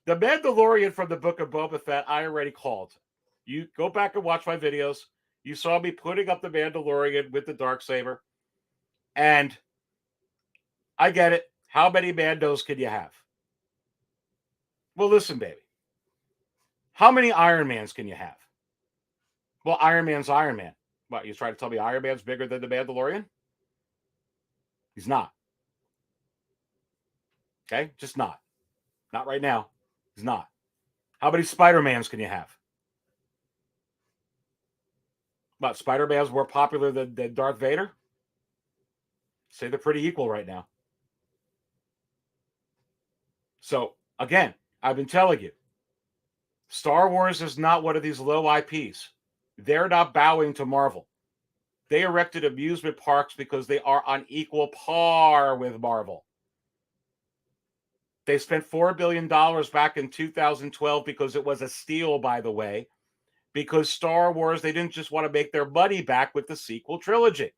The Mandalorian from the Book of Boba Fett, I already called. You go back and watch my videos. You saw me putting up the Mandalorian with the Darksaber. And I get it. How many Mandos can you have? Well, listen, baby. How many Iron Mans can you have? Well, Iron Man's Iron Man. What, you trying to tell me Iron Man's bigger than the Mandalorian? He's not. Okay? Just not. Not right now. He's not. How many Spider-Mans can you have? What, Spider-Man's more popular than Darth Vader? Say they're pretty equal right now. So, again, I've been telling you, Star Wars is not one of these low IPs. They're not bowing to Marvel. They erected amusement parks because they are on equal par with Marvel. They spent $4 billion back in 2012 because it was a steal, by the way, because Star Wars, they didn't just want to make their money back with the sequel trilogy.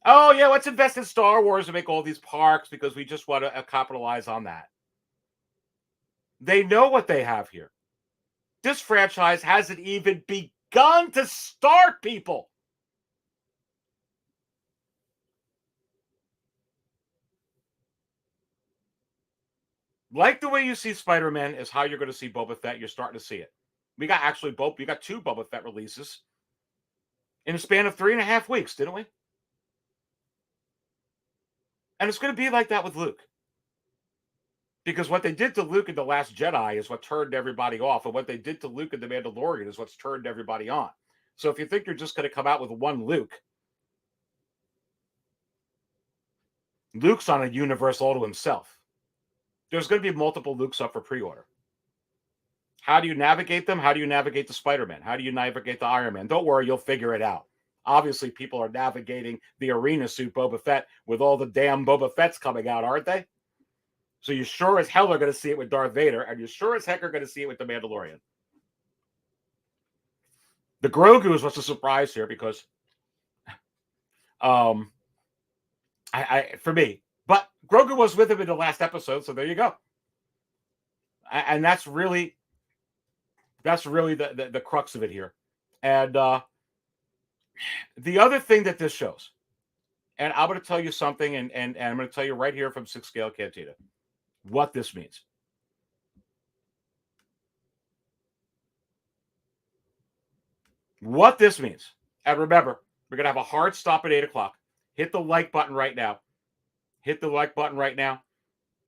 Oh, yeah, let's invest in Star Wars and make all these parks because we just want to capitalize on that. They know what they have here. This franchise hasn't even begun to start, people. Like the way you see Spider-Man is how you're going to see Boba Fett. You're starting to see it. We got two Boba Fett releases in a span of 3.5 weeks, didn't we? And it's going to be like that with Luke. Because what they did to Luke in The Last Jedi is what turned everybody off. And what they did to Luke in The Mandalorian is what's turned everybody on. So if you think you're just going to come out with one Luke, Luke's on a universe all to himself. There's going to be multiple Lukes up for pre-order. How do you navigate them? How do you navigate the Spider-Man? How do you navigate the Iron Man? Don't worry, you'll figure it out. Obviously, people are navigating the arena suit Boba Fett with all the damn Boba Fetts coming out, aren't they? So you sure as hell are going to see it with Darth Vader, and you sure as heck are going to see it with the Mandalorian. The Grogu is what's a surprise here because, for me, but Grogu was with him in the last episode, so there you go. And that's really the crux of it here. And the other thing that this shows, and I'm going to tell you something, and I'm going to tell you right here from 6 Scale Cantina, what this means. What this means. And remember, we're going to have a hard stop at 8 o'clock. Hit the like button right now. Hit the like button right now.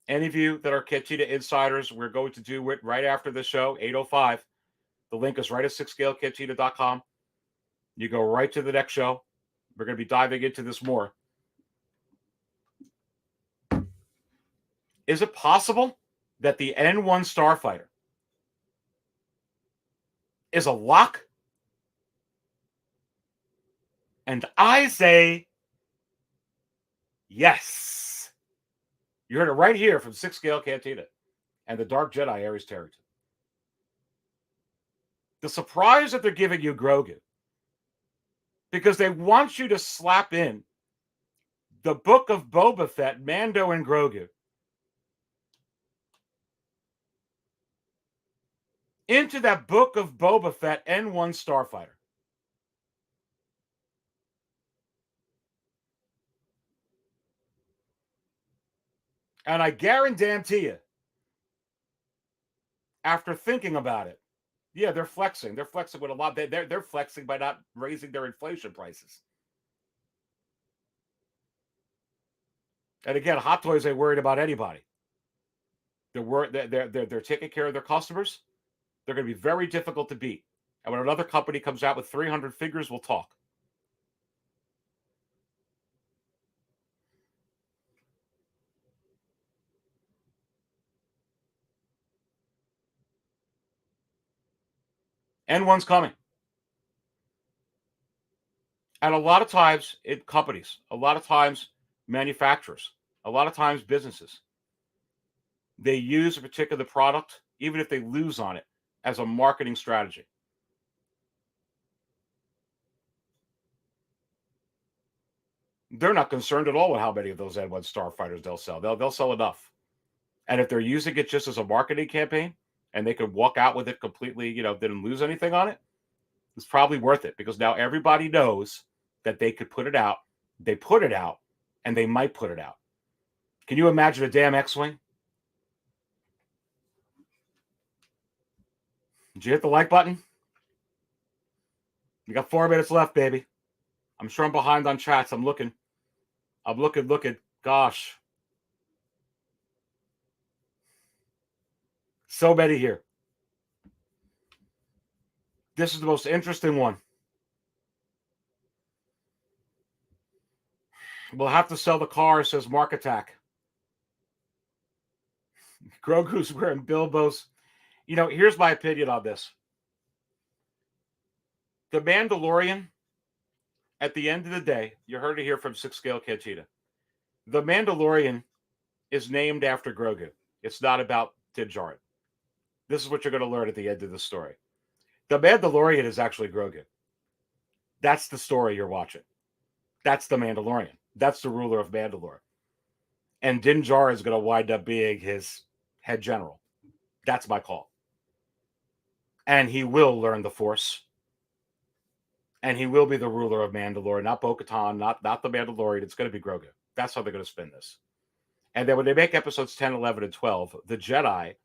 Any of you that are Cantina insiders, we're going to do it right after the show, 8:05. The link is right at 6scalecantina.com. You go right to the next show. We're going to be diving into this more. Is it possible that the N1 Starfighter is a lock? And I say yes. You heard it right here from 6 Scale Cantina and the Dark Jedi, Aries Terrington. The surprise that they're giving you, Grogu, because they want you to slap in the Book of Boba Fett, Mando and Grogu, into that Book of Boba Fett N1 Starfighter. And I guarantee you, after thinking about it, yeah, they're flexing. They're flexing with a lot. They're flexing by not raising their inflation prices. And again, Hot Toys ain't worried about anybody. They're taking care of their customers. They're going to be very difficult to beat. And when another company comes out with 300 figures, we'll talk. And one's coming. And a lot of times, companies, a lot of times, manufacturers, a lot of times, businesses, they use a particular product, even if they lose on it, as a marketing strategy. They're not concerned at all with how many of those N1 Starfighters they'll sell. They'll sell enough. And if they're using it just as a marketing campaign and they could walk out with it completely, didn't lose anything on it, it's probably worth it because now everybody knows that they could put it out. They put it out and they might put it out. Can you imagine a damn X-Wing? Did you hit the like button? We got 4 minutes left, baby. I'm sure I'm behind on chats. I'm looking. Gosh. So many here. This is the most interesting one. We'll have to sell the car, says Mark Attack. Grogu's wearing Bilbo's. Here's my opinion on this. The Mandalorian, at the end of the day, you heard it here from 6 Scale Cantina. The Mandalorian is named after Grogu. It's not about Din Djarin. This is what you're going to learn at the end of the story. The Mandalorian is actually Grogu. That's the story you're watching. That's the Mandalorian. That's the ruler of Mandalore. And Din Djarin is going to wind up being his head general. That's my call. And he will learn the Force. And he will be the ruler of Mandalore, not Bo-Katan, not the Mandalorian. It's going to be Grogu. That's how they're going to spin this. And then when they make episodes 10, 11, and 12, the Jedi,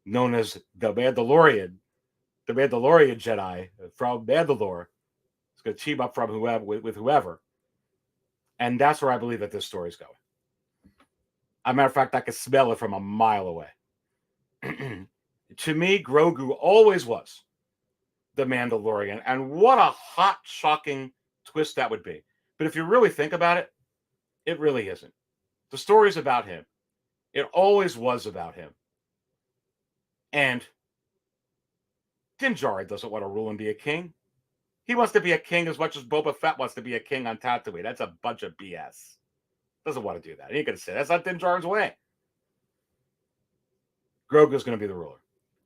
known as the Mandalorian Jedi from Mandalore, is going to team up with whoever. And that's where I believe that this story is going. As a matter of fact, I can smell it from a mile away. To me, Grogu always was the Mandalorian. And what a hot, shocking twist that would be. But if you really think about it, it really isn't. The story's about him. It always was about him. And Din Djarin doesn't want to rule and be a king. He wants to be a king as much as Boba Fett wants to be a king on Tatooine. That's a bunch of BS. Doesn't want to do that. He ain't going to say that's not Din Djarin's way. Grogu's going to be the ruler.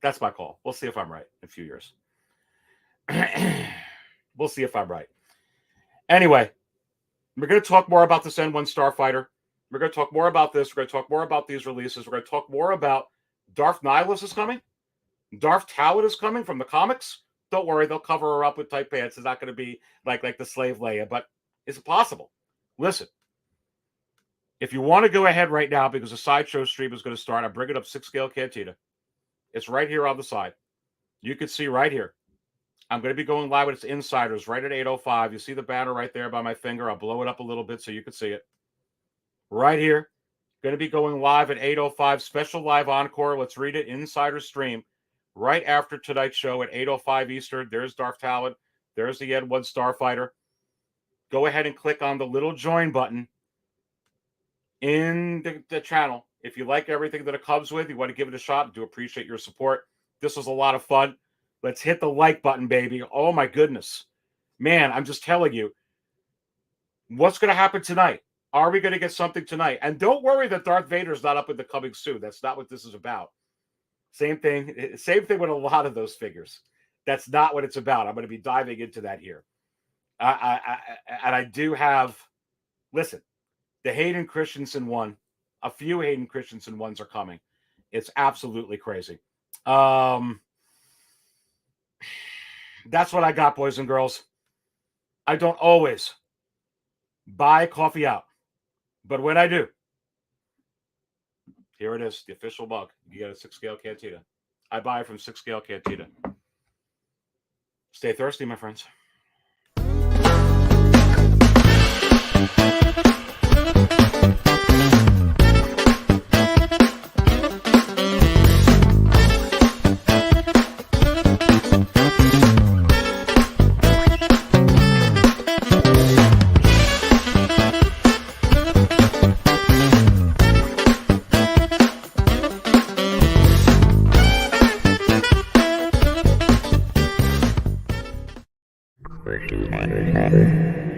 That's my call. We'll see if I'm right in a few years. We'll see if I'm right. Anyway, we're going to talk more about this N1 Starfighter. We're going to talk more about this. We're going to talk more about these releases. We're going to talk more about Darth Nihilus is coming. Darth Talon is coming from the comics. Don't worry, they'll cover her up with tight pants. It's not going to be like the slave Leia, but it's possible. Listen, if you want to go ahead right now, because the sideshow stream is going to start, I'm bringing up 6 Scale Cantina. It's right here on the side. You can see right here. I'm going to be going live with its insiders right at 8:05. You see the banner right there by my finger. I'll blow it up a little bit so you can see it. Right here. Going to be going live at 8:05. Special live encore. Let's read it. Insider stream. Right after tonight's show at 8:05 Eastern. There's Darth Talon. There's the N1 Starfighter. Go ahead and click on the little join button in the channel. If you like everything that it comes with, you want to give it a shot. I do appreciate your support. This was a lot of fun. Let's hit the like button, baby. Oh, my goodness. Man, I'm just telling you. What's going to happen tonight? Are we going to get something tonight? And don't worry that Darth Vader's not up in the coming soon. That's not what this is about. Same thing with a lot of those figures. That's not what it's about. I'm going to be diving into that here. And I do have, listen, the Hayden Christensen one, a few Hayden Christensen ones are coming. It's absolutely crazy. That's what I got, boys and girls. I don't always buy coffee out, but when I do, here it is, the official mug. You get a 6 Scale Cantina. I buy from 6 Scale Cantina. Stay thirsty, my friends. This is my